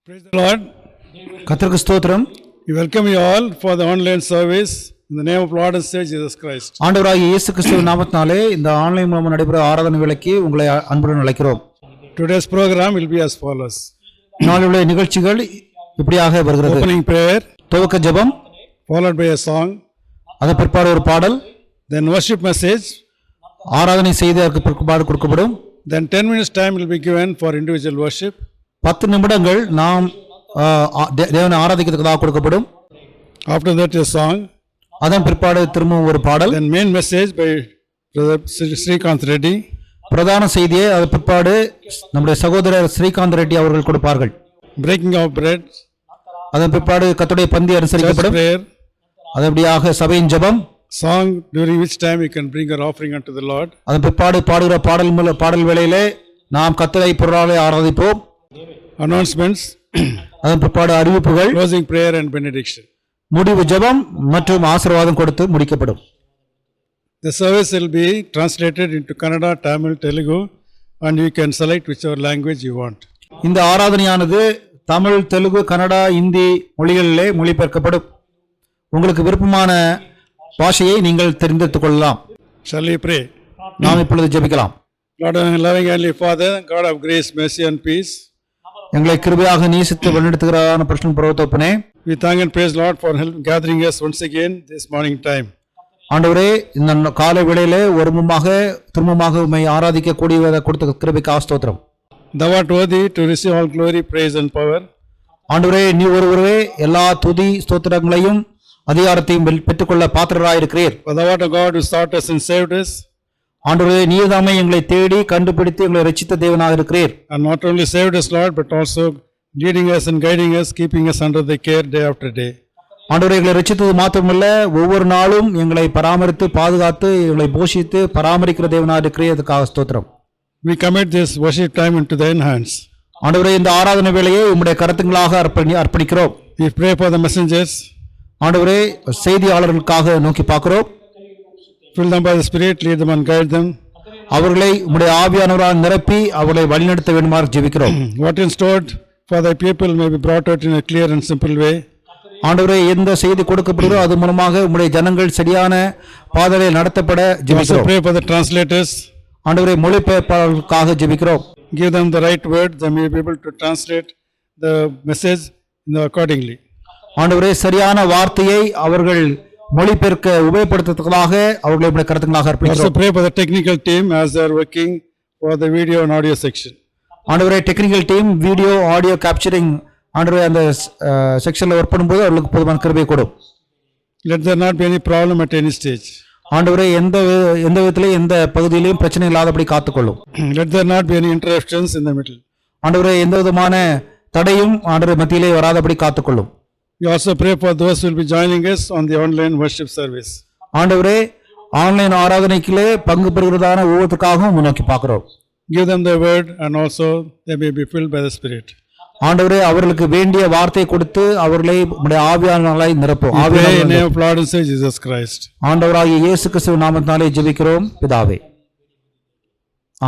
Praise the Lord. கர்த்தருக்கு ஸ்தோத்திரம். We welcome you all for the online service in the name of Lord and Savior Jesus Christ. ஆண்டவராகிய இயேசு கிறிஸ்துவின் நாமத்தினாலே இந்த ஆன்லைன் மூலமாக நடைபெறும் ஆராதனை வேளைக்கு உங்களை அன்புடன் அழைக்கிறோம். Today's program will be as follows. நாளுடைய நிகழ்ச்சிகள் இப்படியாக வருகிறது. Opening prayer, துவக்க ஜெபம், followed by a song, அதன் பிற்பாடு ஒரு பாடல், then worship message, ஆராதனை செய்து அதற்கு பிற்பாடு கொடுக்கப்படும். then 10 minutes time will be given for individual worship. 10 நிமிடங்கள் நாம் தேவனை ஆராதிக்கிறதுக்காக கொடுக்கப்படும். After that a song, அதன் பிற்பாடு திரும்பவும் ஒரு பாடல், then main message by Brother Srikanth Reddy. பிரதான செய்தியை அதன் பிற்பாடு நம்முடைய சகோதரர் ஸ்ரீகாந்த் ரெட்டி அவர்கள் கொடுப்பார்கள். Breaking of bread, அதன் பிற்பாடு கர்த்தருடைய பந்தி அனுசரிக்கப்படும். prayer, அதன்படியாக சபையின் ஜெபம், song during which time you can bring your offering unto the Lord. அதன் பிற்பாடு பாடுகிற பாடல் வேளையிலே நாம் கர்த்தரை பொருளாலே ஆராதிப்போம். Announcements, அதன் பிற்பாடு அறிவிப்புகள், closing prayer and benediction. முடிவு ஜெபம் மற்றும் ஆசீர்வாதம் கொடுத்து முடிக்கப்படும். The service will be translated into Kannada, Tamil, Telugu, and you can select whichever language you want. இந்த ஆராதனையானது தமிழ், தெலுங்கு, கன்னடா, இந்தி மொழிகளிலே மொழிபெயர்க்கப்படும். உங்களுக்கு விருப்பமான பாஷையை நீங்கள் தெரிந்தெடுத்துக் கொள்ளலாம். Shall we pray? நாம் இப்பொழுது ஜெபிக்கலாம். Lord and loving Heavenly Father, God of grace, mercy and peace, எங்களை கிருபையாக நேசித்து வழிநடத்துகிறான பிரச்சனை பரவத்தோப்பனே, we thank and praise Lord for gathering us once again this morning time. ஆண்டவரே, இந்த காலை வேளையிலே திரும்பமாக உம்மை ஆராதிக்க கூடியதை கொடுத்த கிருபைக்காக ஸ்தோத்திரம். Thou art worthy to receive all glory, praise and power. ஆண்டவரே, நீ ஒருவரே எல்லா துதி ஸ்தோத்திரங்களையும் அதிகாரத்தையும் பெற்றுக்கொள்ள பாத்திரராயிருக்கிறீர். For thou art a God who sought us and saved us. ஆண்டவரே, நீர்தாமே எங்களை தேடி கண்டுபிடித்து எங்களை ரட்சித்த தேவனாக இருக்கிறீர். And not only saved us, Lord, but also leading us and guiding us, keeping us under the care day after day. ஆண்டவரே, எங்களை ரட்சித்தது மாத்திரமல்ல, ஒவ்வொரு நாளும் எங்களை பராமரித்து பாதுகாத்து எங்களை போஷித்து பராமரிக்கிற தேவனாக இருக்கிறீர். அதுக்காக ஸ்தோத்திரம். We commit this worship time into thine hands. ஆண்டவரே, இந்த ஆராதனை வேளையை உம்முடைய கரத்துங்களாக அர்ப்பணிக்கிறோம். We pray for the messengers. ஆண்டவரே, செய்தியாளர்களுக்காக நோக்கி பார்க்கிறோம். Fill them by the Spirit, lead them and guide them. அவர்களை உம்முடைய ஆவியானவரால் நிரப்பி அவர்களை வழிநடத்த வேண்டுமாறு ஜெபிக்கிறோம். What is stored for thy people may be brought out in a clear and simple way. ஆண்டவரே, எந்த செய்தி கொடுக்கப்படுகிறோ அது மூலமாக உம்முடைய ஜனங்கள் சரியான பாதையில் நடத்தப்பட ஜெபிக்கிறோம். Also pray for the translators. ஆண்டவரே, மொழிபெயர்ப்பாளர்களுக்காக ஜெபிக்கிறோம். Give them the right word, they may be able to translate the message accordingly. ஆண்டவரே, சரியான வார்த்தையை அவர்கள் மொழிபெயர்க்க உபயோகப்படுத்துவதற்காக அவர்களை உம்முடைய கரத்துங்களாக Also அர்ப்பணிக்கிறோம். pray for the technical team as they are working for the video and audio section. ஆண்டவரே, technical team video audio capturing ஆண்டவரே அந்த செக்ஷன்ல ஒர்க் பண்ணும்போது அவர்களுக்கு போதுமான கிருபையை கொடும். Let there not be any problem at any stage. ஆண்டவரே, எந்த விதத்திலையும் எந்த பகுதியிலையும் பிரச்சனை இல்லாதபடி காத்துக்கொள்ளும். Let there not be any interruptions in the middle. ஆண்டவரே, எந்த விதமான தடையும் ஆண்டவரே மத்தியிலே வராதபடி காத்துக்கொள்ளும். We also pray for those who will be joining us on the online worship service. ஆண்டவரே, ஆன்லைன் ஆராதனைக்கிலே பங்கு பெறுகிறதான ஒவ்வொருத்தருக்காகவும் நோக்கி பார்க்கிறோம். Give them the word and also they may be filled by the Spirit. ஆண்டவரே, அவர்களுக்கு வேண்டிய வார்த்தையை கொடுத்து அவர்களை உம்முடைய ஆவியானவராய் நிரப்பும். In the name of Lord and Savior Jesus Christ. ஆண்டவராகிய இயேசு கிறிஸ்துவின் நாமத்தினாலே ஜெபிக்கிறோம் பிதாவே,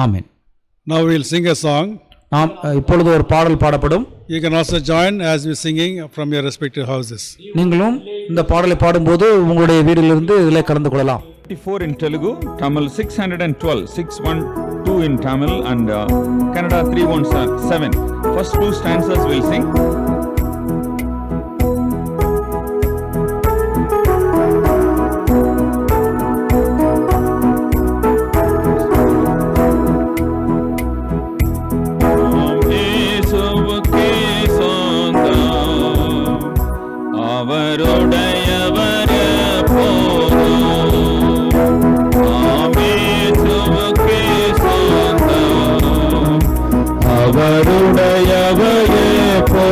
ஆமென். Now we will sing a song. நாம் இப்பொழுது ஒரு பாடல் பாடப்படும். You can also join as we singing from your respective houses. நீங்களும் இந்த பாடலை பாடும்போது உங்களுடைய வீட்டிலிருந்து இதிலே கலந்து கொள்ளலாம். 54 in Telugu, Tamil 612, 612 in Tamil and Kannada 317. First two stanzas we'll sing. அவருடையவையே போ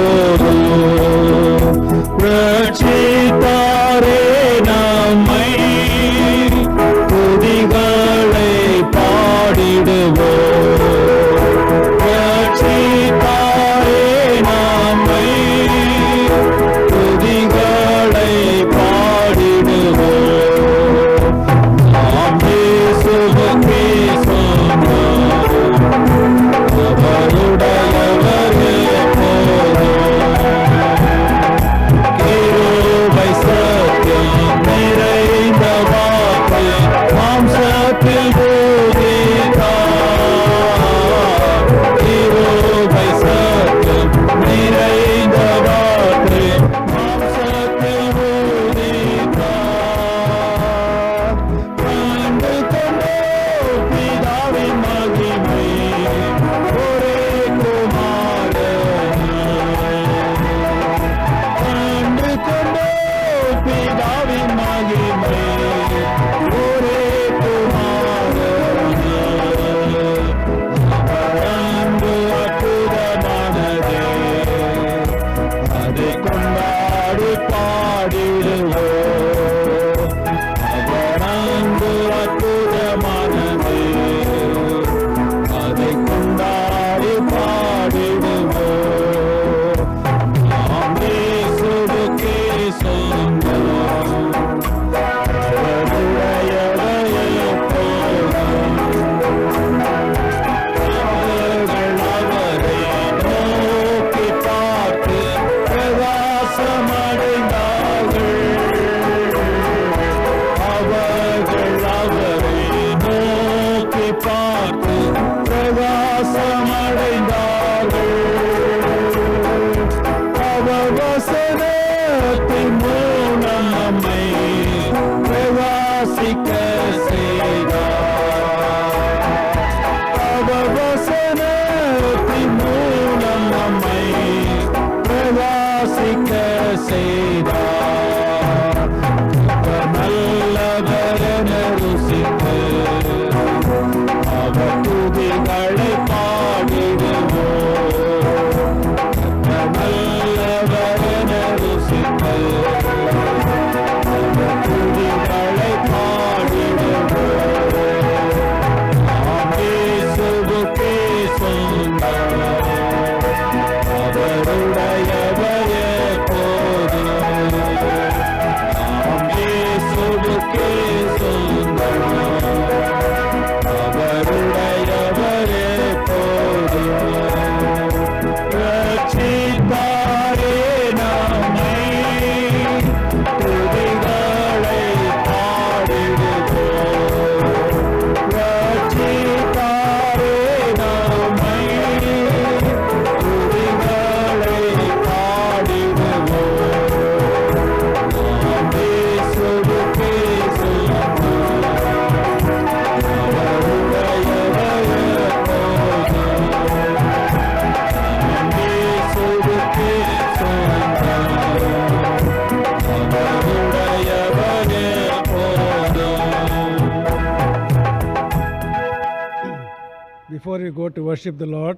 Before we go to worship the Lord,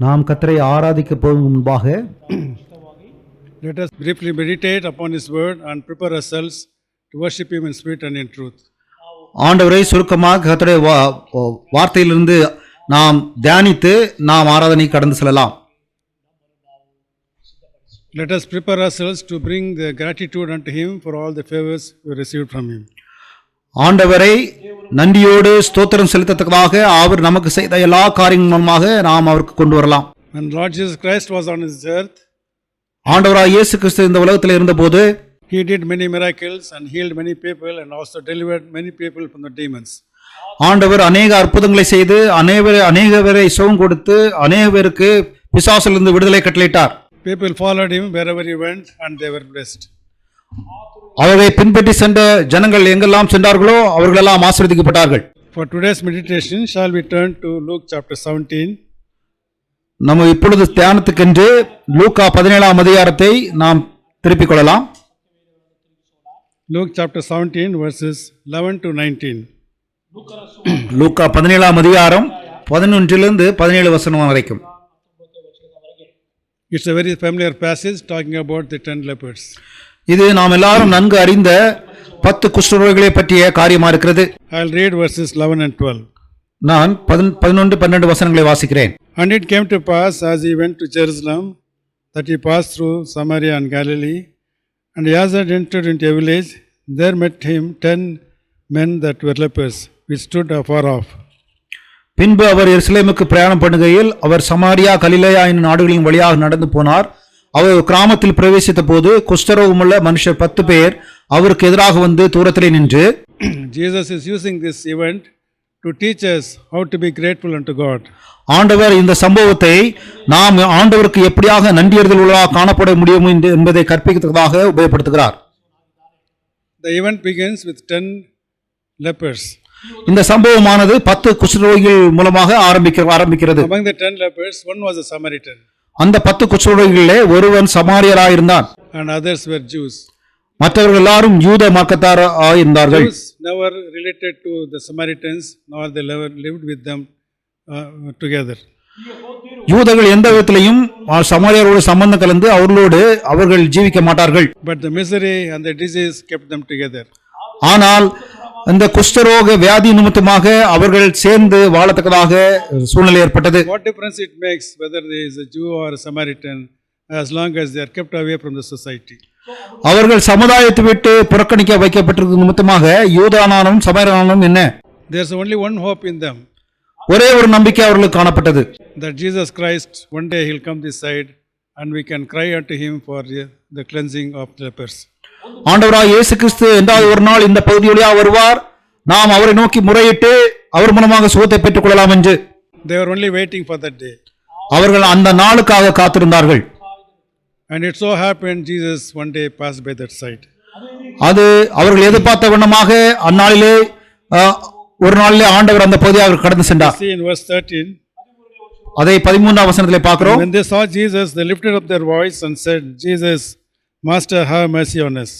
நாம் கர்த்தரை ஆராதிக்க போகும் முன்பாக let us briefly meditate upon His word and prepare ourselves to worship Him in spirit and in truth. ஆண்டவரை சுருக்கமாக கர்த்தருடைய வார்த்தையிலிருந்து நாம் தியானித்து நாம் ஆராதனை கடந்து செல்லலாம். Let us prepare ourselves to bring the gratitude unto Him for all the favors we received from Him. ஆண்டவரை நன்றியோடு ஸ்தோத்திரம் செலுத்தத்தக்கதாக அவர் நமக்கு செய்த எல்லா காரியங்கள் மூலமாக நாம் அவருக்கு கொண்டு வரலாம். When Lord Jesus Christ was on this earth, ஆண்டவராய் இயேசு கிறிஸ்து இந்த உலகத்தில் இருந்தபோது He did many miracles and healed many people and also delivered many people from the demons. ஆண்டவர் அநேக அற்புதங்களை செய்து அநேகரை சுகம் கொடுத்து அநேகருக்கு பிசாசிலிருந்து விடுதலை கட்டளையிட்டார். People followed Him wherever He went and they were blessed. அவரை பின்பற்றி சென்ற ஜனங்கள் எங்கெல்லாம் சென்றார்களோ அவர்களெல்லாம் ஆசீர்வதிக்கப்பட்டார்கள். For today's meditation, shall we turn to Luke chapter 17? நம்ம இப்பொழுது தியானத்துக்கென்று லூக்கா 17ஆம் அதிகாரத்தை நாம் திருப்பிக் கொள்ளலாம். Luke chapter 17 verses 11 to 19. லூக்கா 17ஆம் அதிகாரம் 11 17 வசனம் வரைக்கும். It's a very familiar passage talking about the 10 lepers. இது நாம் எல்லாரும் நன்கு அறிந்த 10 குஷ்டரோகிகளை பற்றிய காரியமா இருக்கிறது. I'll read verses 11 and 12. நான் 11 12 வசனங்களை வாசிக்கிறேன். And it came to pass as he went to Jerusalem that he passed through Samaria and Galilee, and as he had entered into a village, there met him 10 men that were lepers, which stood afar off. பின்பு அவர் எருசலேமுக்கு பிரயாணம் பண்ணுகையில் அவர் சமாரியா கலிலேயா என்னும் நாடுகளின் வழியாக நடந்து போனார். அவர் கிராமத்தில் பிரவேசித்த போது குஷ்டரோகமுள்ள மனுஷர் 10 பேர் அவருக்கு எதிராக வந்து தூரத்திலே நின்று Jesus is using this event to teach us how to be grateful unto God. ஆண்டவர் இந்த சம்பவத்தை நாம் ஆண்டவருக்கு எப்படியாக நன்றியறிதல் உள்ளதாக காணப்பட முடியும் என்பதை கற்பிக்கிறதுக்காக உபயோகப்படுத்துகிறார். The event begins with 10 lepers. இந்த சம்பவமானது 10 குஷ்டரோகிகள் மூலமாக ஆரம்பிக்கிறது. Among the 10 lepers, one was a Samaritan. அந்த 10 குஷ்டரோகிகளிலே ஒருவன் சமாரியராய் இருந்தான். And others were Jews. மற்றவர்கள் எல்லாரும் யூத மார்க்கத்தாராய் இருந்தார்கள். Jews never related to the Samaritans, nor they never lived with them together. யூதர்கள் எந்த விதத்திலையும் சமாரியரோடு சம்பந்தம் கலந்து அவர்கள் ஜீவிக்க மாட்டார்கள். But the misery and the disease kept them together. ஆனால் இந்த குஷ்டரோக வியாதி நிமித்தமாக அவர்கள் சேர்ந்து வாழத்தக்கதாக சூழ்நிலை ஏற்பட்டது. What difference it makes whether there is a Jew or a Samaritan, as long as they are kept away from the society. அவர்கள் சமுதாயத்தை விட்டு புறக்கணிக்க வைக்கப்பட்டிருக்கும் நிமித்தமாக யூதானானும் சமாரியனானும் என்ன? There is only one hope in them. ஒரே ஒரு நம்பிக்கை அவர்களுக்கு காணப்பட்டது. That Jesus Christ one day He will come this side and we can cry unto Him for the cleansing of lepers. ஆண்டவராய் இயேசு கிறிஸ்து என்றாவது ஒரு நாள் இந்த பகுதியிலேயே வருவார். நாம் அவரை நோக்கி முறையிட்டு அவர் மூலமாக சுகத்தை பெற்றுக் கொள்ளலாம் என்று. They were only waiting for that day. அவர்கள் அந்த நாளுக்காக காத்திருந்தார்கள். And it so happened Jesus one day passed by that side. அது அவர்கள் எதிர்பார்த்த வண்ணமாக அந்நாளிலே ஒரு நாளிலே ஆண்டவர் அந்த பகுதியை அவர் கடந்து சென்றார். See in verse 13. அதை 13ஆம் வசனத்திலே பார்க்கிறோம். When they saw Jesus, they lifted up their voice and said, Jesus, Master, have mercy on us.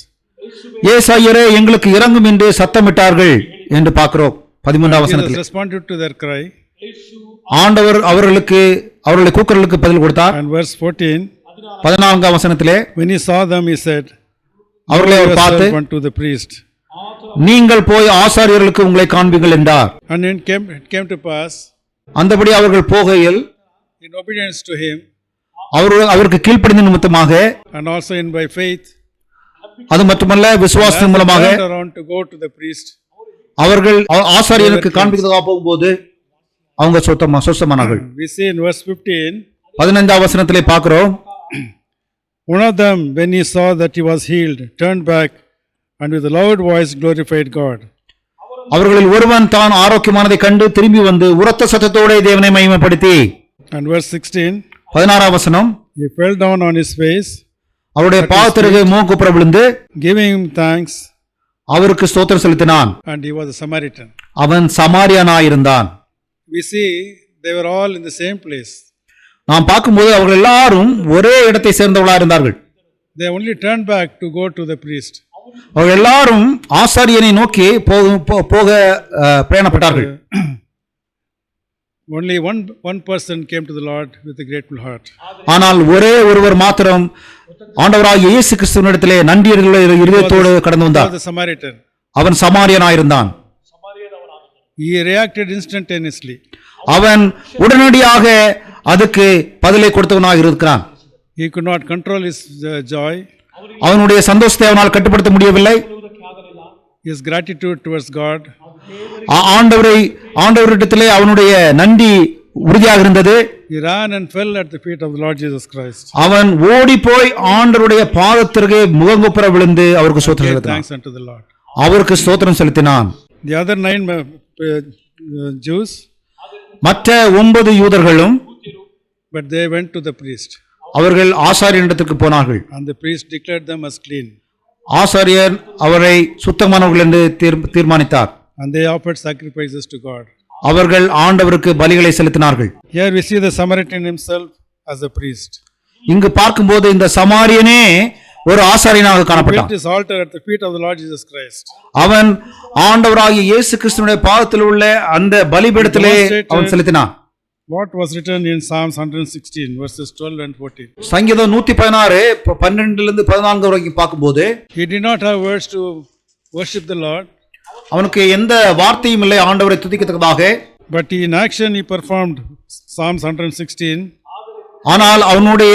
இயேசுவே எங்களுக்கு இரங்கும் என்று சத்தமிட்டார்கள் என்று பார்க்கிறோம் 13ஆம் Jesus வசனத்திலே. responded to their cry. ஆண்டவர் அவர்களுடைய கூக்குரலுக்கு பதில் கொடுத்தார். And verse 14. 14ஆம் வசனத்திலே When He saw them, He said, அவர்களை அவர் பார்த்து yourself unto the priest. நீங்கள் போய் ஆசாரியர்களுக்கு உங்களை காண்பீங்கள் என்றார். And it came to pass, அந்தபடி அவர்கள் போகையில் in obedience to Him, அவருக்கு கீழ்ப்படிந்த நிமித்தமாக and also in by faith, அது மட்டுமல்ல விசுவாசத்தின் மூலமாக turned around to go to the priest. அவர்கள் ஆசாரியனுக்கு காண்பிக்கிறதாக போகும்போது அவங்க சொஸ்தமானார்கள். We see in verse 15, 15ஆம் வசனத்திலே பார்க்கிறோம். one of them, when he saw that he was healed, turned back and with a loud voice glorified God. அவர்களில் ஒருவன் தான் ஆரோக்கியமானதை கண்டு திரும்பி வந்து உரத்த சத்தத்தோட தேவனை மகிமைப்படுத்தி. And verse 16, 16ஆம் வசனம், he fell down on his face, அவருடைய பாதத்திற்கு முகங்குப்புற விழுந்து giving him thanks, அவருக்கு ஸ்தோத்திரம் செலுத்தினான். and he was a Samaritan. அவன் சமாரியனாயிருந்தான். We see they were all in the same place. நாம் பார்க்கும்போது அவர்கள் எல்லாரும் ஒரே இடத்தை சேர்ந்தவர்களாக இருந்தார்கள். They only turned back to go to the priest. அவர்கள் எல்லாரும் ஆசாரியனை நோக்கி போக பிரயாணப்பட்டார்கள். Only one person came to the Lord with a grateful heart. ஆனால் ஒரே ஒருவர் மாத்திரம் ஆண்டவராகிய இயேசு கிறிஸ்துவினிடத்திலே நன்றியுள்ள இருதயத்தோடு கடந்து He வந்தார். was the Samaritan. அவன் சமாரியனாயிருந்தான். He reacted instantaneously. அவன் உடனடியாக அதுக்கு பதிலை கொடுத்தவனாக இருக்கிறான். He could not control his joy, அவனுடைய சந்தோஷத்தை அவனால் கட்டுப்படுத்த முடியவில்லை. his gratitude towards God. ஆண்டவரிடத்திலே அவனுடைய நன்றி உறுதியாக இருந்தது. He ran and fell at the feet of the Lord Jesus Christ. அவன் ஓடி போய் ஆண்டவருடைய பாதத்திற்கு முகங்குப்புற விழுந்து அவருக்கு ஸ்தோத்திரம் Gave செலுத்தினான். thanks unto the Lord. அவருக்கு ஸ்தோத்திரம் செலுத்தினான். The other 9 Jews, மற்ற 9 யூதர்களும் but they went to the priest, அவர்கள் ஆசாரியனிடத்திற்கு போனார்கள். and the priest declared them as clean, ஆசாரியர் அவரை சுத்தமானவர்கள் என்று தீர்மானித்தார். and they offered sacrifices to God. அவர்கள் ஆண்டவருக்கு பலிகளை செலுத்தினார்கள். Here we see the Samaritan himself as a priest. இங்கு பார்க்கும்போது இந்த சமாரியனே ஒரு ஆசாரியனாக Built காணப்பட்டான். his altar at the feet of the Lord Jesus Christ. அவன் ஆண்டவராகிய இயேசு கிறிஸ்துவினுடைய பாதத்தில் உள்ள அந்த பலிபீடத்திலே அவன் செலுத்தினான். What was written in Psalms 116 verses 12 and 14? சங்கீதம் 116 12 14 வரைக்கும் பார்க்கும்போது He did not have words to worship the Lord, அவனுக்கு எந்த வார்த்தையும் இல்லை ஆண்டவரை துதிக்கத்தக்கதாக. but in action he performed Psalms 116 ஆனால் அவனுடைய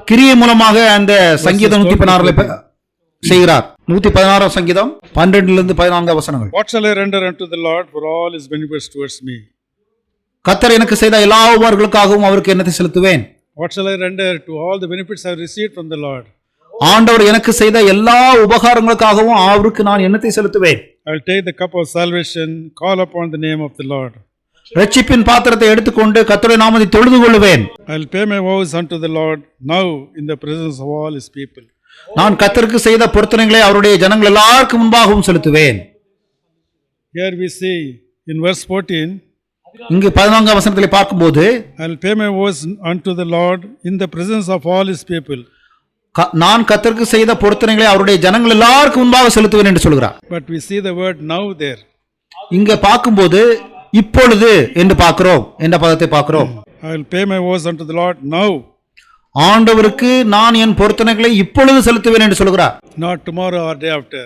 கிரியை மூலமாக அந்த சங்கீதம் 116 செய்கிறார். 116 சங்கீதம் 12 14 வசனங்கள். What shall I render unto the Lord for all his benefits towards me? கர்த்தர் எனக்கு செய்த எல்லா உபகாரங்களுக்காகவும் அவருக்கு என்னத்தை செலுத்துவேன்? What shall I render to all the benefits I have received from the Lord? ஆண்டவர் எனக்கு செய்த எல்லா உபகாரங்களுக்காகவும் அவருக்கு நான் என்னத்தை செலுத்துவேன்? I will take the cup of salvation, call upon the name of the Lord. இரட்சிப்பின் பாத்திரத்தை எடுத்துக்கொண்டு கர்த்தருடைய நாமத்தை தொழுது கொள்வேன். I will pay my vows unto the Lord now in the presence of all his people. நான் கர்த்தருக்கு செய்த பொருத்தனைகளை அவருடைய ஜனங்கள் எல்லாருக்கும் முன்பாகவும் செலுத்துவேன். Here we see in verse 14, இங்கு 14 வசனத்திலே பார்க்கும்போது I will pay my vows unto the Lord in the presence of all his people. நான் கர்த்தருக்கு செய்த பொருத்தனைகளை அவருடைய ஜனங்கள் எல்லாருக்கும் முன்பாக செலுத்துவேன் என்று சொல்கிறார். But we see the word now there. இங்க பார்க்கும்போது இப்பொழுது என்று பார்க்கிறோம், என்ற பதத்தை பார்க்கிறோம். I will pay my vows unto the Lord now, ஆண்டவருக்கு நான் என் பொருத்தனைகளை இப்பொழுது செலுத்துவேன் என்று சொல்கிறார். not tomorrow or day after.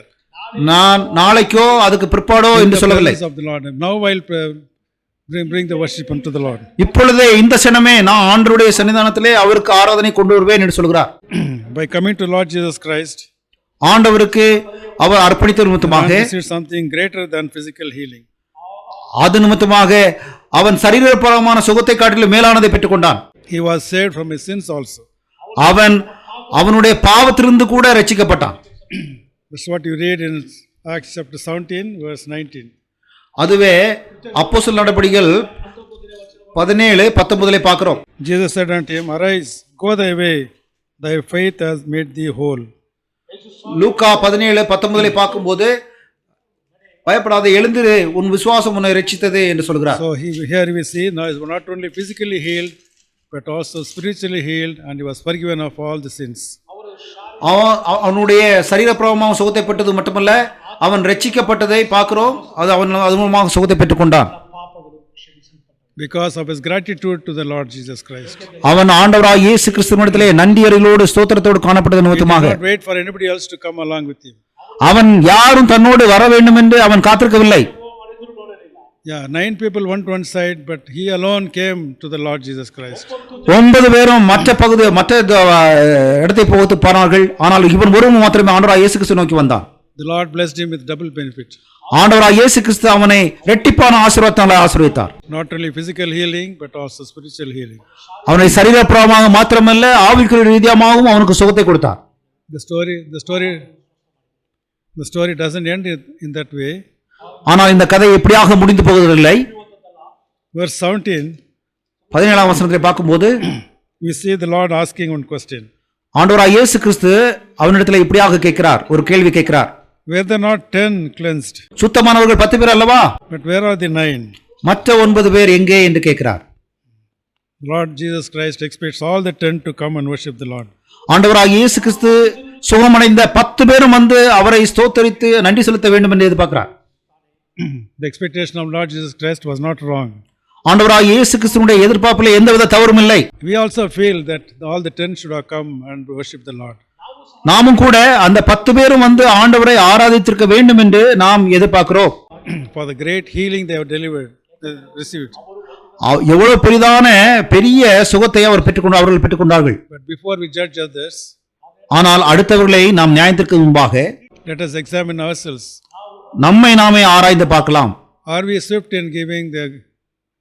நான் நாளைக்கோ அதுக்கு பிற்பாடோ In என்று the சொல்லவில்லை. presence of the Lord. Now I will bring the worship unto the Lord. இப்பொழுதே இந்த சனமே நான் ஆண்டவருடைய சன்னிதானத்திலே அவருக்கு ஆராதனை கொண்டு வருவேன் என்று சொல்கிறார். By coming to Lord Jesus Christ, ஆண்டவருக்கு அவர் அர்ப்பணித்த நிமித்தமாக man received something greater than physical healing. அது நிமித்தமாக அவன் சரீரபரமான சுகத்தை காட்டிலும் மேலானதை பெற்றுக்கொண்டான். He was saved from his sins also. அவன் அவனுடைய பாவத்திலிருந்து கூட ரட்சிக்கப்பட்டான். That's what you read in Acts chapter 17 verse 19. அதுவே அப்போஸ்தலர் நடபடிகள் 17:19 பார்க்கிறோம். Jesus said unto him, Arise, go thy way, thy faith has made thee whole. லூக்கா 17:19 பார்க்கும்போது பயப்படாத எழுந்திரு உன் விசுவாசம் உன்னை ரட்சித்தது என்று சொல்கிறார். So here we see now he was not only physically healed but also spiritually healed, and he was forgiven of all the sins. அவனுடைய சரீரப்பிரபமாக சுகத்தை பெற்றது மட்டுமல்ல, அவன் ரட்சிக்கப்பட்டதை பார்க்கிறோம். அது மூலமாக சுகத்தை பெற்றுக்கொண்டான். Because of his gratitude to the Lord Jesus Christ. அவன் ஆண்டவராகிய இயேசு கிறிஸ்துவினிடத்திலே நன்றியறிதலோடு ஸ்தோத்திரத்தோடு காணப்பட்டது நிமித்தமாக. He did not wait for anybody else to come along with him. அவன் யாரும் தன்னோடு வர வேண்டும் என்று அவன் காத்திருக்கவில்லை. Yeah, 9 people went one side, but he alone came to the Lord Jesus Christ. 9 பேரும் மற்ற இடத்தை போட்டு போனார்கள். ஆனால் இவன் ஒருவன் மாத்திரமே ஆண்டவராகிய இயேசு கிறிஸ்து நோக்கி வந்தான். The Lord blessed him with double benefit. ஆண்டவராகிய இயேசு கிறிஸ்து அவனை இரட்டிப்பான ஆசீர்வாதத்தால் ஆசீர்வதித்தார். Not only physical healing but also spiritual healing. அவனை சரீரப்பிரபமாக மாத்திரமல்ல, ஆவிக்குரிய ரீதியாகவும் அவனுக்கு சுகத்தை கொடுத்தார். The story doesn't end in that way. ஆனால் இந்த கதை எப்படியாக முடிந்து போவதில்லை. Verse 17, 17ஆம் வசனத்தை பார்க்கும்போது we see the Lord asking one question. ஆண்டவராகிய இயேசு கிறிஸ்து அவனிடத்தில் இப்படியாக கேட்கிறார், ஒரு கேள்வி கேட்கிறார். Were there not 10 cleansed? சுத்தமானவர்கள் 10 பேர் அல்லவா? But where are the 9? மற்ற 9 பேர் எங்கே என்று கேட்கிறார். Lord Jesus Christ expects all the 10 to come and worship the Lord. ஆண்டவராகிய இயேசு கிறிஸ்து சுகமடைந்த 10 பேரும் வந்து அவரை ஸ்தோத்தரித்து நன்றி செலுத்த வேண்டும் என்று எதிர்பார்க்கிறார். The expectation of Lord Jesus Christ was not wrong. ஆண்டவராகிய இயேசு கிறிஸ்துவினுடைய எதிர்பார்ப்பிலே எந்தவித தவறும் இல்லை. We also feel that all the 10 should have come and worship the Lord. நாமும் கூட அந்த 10 பேரும் வந்து ஆண்டவரை ஆராதித்திருக்க வேண்டும் என்று நாம் எதிர்பார்க்கிறோம். For the great healing they have delivered, they received. எவ்வளவு பெரிய சுகத்தை அவர்கள் பெற்றுக்கொண்டார்கள். But before we judge others, ஆனால் அடுத்தவர்களை நாம் நியாயத்திற்கு முன்பாக let us examine ourselves. நம்மை நாமே ஆராய்ந்து பார்க்கலாம். Are we swift in giving the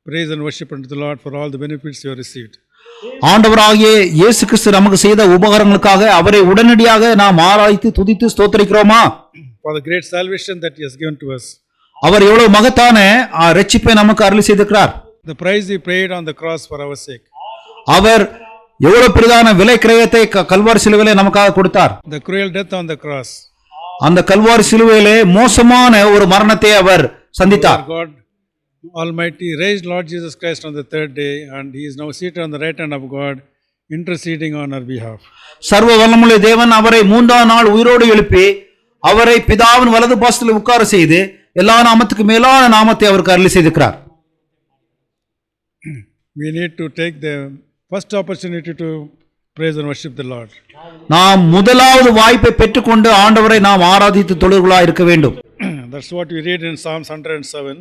praise and worship unto the Lord for all the benefits you have received? ஆண்டவராகிய இயேசு கிறிஸ்து நமக்கு செய்த உபகாரங்களுக்காக அவரை உடனடியாக நாம் ஆராய்ந்து துதித்து ஸ்தோத்திரிக்கிறோமா? For the great salvation that he has given to us. அவர் எவ்வளவு மகத்தான இரட்சிப்பை நமக்கு அருளி செய்திருக்கிறார். The price he paid on the cross for our sake. அவர் எவ்வளவு பெரிதான விலை கிரயத்தை கல்வாரி சிலுவையிலே நமக்காக கொடுத்தார். The cruel death on the cross. அந்த கல்வாரி சிலுவையிலே மோசமான ஒரு மரணத்தை அவர் சந்தித்தார். God Almighty raised Lord Jesus Christ on the third day, and he is now seated on the right hand of God, interceding on our behalf. சர்வ வல்லமையுள்ள தேவன் அவரை 3ஆம் நாள் உயிரோடு எழுப்பி அவரை பிதாவின் வலது பாசத்தில் உட்கார செய்து எல்லா நாமத்துக்கு மேலான நாமத்தை அவருக்கு அருளி செய்திருக்கிறார். We need to take the first opportunity to praise and worship the Lord. நாம் முதலாவது வாய்ப்பை பெற்றுக்கொண்டு ஆண்டவரை நாம் ஆராதித்து தொழுகிறவர்களாக இருக்க வேண்டும். That's what we read in Psalms 107.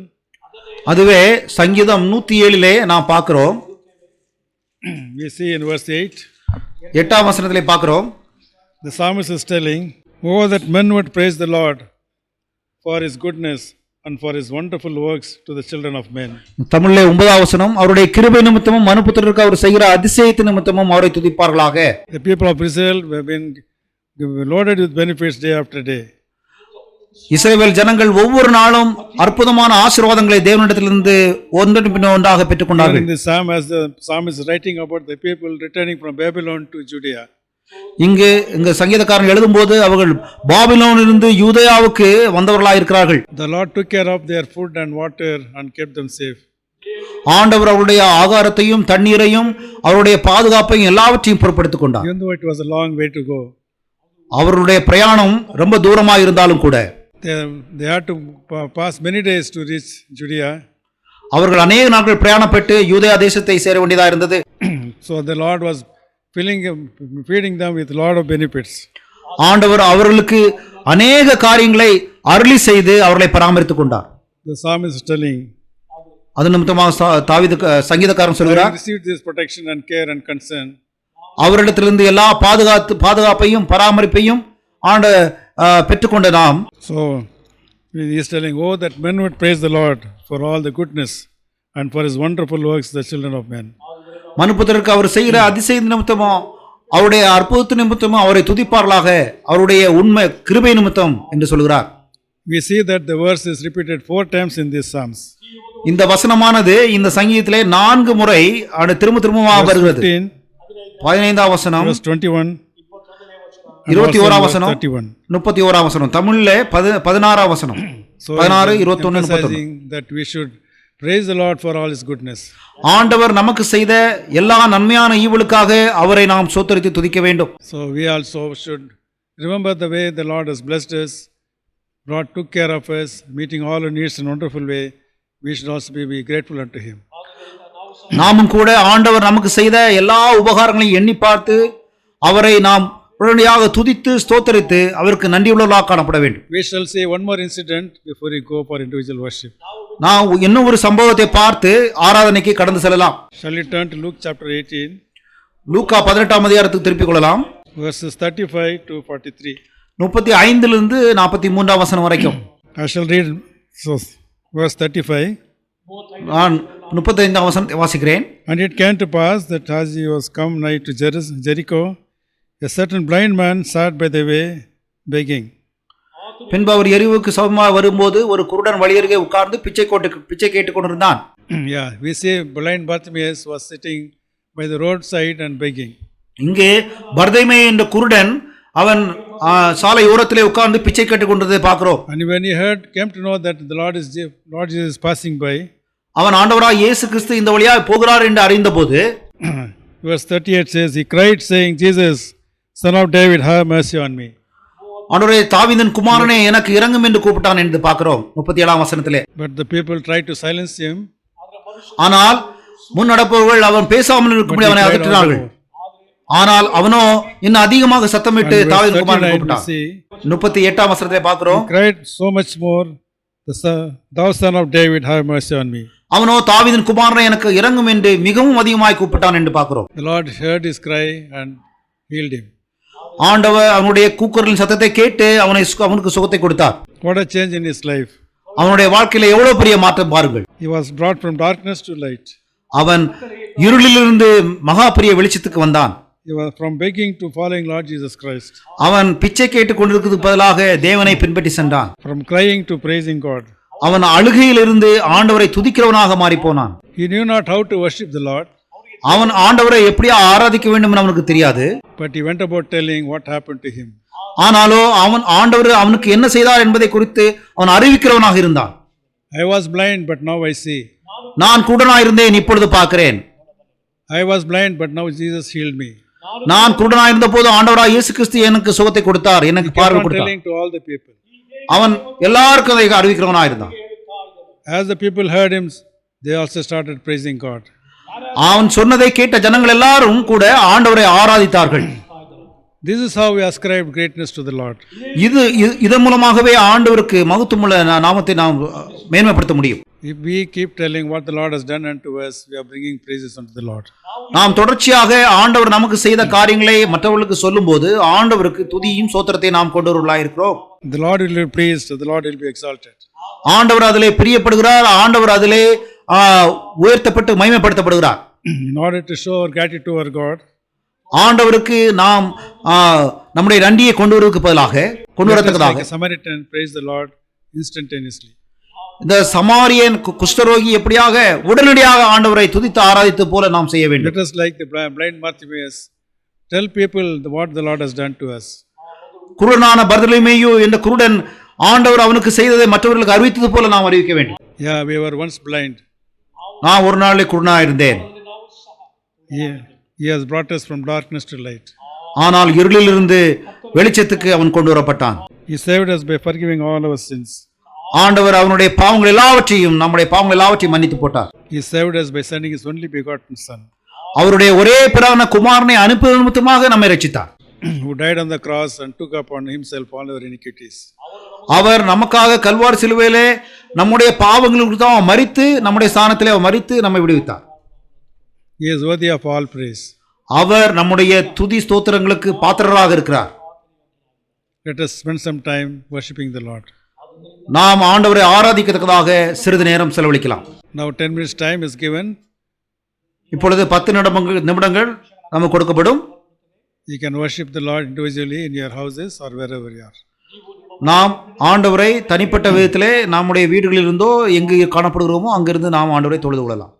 அதுவே சங்கீதம் 107 நாம் பார்க்கிறோம். We see in verse 8. 8ஆம் வசனத்திலே பார்க்கிறோம். The psalmist is telling, "Oh, that men would praise the Lord for his goodness and for his wonderful works to the children of men." தமிழிலே 9ஆம் வசனம், அவருடைய கிருபை நிமித்தமும் மனுபுத்திரருக்கு அவர் செய்கிற அதிசயத்தின் நிமித்தமும் அவரை துதிப்பார்களாக. The people of Israel have been loaded with benefits day after day. இஸ்ரவேல் ஜனங்கள் ஒவ்வொரு நாளும் அற்புதமான ஆசீர்வாதங்களை தேவனிடத்திலிருந்து ஒன்றன் பின் ஒன்றாக பெற்றுக்கொண்டார்கள். In this psalm, as the psalmist is writing about the people returning from Babylon to Judea. இங்கு சங்கீதக்காரன் எழுதும்போது அவர்கள் பாபிலோனிலிருந்து யூதேயாவுக்கு வந்தவர்களாக இருக்கிறார்கள். The Lord took care of their food and water and kept them safe. ஆண்டவர் அவருடைய ஆகாரத்தையும் தண்ணீரையும் அவருடைய பாதுகாப்பையும் எல்லாவற்றையும் பொறுப்படுத்திக் கொண்டார். Even though it was a long way to go. அவருடைய பிரயாணம் ரொம்ப தூரமாக இருந்தாலும் கூட they had to pass many days to reach Judea. அவர்கள் அநேக நாட்கள் பிரயாணப்பட்டு யூதேயா தேசத்தை சேர வேண்டியதாக இருந்தது. So the Lord was feeding them with a lot of benefits. ஆண்டவர் அவர்களுக்கு அநேக காரியங்களை அருளி செய்து அவர்களை பராமரித்துக் கொண்டார். The psalmist is telling, அது நிமித்தமாக தாவீது சங்கீதக்காரன் சொல்கிறார், received this protection and care and concern. அவரிடத்திலிருந்து எல்லா பாதுகாப்பையும் பராமரிப்பையும் பெற்றுக்கொண்ட நாம். So he is telling, "Oh, that men would praise the Lord for all the goodness and for his wonderful works the children of men." மனுபுத்திரருக்கு அவர் செய்கிற அதிசய நிமித்தமோ அவருடைய அற்புதத்து நிமித்தமோ அவரை துதிப்பார்களாக, அவருடைய உண்மை கிருபை நிமித்தம் என்று சொல்கிறார். We see that the verse is repeated 4 times in these psalms. இந்த வசனமானது இந்த சங்கீதத்திலே 4 முறை திரும்பமாக வருகிறது. 15ஆம் வசனம், 21, 21ஆம் வசனம், 31ஆம் வசனம், தமிழிலே 16ஆம் வசனம், 16, 21, 31. That we should praise the Lord for all his goodness. ஆண்டவர் நமக்கு செய்த எல்லா நன்மையான ஈவுகளுக்காக அவரை நாம் ஸ்தோத்திரித்து துதிக்க வேண்டும். So we also should remember the way the Lord has blessed us, Lord took care of us, meeting all our needs in a wonderful way. We should also be grateful unto him. நாமும் கூட ஆண்டவர் நமக்கு செய்த எல்லா உபகாரங்களையும் எண்ணி பார்த்து அவரை நாம் உடனடியாக துதித்து ஸ்தோத்திரித்து அவருக்கு நன்றியுள்ளவர்களாக காணப்பட வேண்டும். We shall say one more incident before we go for individual worship. நாம் இன்னும் ஒரு சம்பவத்தை பார்த்து ஆராதனைக்கு கடந்து செல்லலாம். Shall we turn to Luke chapter 18? லூக்கா 18ஆம் அதிகாரத்துக்கு திருப்பிக் கொள்ளலாம். Verses 35 to 43. 35 43ஆம் வசனம் வரைக்கும். I shall read verse 35. நான் 35ஆம் வசனத்தை வாசிக்கிறேன். And it came to pass that as he was come nigh to Jericho, a certain blind man sat by the way begging. பின்பு அவர் எரிவுக்கு சமமாக வரும்போது ஒரு குருடன் வழியருகே உட்கார்ந்து பிச்சை கேட்டுக் கொண்டிருந்தான். Yeah, we say blind Bartimaeus was sitting by the roadside and begging. இங்கே பர்தேமே என்ற குருடன் அவன் சாலை ஓரத்திலே உட்கார்ந்து பிச்சை கேட்டுக் கொண்டிருந்ததை பார்க்கிறோம். And when he came to know that the Lord Jesus is passing by, அவன் ஆண்டவராகிய இயேசு கிறிஸ்து இந்த வழியாக போகிறார் என்று அறிந்தபோது verse 38 says, he cried saying, "Jesus, son of David, have mercy on me." ஆண்டவரே, தாவீதின் குமாரனே, எனக்கு இரங்கும் என்று கூப்பிட்டான் என்று பார்க்கிறோம் 37ஆம் வசனத்திலே. But the people tried to silence him. ஆனால் முன் நடப்பவர்கள் அவன் பேசாமல் But இருக்கும்படி he அவனை cried all the அதட்டினார்கள். more. ஆனால் அவனோ இன்னும் அதிகமாக And சத்தமிட்டு verse தாவீது குமாரனை 39 we கூப்பிட்டான். see, 38ஆம் வசனத்தை பார்க்கிறோம். he cried so much more, thou son of David, have mercy on me. அவனோ தாவீதின் குமாரனை எனக்கு இறங்கும் என்று மிகவும் அதிகமாய் கூப்பிட்டான் என்று பார்க்கிறோம். The Lord heard his cry and healed him. ஆண்டவர் அவனுடைய கூக்குரலின் சத்தத்தை கேட்டு அவனுக்கு சுகத்தை கொடுத்தார். What a change in his life. அவனுடைய வாழ்க்கையில எவ்வளவு பெரிய மாற்றம் பாருங்கள். He was brought from darkness to light. அவன் இருளிலிருந்து மகா பெரிய வெளிச்சத்துக்கு வந்தான். He was from begging to following Lord Jesus Christ. அவன் பிச்சை கேட்டுக் கொண்டிருக்கிறதுக்கு பதிலாக தேவனை பின்பற்றி சென்றான். From crying to praising God. அவன் அழுகையிலிருந்து ஆண்டவரை துதிக்கிறவனாக மாறி போனான். He knew not how to worship the Lord, அவன் ஆண்டவரை எப்படியா ஆராதிக்க வேண்டும் என்று அவனுக்கு தெரியாது. but he went about telling what happened to him. ஆனாலோ அவன் ஆண்டவர் அவனுக்கு என்ன செய்தார் என்பதை குறித்து அவன் அறிவிக்கிறவனாக இருந்தான். I was blind, but now I see. நான் குருடனாயிருந்தேன், இப்பொழுது பார்க்கிறேன். I was blind, but now Jesus healed me. நான் குருடனாயிருந்த போது ஆண்டவராய் இயேசு கிறிஸ்து எனக்கு சுகத்தை கொடுத்தார், எனக்கு He kept பார்வை on கொடுத்தார். telling to all the people. அவன் எல்லாருக்கும் அதை அறிவிக்கிறவனாக இருந்தான். As the people heard him, they also started praising God. அவன் சொன்னதை கேட்ட ஜனங்கள் எல்லாரும் கூட ஆண்டவரை ஆராதித்தார்கள். This is how we ascribe greatness to the Lord. இதன் மூலமாகவே ஆண்டவருக்கு மகத்துவமுள்ள நாமத்தை நாம் மேன்மைப்படுத்த முடியும். If we keep telling what the Lord has done unto us, we are bringing praises unto the Lord. நாம் தொடர்ச்சியாக ஆண்டவர் நமக்கு செய்த காரியங்களை மற்றவர்களுக்கு சொல்லும்போது ஆண்டவருக்கு துதியும் சோத்திரத்தை நாம் கொண்டு வருவர்களாக இருக்கிறோம். The Lord will be praised, the Lord will be exalted. ஆண்டவர் அதிலே பிரியப்படுகிறார், ஆண்டவர் அதிலே உயர்த்தப்பட்டு மகிமைப்படுத்தப்படுகிறார். In order to show our gratitude to our God, ஆண்டவருக்கு நாம் நம்முடைய நன்றியை கொண்டு வருவதற்கு பதிலாக கொண்டு let us வரத்தக்கதாக like a Samaritan praise the Lord instantaneously. இந்த சமாரியன் குஷ்டரோகி எப்படியாக உடனடியாக ஆண்டவரை துதித்து ஆராதித்து போல நாம் செய்ய வேண்டும். Let us like the blind Bartimaeus tell people what the Lord has done to us. குருடனான பர்தலமேயு என்ற குருடன் ஆண்டவர் அவனுக்கு செய்ததை மற்றவர்களுக்கு அறிவித்தது போல நாம் அறிவிக்க வேண்டும். Yeah, we were once blind. நான் ஒரு நாளிலே குருடனா இருந்தேன். He has brought us from darkness to light. ஆனால் இருளிலிருந்து வெளிச்சத்துக்கு அவன் கொண்டு வரப்பட்டான். He saved us by forgiving all our sins. ஆண்டவர் அவனுடைய பாவங்கள் எல்லாவற்றையும் நம்முடைய பாவங்கள் எல்லாவற்றையும் மன்னித்து போட்டார். He saved us by sending his only begotten son, அவருடைய ஒரே பிரான குமாரனை அனுப்புவதன் நிமித்தமாக நம்மை ரட்சித்தார். who died on the cross and took upon himself all our iniquities. அவர் நமக்காக கல்வாரி சிலுவையிலே நம்முடைய பாவங்களுக்கு தான் மரித்து நம்முடைய ஸ்தானத்திலே அவர் மரித்து நம்மை விடுவித்தார். He is worthy of all praise. அவர் நம்முடைய துதி ஸ்தோத்திரங்களுக்கு பாத்திரராக இருக்கிறார். Let us spend some time worshiping the Lord. நாம் ஆண்டவரை ஆராதிக்கிறதுக்காக சிறிது நேரம் செலவழிக்கலாம். Now 10 minutes time is given. இப்பொழுது 10 நிமிடங்கள் நமக்கு கொடுக்கப்படும். You can worship the Lord individually in your houses or wherever you are. நாம் ஆண்டவரை தனிப்பட்ட விதத்திலே நம்முடைய வீடுகளில் இருந்தோ எங்கு காணப்படுகிறோமோ அங்கிருந்து நாம் ஆண்டவரை தொழுது கொள்ளலாம்.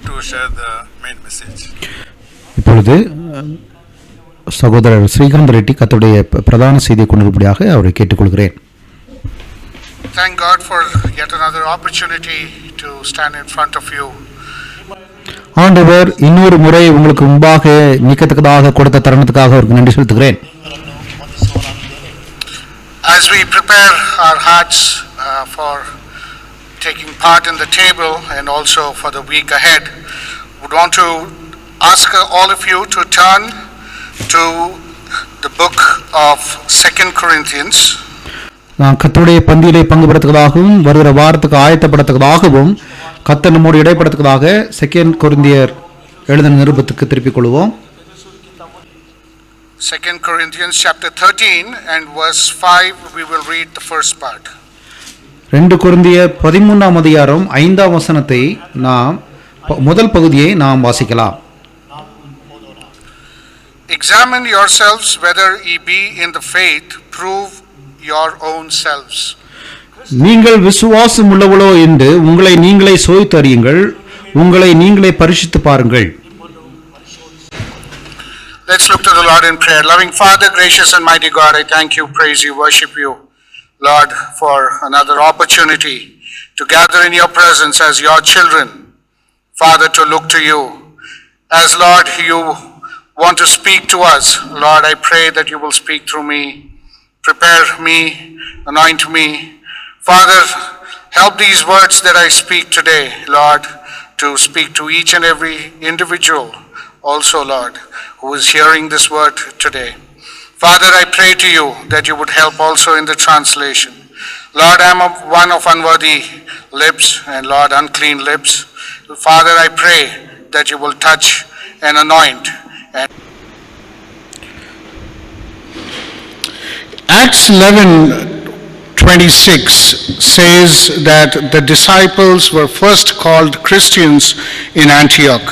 to share the main message. இப்பொழுது சகோதரர் ஸ்ரீகாந்த் ரெட்டி கர்த்தருடைய பிரதான செய்தியை கொண்டிருப்படியாக அவரை கேட்டுக்கொள்கிறேன். Thank God for yet another opportunity to stand in front of you. ஆண்டவர் இன்னொரு முறை உங்களுக்கு முன்பாக நிற்கத்தக்கதாக கொடுத்த தருணத்துக்காக அவருக்கு நன்றி செலுத்துகிறேன். As we prepare our hearts for taking part in the table and also for the week ahead, we want to ask all of you to turn to the book of 2 Corinthians. நான் கர்த்தருடைய பந்தியிலே பங்கு பெறத்தக்கதாகவும் வருகிற வாரத்துக்கு ஆயத்தப்படத்தக்கதாகவும் கர்த்தர் நம்மோடு இடைப்படத்தக்கதாக 2 கொரிந்தியர் எழுதின நிருபத்துக்கு திருப்பிக் கொள்வோம். 2 Corinthians chapter 13 and verse 5, we will read the first part. 2 கொரிந்தியர் 13ஆம் அதிகாரம் 5ஆம் வசனத்தை நாம் முதல் பகுதியை நாம் வாசிக்கலாம். Examine yourselves whether ye be in the faith, prove your own selves. நீங்கள் விசுவாசம் உள்ளவளோ என்று உங்களை நீங்களே சோதித்து அறியுங்கள், உங்களை நீங்களே பரிசுத்து பாருங்கள். Let's look to the Lord in prayer. Loving Father, gracious and mighty God, I thank you, praise you, worship you, Lord, for another opportunity to gather in your presence as your children. Father, to look to you. As Lord, you want to speak to us, Lord, I pray that you will speak through me. Prepare me, anoint me. Father, help these words that I speak today, Lord, to speak to each and every individual also, Lord, who is hearing this word today. Father, I pray to you that you would help also in the translation. Lord, I am one of unworthy lips and Lord, unclean lips. Father, I pray that you will touch and anoint. Acts 11:26 says that the disciples were first called Christians in Antioch.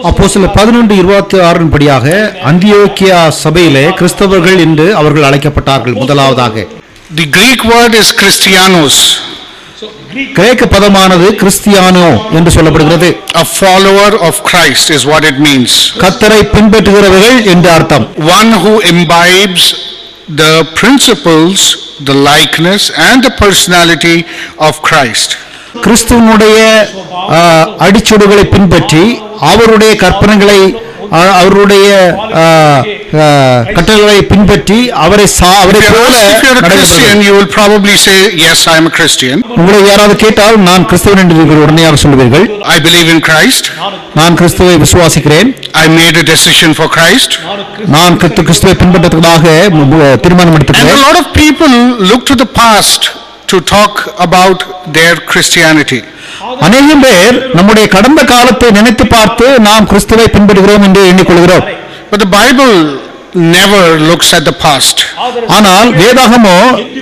அப்போஸ்தலர் 11:26 படியாக அந்தியோக்கியா சபையிலே கிறிஸ்தவர்கள் என்று அவர்கள் அழைக்கப்பட்டார்கள். முதலாவதாக The Greek word is Christianos. கிரேக்க பதமானது கிறிஸ்தியானோ என்று சொல்லப்படுகிறது. A follower of Christ is what it means. கர்த்தரை பின்பற்றுகிறவர்கள் என்று அர்த்தம். One who imbibes the principles, the likeness and the personality of Christ. கிறிஸ்துவனுடைய அடிச்சுடுகளை பின்பற்றி அவருடைய கற்பனைகளை அவருடைய கட்டளைகளை பின்பற்றி அவரை போல. If you're a Christian, you will probably say, yes, I am a Christian. உங்களை யாராவது கேட்டால் நான் கிறிஸ்தவன் என்று உடனடியாக சொல்லுவீர்கள். I believe in Christ. நான் கிறிஸ்துவை விசுவாசிக்கிறேன். I made a decision for Christ. நான் கிறிஸ்துவை பின்பற்றுவதற்காக தீர்மானம் And எடுத்துக்கிறேன். a lot of people look to the past to talk about their Christianity. அநேகம் பேர் நம்முடைய கடந்த காலத்தை நினைத்து பார்த்து நாம் கிறிஸ்துவை பின்பற்றுகிறோம் என்று எண்ணிக்கொள்கிறோம். But the Bible never looks at the past. ஆனால் வேதாகமோ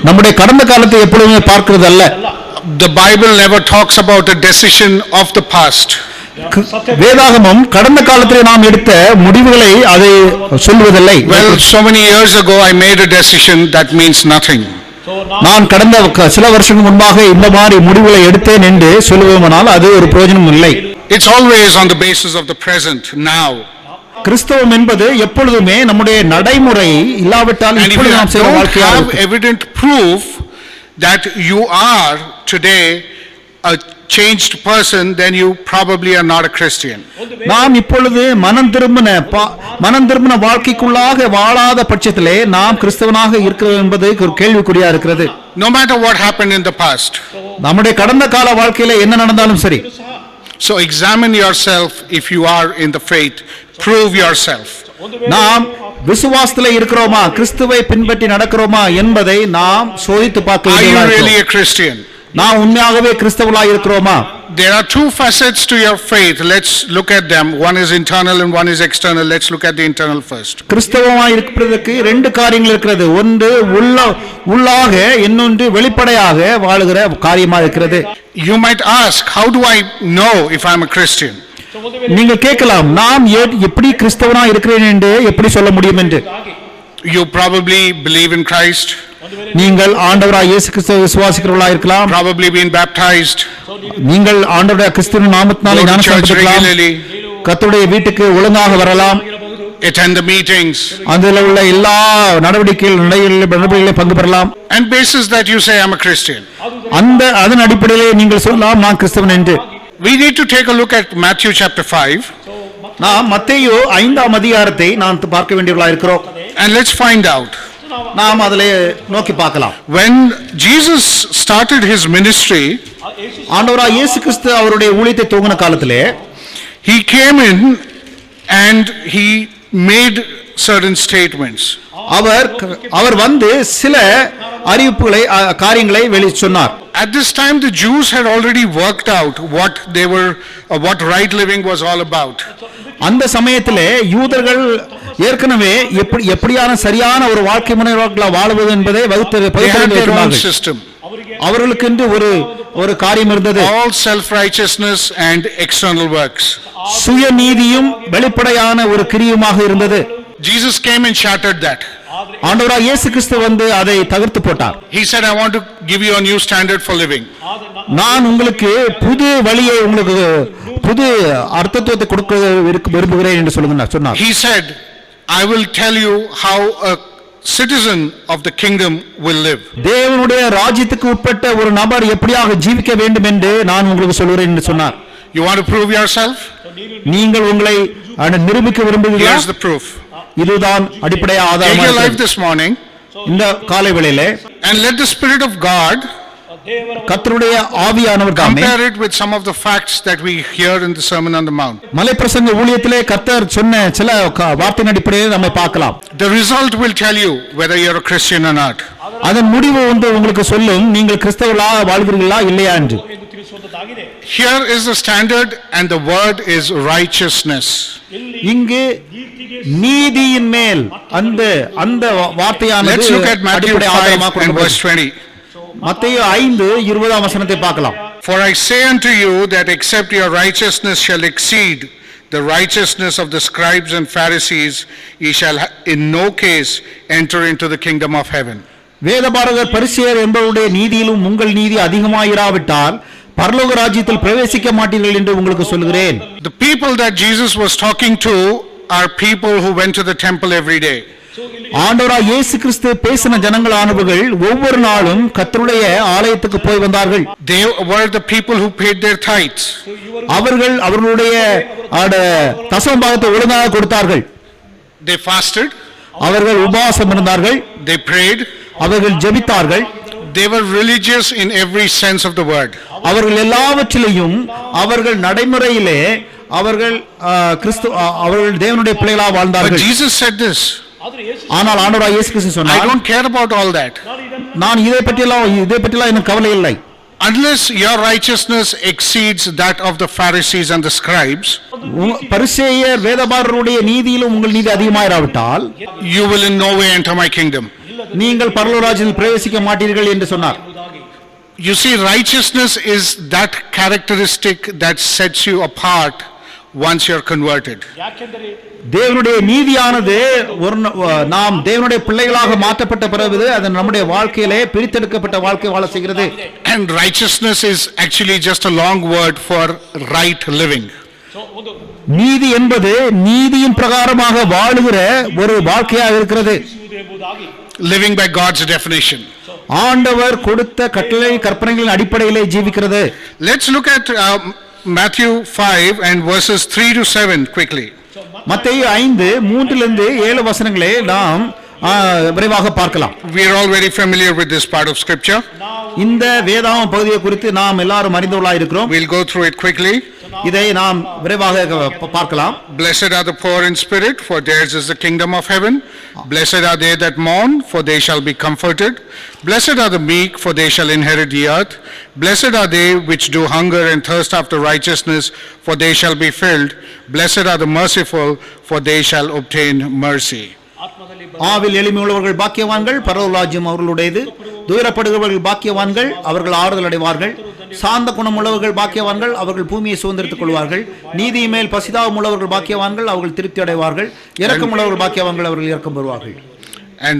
நம்முடைய கடந்த காலத்தை எப்பொழுதுமே பார்க்கிறது அல்ல. The Bible never talks about the decision of the past. வேதாகமம் கடந்த காலத்திலே நாம் எடுத்த முடிவுகளை அதை சொல்வதில்லை. Well, so many years ago I made a decision, that means nothing. நான் கடந்த சில வருஷங்கள் முன்பாக இந்த மாதிரி முடிவுகளை எடுத்தேன் என்று சொல்லுவோமானால் அது ஒரு பிரயோஜனம் இல்லை. It's always on the basis of the present, now. கிறிஸ்தவம் என்பது எப்பொழுதுமே நம்முடைய நடைமுறை இல்லாவிட்டால் And if இப்பொழுது you நாம் செய்கிற don't வாழ்க்கையாக have evident proof that you are today a changed person, then you probably are not a Christian. நாம் இப்பொழுது மனம் திரும்பின வாழ்க்கைக்குள்ளாக வாழாத பட்சத்திலே நாம் கிறிஸ்தவனாக இருக்கிறோம் என்பது ஒரு கேள்விக்குறியா இருக்கிறது. No matter what happened in the past. நம்முடைய கடந்த கால வாழ்க்கையில என்ன நடந்தாலும் சரி. So examine yourself. If you are in the faith, prove yourself. நாம் விசுவாசத்திலே இருக்கிறோமா, கிறிஸ்துவை பின்பற்றி நடக்கிறோமா என்பதை நாம் சோதித்து பார்க்க Are you வேண்டியது. really a Christian? நாம் உண்மையாகவே கிறிஸ்தவர்களாக இருக்கிறோமா? There are two facets to your faith. Let's look at them. One is internal and one is external. Let's look at the internal first. கிறிஸ்தவமாய் இருப்பதற்கு ரெண்டு காரியங்கள் இருக்கிறது. ஒன்று உள்ளாக, இன்னொன்று வெளிப்படையாக வாழுகிற காரியமா இருக்கிறது. You might ask, how do I know if I'm a Christian? நீங்கள் கேட்கலாம், நாம் எப்படி கிறிஸ்தவனா இருக்கிறேன் என்று எப்படி சொல்ல முடியும் என்று. You probably believe in Christ. நீங்கள் ஆண்டவராய் இயேசு கிறிஸ்துவை விசுவாசிக்கிறவர்களா இருக்கலாம். probably been baptized, நீங்கள் ஆண்டவருடைய கிறிஸ்துவின் நாமத்தினாலே go to ஞானஸ்நானம் church பெற்றுக்கலாம். regularly, கர்த்தருடைய வீட்டுக்கு ஒழுங்காக வரலாம். attend the meetings, அதில் உள்ள எல்லா நடவடிக்கைகளிலே பங்கு பெறலாம். and basis that you say I'm a Christian. அதன் அடிப்படையிலே நீங்கள் சொல்லலாம் நான் கிறிஸ்தவன் என்று. We need to take a look at Matthew chapter 5, நாம் மத்தேயு 5ஆம் அதிகாரத்தை நாம் பார்க்க வேண்டியவர்களா இருக்கிறோம். and let's find out. நாம் அதிலே நோக்கி பார்க்கலாம். When Jesus started his ministry, ஆண்டவராய் இயேசு கிறிஸ்து அவருடைய ஊழியத்தை துவங்கின காலத்திலே he came in and he made certain statements. அவர் வந்து சில அறிவிப்புகளை காரியங்களை வெளி சொன்னார். At this time the Jews had already worked out what right living was all about. அந்த சமயத்திலே யூதர்கள் ஏற்கனவே எப்படியான சரியான ஒரு வாழ்க்கை முறைகளை வாழுவது என்பதை They had their own system. அவர்களுக்கு என்று ஒரு காரியம் இருந்தது. All self righteousness and external works. சுயநீதியும் வெளிப்படையான ஒரு கிரியுமாக இருந்தது. Jesus came and shattered that. ஆண்டவராய் இயேசு கிறிஸ்து வந்து அதை தகர்த்து போட்டார். He said, I want to give you a new standard for living. நான் உங்களுக்கு புது வழியை, உங்களுக்கு புது அர்த்தத்துவத்தை கொடுக்க விரும்புகிறேன் என்று சொன்னார். He said, I will tell you how a citizen of the kingdom will live. தேவனுடைய ராஜ்யத்துக்கு உட்பட்ட ஒரு நபர் எப்படியாக ஜீவிக்க வேண்டும் என்று நான் உங்களுக்கு சொல்கிறேன் என்று சொன்னார். You want to prove yourself? நீங்கள் உங்களை நிரூபிக்க விரும்புகிறீர்களா? Here's the proof. இதுதான் அடிப்படை Take ஆதாரம். your life this morning இந்த காலை வேளையிலே and let the Spirit of God கர்த்தருடைய ஆவியானவர் தாமே compare it with some of the facts that we hear in the Sermon on the Mount. மலைப்பிரசங்க ஊழியத்திலே கர்த்தர் சொன்ன சில வார்த்தையின் அடிப்படையில் நம்ம பார்க்கலாம். The result will tell you whether you're a Christian or not. அதன் முடிவு வந்து உங்களுக்கு சொல்லும் நீங்கள் கிறிஸ்தவர்களா வாழ்கிறீர்களா இல்லையா என்று. Here is the standard and the word is righteousness. இங்கு நீதியின் மேல் அந்த வார்த்தையானது Let's look at Matthew 5 and verse 20. மத்தேயு 5:20 வசனத்தை பார்க்கலாம். For I say unto you that except your righteousness shall exceed the righteousness of the scribes and Pharisees, ye shall in no case enter into the kingdom of heaven. வேதபாரகர் பரிசேயர் என்பவருடைய நீதியிலும் உங்கள் நீதி அதிகமாயிராவிட்டால் பரலோக ராஜ்யத்தில் பிரவேசிக்க மாட்டீர்கள் என்று உங்களுக்கு சொல்கிறேன். The people that Jesus was talking to are people who went to the temple every day. ஆண்டவராய் இயேசு கிறிஸ்து பேசின ஜனங்களானவர்கள் ஒவ்வொரு நாளும் கர்த்தருடைய ஆலயத்துக்கு போய் வந்தார்கள். They were the people who paid their tithes. அவர்கள் அவர்களுடைய தசம பாகத்தை ஒழுங்காக கொடுத்தார்கள். They fasted. அவர்கள் உபவாசம் இருந்தார்கள். They prayed. அவர்கள் ஜெபித்தார்கள். They were religious in every sense of the word. அவர்கள் எல்லாவற்றிலையும் அவர்கள் நடைமுறையிலே அவர்கள் அவர்கள் தேவனுடைய பிள்ளைகளாக But வாழ்ந்தார்கள். Jesus said this. ஆனால் ஆண்டவராய் இயேசு கிறிஸ்து I சொன்னார், don't care about all that. நான் இதை பற்றியெல்லாம் எனக்கு கவலை இல்லை. Unless your righteousness exceeds that of the Pharisees and the scribes, பரிசேயர் வேதபாரகருடைய நீதியிலும் உங்கள் நீதி அதிகமாயிராவிட்டால் you will in no way enter my kingdom. நீங்கள் பரலோக ராஜ்யத்தில் பிரவேசிக்க மாட்டீர்கள் என்று சொன்னார். You see, righteousness is that characteristic that sets you apart once you're converted. தேவனுடைய நீதியானது நாம் தேவனுடைய பிள்ளைகளாக மாற்றப்பட்ட பிறகு அது நம்முடைய வாழ்க்கையிலே பிரித்தெடுக்கப்பட்ட வாழ்க்கை வாழ செய்கிறது. And righteousness is actually just a long word for right living. நீதி என்பது நீதியின் பிரகாரமாக வாழுகிற ஒரு வாழ்க்கையாக இருக்கிறது. Living by God's definition. ஆண்டவர் கொடுத்த கட்டளை கற்பனைகளின் அடிப்படையிலே ஜீவிக்கிறது. Let's look at Matthew 5 and verses 3 to 7 quickly. மத்தேயு 5:3-7 வசனங்களை நாம் விரைவாக பார்க்கலாம். We are all very familiar with this part of scripture. இந்த வேதாகம பகுதியை குறித்து நாம் எல்லாரும் அறிந்தவர்களாக இருக்கிறோம். We'll go through it quickly. இதை நாம் விரைவாக பார்க்கலாம். Blessed are the poor in spirit, for theirs is the kingdom of heaven. Blessed are they that mourn, for they shall be comforted. Blessed are the meek, for they shall inherit the earth. Blessed are they which do hunger and thirst after righteousness, for they shall be filled. Blessed are the merciful, for they shall obtain mercy. ஆவில் எளிமையுள்ளவர்கள் பாக்கியவான்கள், பரலோக ராஜ்யம் அவர்களுடையது. துயரப்படுகிறவர்கள் பாக்கியவான்கள், அவர்கள் ஆறுதல் அடைவார்கள். சாந்த குணம் உள்ளவர்கள் பாக்கியவான்கள், அவர்கள் பூமியை சுதந்திரித்துக் கொள்வார்கள். நீதி மேல் பசிதாபம் உள்ளவர்கள் பாக்கியவான்கள், அவர்கள் திருப்தி அடைவார்கள். இரக்கம் உள்ளவர்கள் பாக்கியவான்கள், அவர்கள் இரக்கம் பெறுவார்கள். And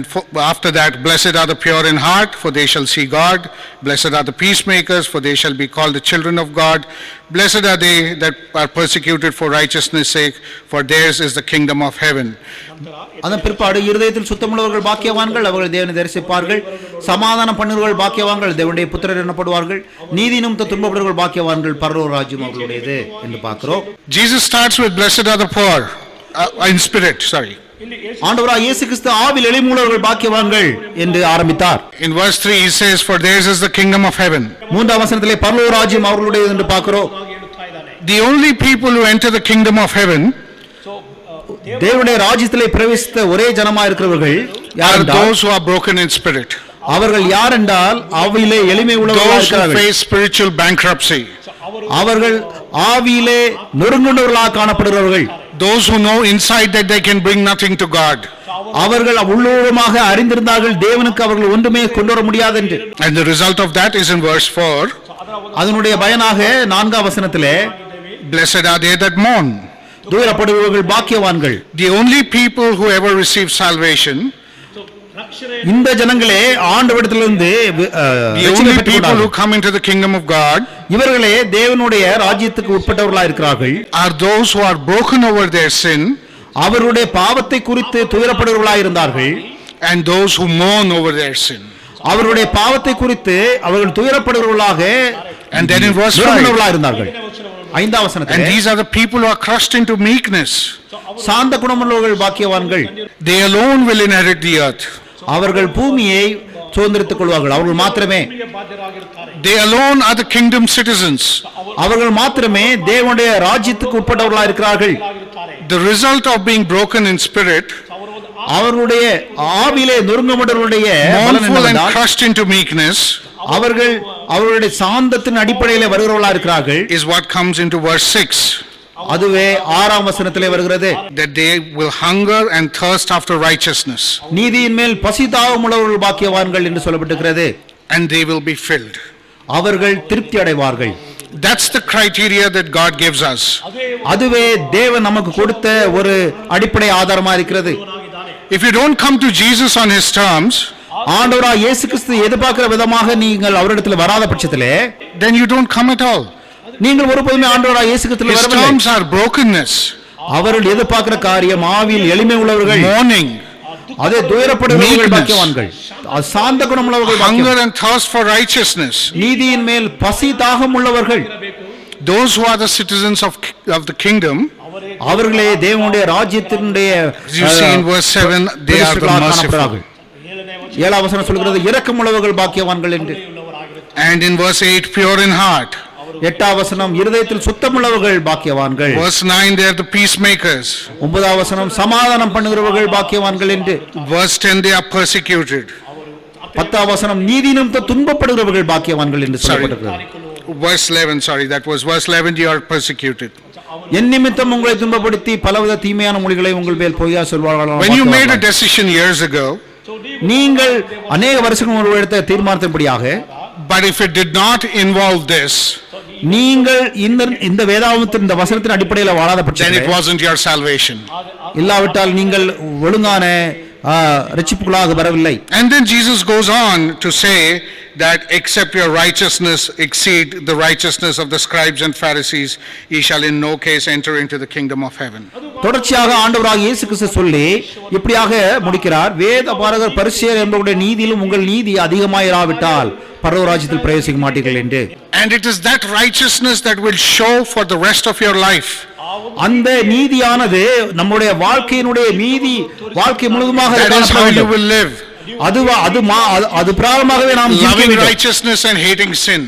after that, blessed are the pure in heart, for they shall see God. Blessed are the peacemakers, for they shall be called the children of God. Blessed are they that are persecuted for righteousness' sake, for theirs is the kingdom of heaven. அதன் பிற்பாடு இருதயத்தில் சுத்தமுள்ளவர்கள் பாக்கியவான்கள், அவர்கள் தேவனை தரிசிப்பார்கள். சமாதானம் பண்ணுகிறவர்கள் பாக்கியவான்கள், தேவனுடைய புத்திரர் எனப்படுவார்கள். நீதி நிமித்தம் துன்பப்படுகிறவர்கள் பாக்கியவான்கள், பரலோக ராஜ்யம் அவர்களுடையது என்று பார்க்கிறோம். Jesus starts with blessed are the poor in spirit, ஆண்டவராகிய இயேசு கிறிஸ்து ஆவியில் எளிமையுள்ளவர்கள் பாக்கியவான்கள் என்று ஆரம்பித்தார். In verse 3 he says, for theirs is the kingdom of heaven. மூன்றாம் வசனத்திலே பரலோக ராஜ்யம் அவர்களுடையது என்று பார்க்கிறோம். The only people who enter the kingdom of heaven தேவனுடைய ராஜ்யத்திலே பிரவேசித்த ஒரே ஜனமா இருக்கிறவர்கள் யார் are என்றால், those who are broken in spirit. அவர்கள் யார் என்றால் ஆவியிலே எளிமை உள்ளவர்களாக Those who இருக்கிறார்கள். face spiritual bankruptcy. அவர்கள் ஆவியிலே நொறுங்குண்டவர்களாக காணப்படுகிறவர்கள். Those who know inside that they can bring nothing to God. அவர்கள் உள்ளூரமாக அறிந்திருந்தார்கள் தேவனுக்கு அவர்கள் ஒன்றுமே கொண்டு வர முடியாது என்று. And the result of that is in verse 4. அதனுடைய பயனாக 4ஆம் வசனத்திலே Blessed are they that mourn. துயரப்படுபவர்கள் பாக்கியவான்கள். The only people who ever receive salvation, இந்த ஜனங்களே ஆண்டவரிடத்திலிருந்து the only people who come into the kingdom of God இவர்களே தேவனுடைய ராஜ்யத்துக்கு உட்பட்டவர்களாக இருக்கிறார்கள். are those who are broken over their sin அவருடைய பாவத்தை குறித்து துயரப்படுபவர்களாக இருந்தார்கள். and those who mourn over their sin. அவருடைய பாவத்தை குறித்து அவர்கள் துயரப்படுபவர்களாக And then in verse 5, இருந்தார்கள். 5ஆம் and வசனத்திலே these are the people who are crushed into meekness. சாந்த குணமுள்ளவர்கள் பாக்கியவான்கள். They alone will inherit the earth. அவர்கள் பூமியை சுதந்திரித்துக் கொள்வார்கள். அவர்கள் மாத்திரமே They alone are the kingdom citizens. அவர்கள் மாத்திரமே தேவனுடைய ராஜ்யத்துக்கு உட்பட்டவர்களாக இருக்கிறார்கள். The result of being broken in spirit, அவர்களுடைய ஆவிலே நொறுங்குண்டவர்களுடைய பலன் mournful and என்னவென்றால், crushed into meekness, அவர்கள் அவருடைய சாந்தத்தின் அடிப்படையிலே வருகிறவர்களாக இருக்கிறார்கள். is what comes into verse 6. அதுவே 6ஆம் வசனத்திலே வருகிறது. That they will hunger and thirst after righteousness, நீதியின் மேல் பசி தாகம் உள்ளவர்கள் பாக்கியவான்கள் என்று சொல்லப்பட்டிருக்கிறது. and they will be filled. அவர்கள் திருப்தி அடைவார்கள். That's the criteria that God gives us. அதுவே தேவன் நமக்கு கொடுத்த ஒரு அடிப்படை ஆதாரமா இருக்கிறது. If you don't come to Jesus on his terms, ஆண்டவராகிய இயேசு கிறிஸ்து எதிர்பார்க்கிற விதமாக நீங்கள் அவரிடத்தில் வராத பட்சத்திலே then you don't come at all. நீங்கள் ஒருபோதுமே ஆண்டவராகிய இயேசு கிறிஸ்துவில் His வரவில்லை. terms are brokenness, அவர்கள் எதிர்பார்க்கிற காரியம் ஆவியில் எளிமை உள்ளவர்கள், mourning, அதே துயரப்படுபவர்கள் meekness, பாக்கியவான்கள், சாந்த குணமுள்ளவர்கள் hunger பாக்கியவான்கள், and thirst for righteousness. நீதியின் மேல் பசி தாகம் உள்ளவர்கள். Those who are the citizens of the kingdom, அவர்களே தேவனுடைய ராஜ்யத்தினுடைய as you see in verse 7, they are the merciful. 7ஆம் வசனம் சொல்கிறது இரக்கமுள்ளவர்கள் பாக்கியவான்கள் என்று. And in verse 8, pure in heart. 8ஆம் வசனம் இருதயத்தில் சுத்தமுள்ளவர்கள் பாக்கியவான்கள். Verse 9, they are the peacemakers. 9ஆம் வசனம் சமாதானம் பண்ணுகிறவர்கள் பாக்கியவான்கள் என்று. Verse 10, they are persecuted. 10ஆம் வசனம் நீதி நிமித்தம் துன்பப்படுகிறவர்கள் பாக்கியவான்கள் என்று சொல்லப்பட்டிருக்கிறது. Verse 11, that was verse 11, you are persecuted. என் நிமித்தம் உங்களை துன்பப்படுத்தி பலவித தீமையான மொழிகளை உங்கள் மேல் பொய்யா சொல்வார்கள். When you made a decision years ago, நீங்கள் அநேக வருஷங்கள் முன்பு எடுத்த தீர்மானத்தின்படியாக, but if it did not involve this, நீங்கள் இந்த வேதாகமத்தின் இந்த வசனத்தின் அடிப்படையில் வாழாத then it பட்சத்தில், wasn't your salvation. இல்லாவிட்டால் நீங்கள் ஒழுங்கான ரட்சிப்புகளாக வரவில்லை. And then Jesus goes on to say that except your righteousness exceed the righteousness of the scribes and Pharisees, ye shall in no case enter into the kingdom of heaven. தொடர்ச்சியாக ஆண்டவராகிய இயேசு கிறிஸ்து சொல்லி இப்படியாக முடிக்கிறார், வேத பாரகர் பரிசேயர் என்பவருடைய நீதியிலும் உங்கள் நீதி அதிகமாயிராவிட்டால் பரலோக ராஜ்யத்தில் பிரவேசிக்க மாட்டீர்கள் என்று. And it is that righteousness that will show for the rest of your life. அந்த நீதியானது நம்முடைய வாழ்க்கையினுடைய நீதி வாழ்க்கை முழுவதுமாக That is how you will live. அது பிராரம்பமாகவே நாம் Loving righteousness and hating sin.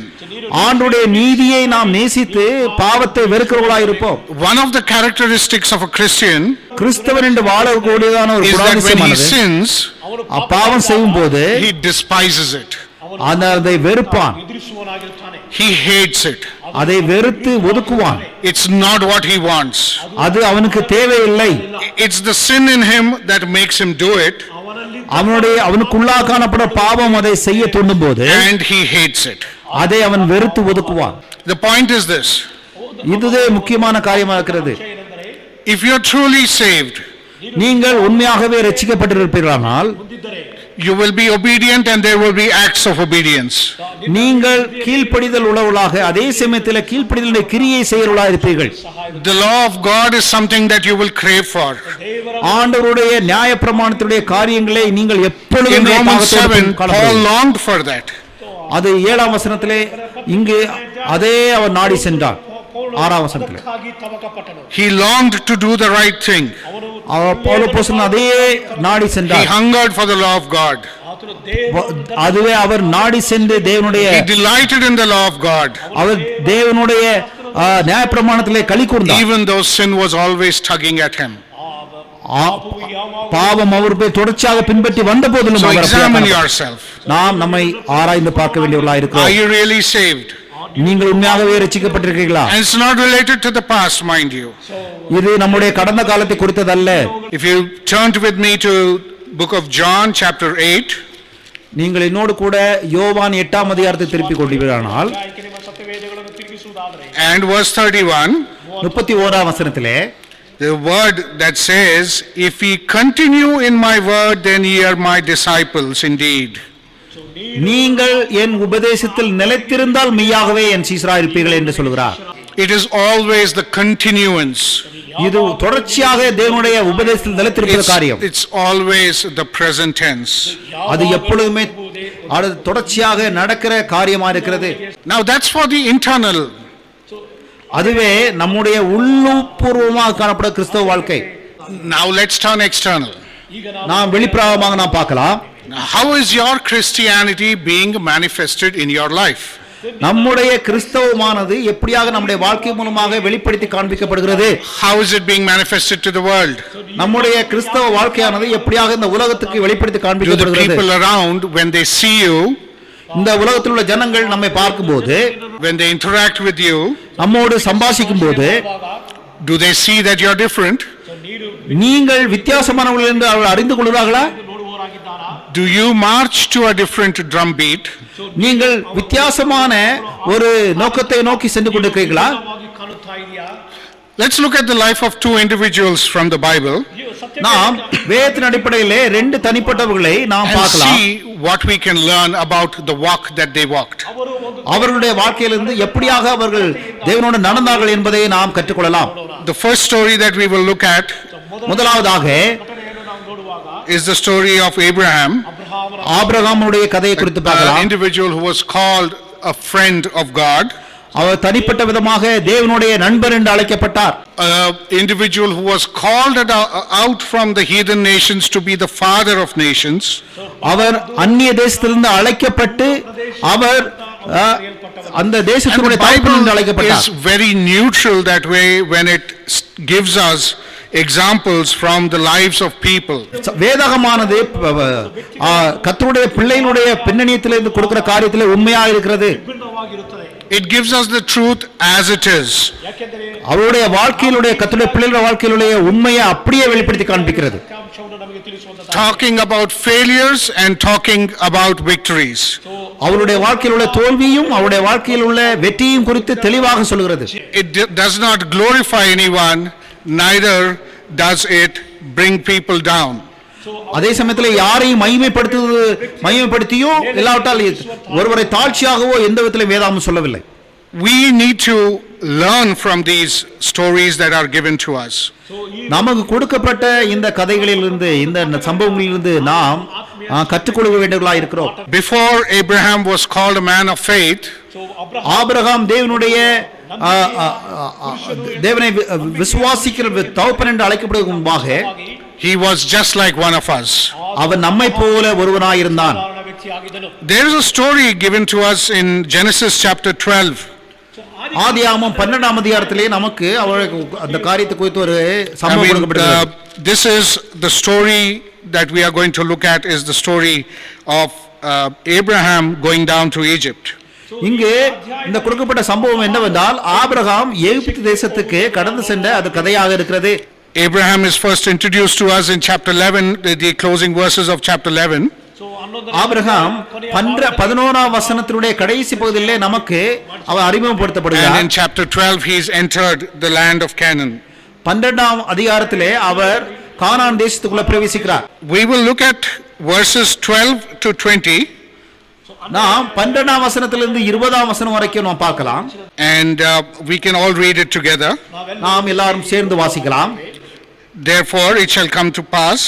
ஆண்டவருடைய நீதியை நாம் நேசித்து பாவத்தை வெறுக்கிறவர்களாக இருப்போம். One of the characteristics of a Christian கிறிஸ்தவன் என்று வாழக்கூடியதான ஒரு is that when he குணாதிசயமானது, sins, பாவம் செய்யும் போது he despises it. அதை வெறுப்பான், He hates it. அதை வெறுத்து ஒதுக்குவான். It's not what he wants. அது அவனுக்கு தேவையில்லை. It's the sin in him that makes him do it, அவனுக்குள்ளாக காணப்படும் பாவம் அதை செய்ய தூண்டும் போது and he hates it. அதை அவன் வெறுத்து ஒதுக்குவான். The point is this: இதுவே முக்கியமான காரியமாக இருக்கிறது. if you are truly saved, நீங்கள் உண்மையாகவே ரட்சிக்கப்பட்டிருப்பீர்களானால் you will be obedient and there will be acts of obedience. நீங்கள் கீழ்ப்படிதல் உள்ளவர்களாக அதே சமயத்தில் கீழ்ப்படிதலுடைய கிரியை செய்கிறவர்களாக இருப்பீர்கள். The law of God is something that you will crave for. ஆண்டவருடைய நியாயப்பிரமாணத்துடைய காரியங்களை நீங்கள் In எப்பொழுதும் Romans 7, Paul longed for that. அது 7ஆம் வசனத்திலே இங்கு அதே அவர் நாடி சென்றார். 6ஆம் வசனத்திலே He longed to do the right thing. Pavul அப்போஸ்தலன் அதே நாடி He சென்றார். hungered for the law of God. அதுவே அவர் நாடி சென்று தேவனுடைய He delighted in the law of God. அவர் தேவனுடைய நியாயப்பிரமாணத்திலே களி கூர்ந்தார். Even though sin was always tugging at him. பாவம் அவரை தொடர்ச்சியாக பின்பற்றி வந்த போதிலும் So அவர் examine அப்படியே yourself. நாம் நம்மை ஆராய்ந்து பார்க்க வேண்டியவர்களாக Are இருக்கிறோம். you really saved? நீங்கள் உண்மையாகவே ரட்சிக்கப்பட்டிருக்கீர்களா? And it's not related to the past, mind you. இது நம்முடைய கடந்த காலத்தை குறித்ததல்ல. If you turned with me to book of John chapter 8, நீங்கள் என்னோடு கூட யோவான் 8ஆம் அதிகாரத்தை திருப்பிக் கொண்டீர்களானால் and verse 31, 31ஆம் வசனத்திலே the word that says, if ye continue in my word, then ye are my disciples indeed. நீங்கள் என் உபதேசத்தில் நிலைத்திருந்தால் மெய்யாகவே என் சீஷராய் இருப்பீர்கள் என்று சொல்கிறார். It is always the continuance. இது தொடர்ச்சியாக தேவனுடைய உபதேசத்தில் நிலைத்திருக்கிற காரியம். It's always the present tense. அது எப்பொழுதுமே அது தொடர்ச்சியாக நடக்கிற காரியமா இருக்கிறது. Now that's for the internal. அதுவே நம்முடைய உள்ளூர்பூர்வமாக காணப்படும் கிறிஸ்தவ வாழ்க்கை. Now let's turn external. நாம் வெளிப்பிரவாகமாக நாம் பார்க்கலாம். Now, how is your Christianity being manifested in your life? நம்முடைய கிறிஸ்தவமானது எப்படியாக நம்முடைய வாழ்க்கை மூலமாக வெளிப்படுத்தி காண்பிக்கப்படுகிறது? How is it being manifested to the world? நம்முடைய கிறிஸ்தவ வாழ்க்கையானது எப்படியாக இந்த உலகத்துக்கு வெளிப்படுத்தி Do the காண்பிக்கப்படுகிறது? people around, when they see you, இந்த உலகத்தில் உள்ள ஜனங்கள் நம்மை பார்க்கும்போது, when they interact with you, நம்மோடு சம்பாஷிக்கும் போது, do they see that you're different? நீங்கள் வித்தியாசமானவர்கள் என்று அவர்கள் அறிந்து கொள்கிறார்களா? Do you march to a different drum beat? நீங்கள் வித்தியாசமான ஒரு நோக்கத்தை நோக்கி சென்று கொண்டிருக்கிறீர்களா? Let's look at the life of two individuals from the Bible நாம் வேதத்தின் அடிப்படையிலே ரெண்டு தனிப்பட்டவர்களை நாம் and பார்க்கலாம். see what we can learn about the walk that they walked. அவர்களுடைய வாழ்க்கையிலிருந்து எப்படியாக அவர்கள் தேவனோடு நடந்தார்கள் என்பதை நாம் கற்றுக்கொள்ளலாம். The first story that we will look at முதலாவதாக is the story of Abraham, ஆபிரகாமுடைய கதையை குறித்து an பார்க்கலாம். individual who was called a friend of God, அவர் தனிப்பட்ட விதமாக தேவனுடைய நண்பர் என்று அழைக்கப்பட்டார். an individual who was called out from the heathen nations to be the father of nations. அவர் அந்நிய தேசத்திலிருந்து அழைக்கப்பட்டு அவர் அந்த And தேசத்தினுடைய the தகப்பன் என்று Bible அழைக்கப்பட்டார். is very neutral that way when it gives us examples from the lives of people. வேதகமானது கர்த்தருடைய பிள்ளைகளுடைய பின்னணியத்திலிருந்து கொடுக்கிற காரியத்திலே உண்மையா இருக்கிறது. It gives us the truth as it is. அவருடைய வாழ்க்கையிலுடைய கர்த்தருடைய பிள்ளைகளுடைய வாழ்க்கையிலுடைய உண்மையை அப்படியே வெளிப்படுத்தி காண்பிக்கிறது. Talking about failures and talking about victories. அவருடைய வாழ்க்கையில் உள்ள தோல்வியும் அவருடைய வாழ்க்கையில் உள்ள வெற்றியும் குறித்து தெளிவாக சொல்கிறது. It does not glorify anyone, neither does it bring people down. அதே சமயத்தில் யாரையும் மகிமைப்படுத்தியோ இல்லாவிட்டால் ஒருவரை தாழ்ச்சியாகவோ எந்த விதத்திலும் வேதாகம் சொல்லவில்லை. We need to learn from these stories that are given to us. நமக்கு கொடுக்கப்பட்ட இந்த கதைகளிலிருந்து இந்த சம்பவங்களிலிருந்து நாம் கற்றுக்கொள்ள வேண்டியவர்களாக இருக்கிறோம். Before Abraham was called a man of faith, Abraham தேவனை விசுவாசிக்கிற தகப்பன் என்று அழைக்கப்படுவதற்கு முன்பாக he was just like one of us. அவன் நம்மை போல ஒருவனாயிருந்தான். There is a story given to us in Genesis chapter 12. ஆதியாகமம் 12ஆம் அதிகாரத்திலே நமக்கு அந்த காரியத்தை குறித்து ஒரு சம்பவம் கொடுக்கப்படுகிறது. This is the story that we are going to look at is the story of Abraham going down to Egypt. இங்கு இந்த கொடுக்கப்பட்ட சம்பவம் என்னவென்றால் ஆபிரகாம் எகிப்து தேசத்துக்கு கடந்து சென்ற அது கதையாக இருக்கிறது. Abraham is first introduced to us in chapter 11, the closing verses of chapter 11. Abraham 11ஆம் வசனத்தினுடைய கடைசி பகுதியிலே நமக்கு அவர் அறிமுகப்படுத்தப்படுகிறார். And in chapter 12 he is entered the land of Canaan. 12ஆம் அதிகாரத்திலே அவர் கானான் தேசத்துக்குள்ள பிரவேசிக்கிறார். We will look at verses 12 to 20. நாம் 12ஆம் வசனத்திலிருந்து 20ஆம் வசனம் வரைக்கும் நாம் பார்க்கலாம். And we can all read it together. நாம் எல்லாரும் சேர்ந்து வாசிக்கலாம். Therefore it shall come to pass,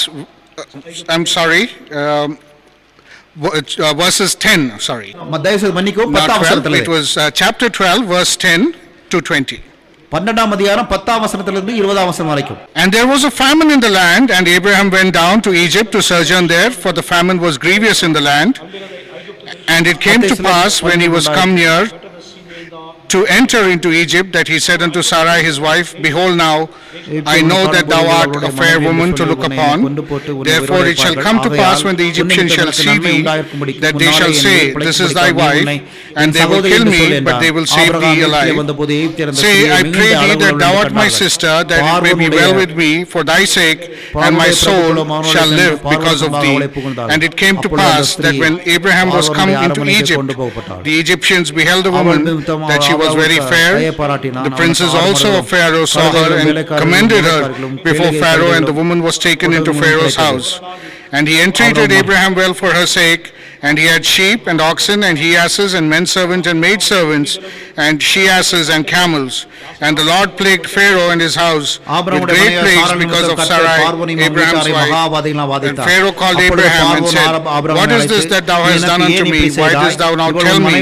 verses 10, sorry. தயவுசெய்து மன்னிக்கவும். Not 10ஆம் 12, வசனத்திலே it was chapter 12, verse 10 to 20. 12ஆம் அதிகாரம் 10ஆம் வசனத்திலிருந்து 20ஆம் வசனம் வரைக்கும். And there was a famine in the land, and Abraham went down to Egypt to sojourn there, for the famine was grievous in the land. And it came to pass, when he was come near to enter into Egypt, that he said unto Sarai his wife, Behold now, I know that thou art a fair woman to look upon. Therefore it shall come to pass, when the Egyptians shall see thee, that they shall say, This is thy wife, and they will kill me, but they will save thee alive. Say, I pray thee that thou art my sister, that it may be well with me for thy sake, and my soul shall live because of thee. And it came to pass, that when Abraham was come into Egypt, the Egyptians beheld the woman, that she was very fair. The princes also of Pharaoh saw her, and commended her before Pharaoh, and the woman was taken into Pharaoh's house. And he entreated Abraham well for her sake, and he had sheep and oxen and he-asses and men servants and maid servants and she-asses and camels. And the Lord plagued Pharaoh and his house with great plagues because of Sarai, Abraham's wife. And Pharaoh called Abraham and said, What is this that thou hast done unto me? Why dost thou now tell me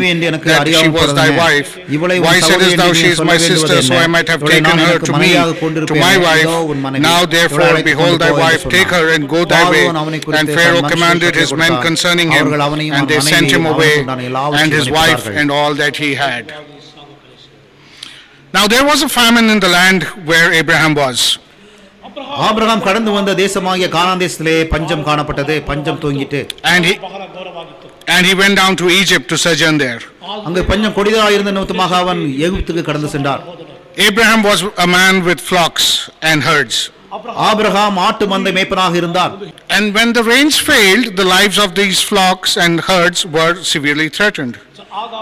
that she was thy wife? Why saidst thou, She is my sister, so I might have taken her to me, to my wife? Now therefore, behold thy wife, take her and go thy way. And Pharaoh commanded his men concerning him, and they sent him away, and his wife and all that he had. Now there was a famine in the land where Abraham was. Abraham கடந்து வந்த தேசமாகிய கானான் தேசத்திலே பஞ்சம் காணப்பட்டது. பஞ்சம் தூங்கிட்டு And he went down to Egypt to sojourn there. அங்கே பஞ்சம் கொடிதாக இருந்த நிமித்தமாக அவன் எகிப்துக்கு கடந்து சென்றார். Abraham was a man with flocks and herds. Abraham ஆட்டு மந்தை மேய்ப்பனாக இருந்தார். And when the rains failed, the lives of these flocks and herds were severely threatened.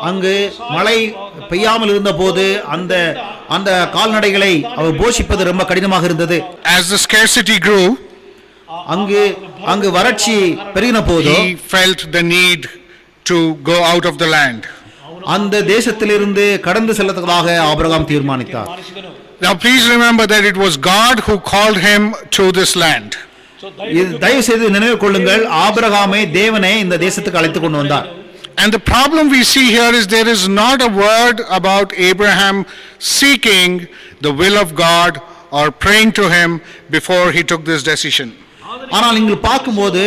அங்கு மழை பெய்யாமல் இருந்தபோது அந்த அந்த கால்நடைகளை அவர் போஷிப்பது ரொம்ப கடினமாக இருந்தது. As the scarcity grew, அங்கு வறட்சி பெருகின போது he felt the need to go out of the land. அந்த தேசத்திலிருந்து கடந்து செல்லத்தக்கதாக Abraham தீர்மானித்தார். Now please remember that it was God who called him to this land. தயவு செய்து நினைவு கொள்ளுங்கள், ஆபிரகாமை தேவனே இந்த தேசத்துக்கு அழைத்து கொண்டு வந்தார். And the problem we see here is there is not a word about Abraham seeking the will of God or praying to him before he took this decision. ஆனால் நீங்கள் பார்க்கும்போது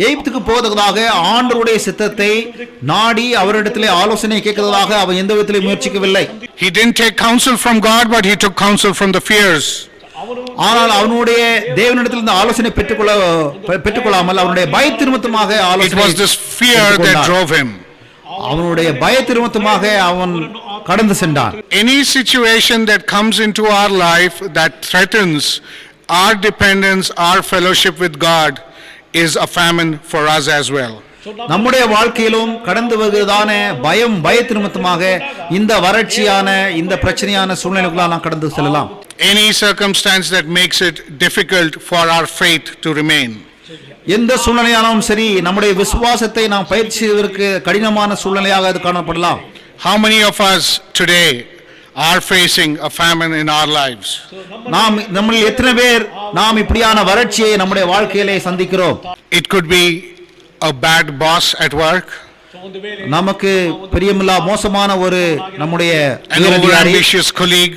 எகிப்துக்கு போவதற்காக ஆண்டவருடைய சித்தத்தை நாடி அவரிடத்திலே ஆலோசனை கேட்கிறதாக அவன் எந்த விதத்திலும் முயற்சிக்கவில்லை. He didn't take counsel from God, but he took counsel from the fears. ஆனால் அவனுடைய தேவனிடத்திலிருந்து ஆலோசனை பெற்றுக்கொள்ளாமல் அவனுடைய பயத்திருமத்தமாக ஆலோசனை. It was this fear that drove him. அவனுடைய பயத்திருமத்தமாக அவன் கடந்து சென்றான். Any situation that comes into our life that threatens our dependence, our fellowship with God, is a famine for us as well. நம்முடைய வாழ்க்கையிலும் கடந்து வருகிறதான பயத்திருமத்தமாக இந்த வறட்சியான இந்த பிரச்சனையான சூழ்நிலைகளால் நாம் கடந்து செல்லலாம். Any circumstance that makes it difficult for our faith to remain. எந்த சூழ்நிலையானாலும் சரி நம்முடைய விசுவாசத்தை நாம் பயிற்சி செய்வதற்கு கடினமான சூழ்நிலையாக அது காணப்படலாம். How many of us today are facing a famine in our lives? நம்மில் எத்தனை பேர் நாம் இப்படியான வறட்சியை நம்முடைய வாழ்க்கையிலே சந்திக்கிறோம்? It could be a bad boss at work, நமக்கு பிரியமில்லா மோசமான ஒரு நம்முடைய an overambitious colleague,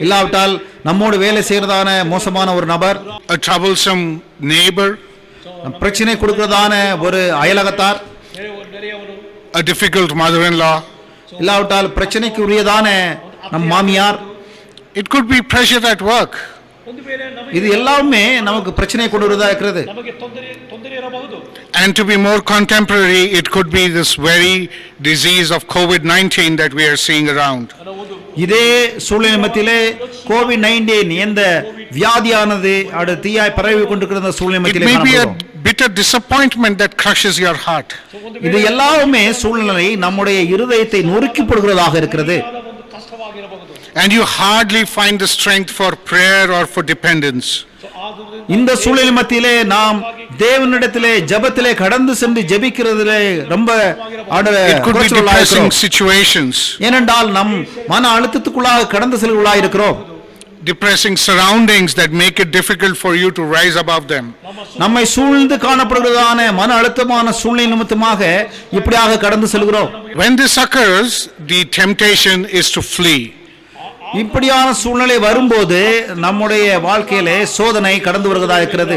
இல்லாவிட்டால் நம்மோடு வேலை செய்யறதான மோசமான ஒரு நபர், a troublesome neighbor, பிரச்சனை கொடுக்கிறதான ஒரு அயலகத்தார், a difficult mother-in-law, இல்லாவிட்டால் பிரச்சனைக்கு உரியதான நம் மாமியார். it could be pressure at work. இது எல்லாமே நமக்கு பிரச்சனை கொண்டு வருவதா இருக்கிறது. And to be more contemporary, it could be this very disease of COVID-19 that we are seeing around. இதே சூழ்நிலை மத்தியிலே கோவிட்-19 என்ற வியாதியானது தீயாய் பரவி கொண்டிருக்கிற சூழ்நிலை மத்தியிலே It may be a bitter disappointment that crushes your heart. இது எல்லாமே சூழ்நிலை நம்முடைய இருதயத்தை நொறுக்கி போடுகிறதாக இருக்கிறது. and you hardly find the strength for prayer or for dependence. இந்த சூழல் மத்தியிலே நாம் தேவனிடத்திலே ஜெபத்திலே கடந்து சென்று ஜெபிக்கிறதிலே ரொம்ப It could be depressing situations, ஏனென்றால் நம் மன அழுத்தத்துக்குள்ளாக கடந்து செல்வர்களாக இருக்கிறோம். depressing surroundings that make it difficult for you to rise above them. நம்மை சூழ்ந்து காணப்படுகிறதான மன அழுத்தமான சூழ்நிலை நிமித்தமாக இப்படியாக கடந்து செல்கிறோம். When this occurs, the temptation is to flee. இப்படியான சூழ்நிலை வரும்போது நம்முடைய வாழ்க்கையிலே சோதனை கடந்து வருகிறதா இருக்கிறது.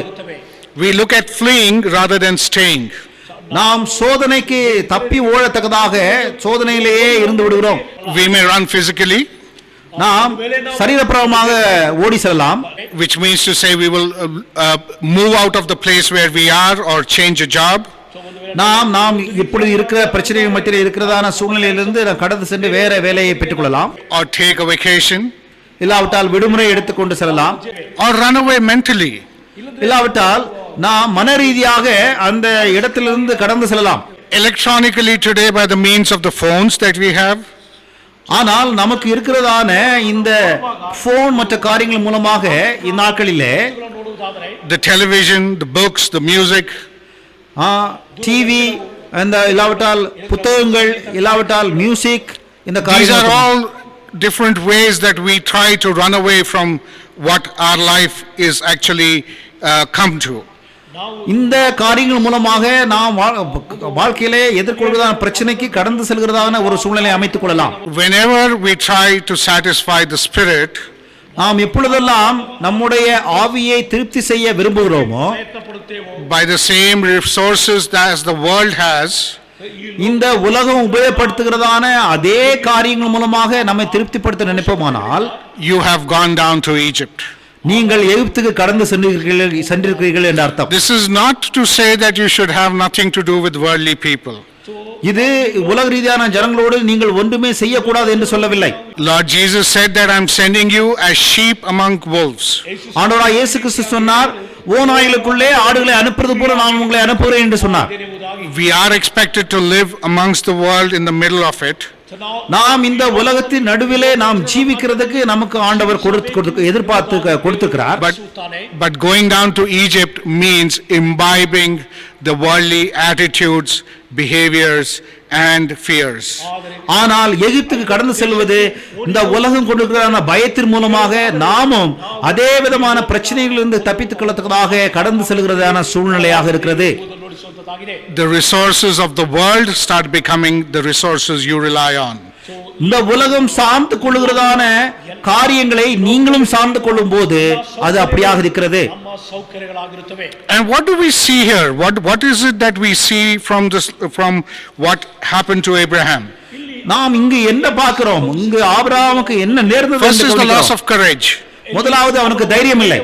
We look at fleeing rather than staying. நாம் சோதனைக்கு தப்பி ஓடத்தக்கதாக சோதனையிலேயே இருந்து விடுகிறோம். We may run physically, நாம் சரீரப்பிரமாக ஓடி செல்லலாம், which means to say we will move out of the place where we are or change a job. நாம் இப்பொழுது இருக்கிற பிரச்சனைகள் மத்தியில் இருக்கிறதான சூழ்நிலையிலிருந்து நாம் கடந்து சென்று வேற வேலையை பெற்றுக்கொள்ளலாம், Or take a vacation, இல்லாவிட்டால் விடுமுறை எடுத்துக்கொண்டு செல்லலாம், or run away mentally. இல்லாவிட்டால் நாம் மன ரீதியாக அந்த இடத்திலிருந்து கடந்து செல்லலாம். Electronically today by the means of the phones that we have, ஆனால் நமக்கு இருக்கிறதான இந்த போன் மற்ற காரியங்கள் மூலமாக இந்நாட்களிலே the television, the books, the music, TV, அந்த இல்லாவிட்டால் புத்தகங்கள், இல்லாவிட்டால் மியூசிக், இந்த these are காரியங்கள் all different ways that we try to run away from what our life is actually come to. இந்த காரியங்கள் மூலமாக நாம் வாழ்க்கையிலே எதிர்கொள்கிறதான பிரச்சனைக்கு கடந்து செல்கிறதான ஒரு சூழ்நிலை அமைத்துக் கொள்ளலாம். Whenever we try to satisfy the spirit, நாம் எப்பொழுதெல்லாம் நம்முடைய ஆவியை திருப்தி செய்ய விரும்புகிறோமோ, by the same resources that as the world has, இந்த உலகம் உபயோகப்படுத்துகிறதான அதே காரியங்கள் மூலமாக நம்மை திருப்திப்படுத்த நினைப்போமானால், you have gone down to Egypt. நீங்கள் எகிப்துக்கு கடந்து சென்றிருக்கிறீர்கள் என்ற அர்த்தம். This is not to say that you should have nothing to do with worldly people. இது உலக ரீதியான ஜனங்களோடு நீங்கள் ஒன்றுமே செய்யக்கூடாது என்று சொல்லவில்லை. Lord Jesus said that I'm sending you as sheep among wolves. ஆண்டவராகிய இயேசு கிறிஸ்து சொன்னார், ஓநாய்களுக்குள்ளே ஆடுகளை அனுப்புவது போல நான் உங்களை அனுப்புகிறேன் என்று சொன்னார். We are expected to live amongst the world in the middle of it. நாம் இந்த உலகத்தின் நடுவிலே நாம் ஜீவிக்கிறதுக்கு நமக்கு ஆண்டவர் எதிர்பார்த்து கொடுத்திருக்கிறார். But going down to Egypt means imbibing the worldly attitudes, behaviors and fears. ஆனால் எகிப்துக்கு கடந்து செல்வது இந்த உலகம் கொண்டிருக்கிற பயத்தின் மூலமாக நாமும் அதே விதமான பிரச்சனைகளிலிருந்து தப்பித்துக் கொள்ளத்தக்கதாக கடந்து செல்கிறதான சூழ்நிலையாக இருக்கிறது. The resources of the world start becoming the resources you rely on. இந்த உலகம் சார்ந்து கொள்ளுகிறதான காரியங்களை நீங்களும் சார்ந்து கொள்ளும் போது அது அப்படியாக இருக்கிறது. And what do we see here? What is it that we see from what happened to Abraham? நாம் இங்கு என்ன பார்க்கிறோம்? இங்கு ஆபிரகாமுக்கு என்ன நேர்ந்தது? First is the loss of courage. முதலாவது அவனுக்கு தைரியம் இல்லை.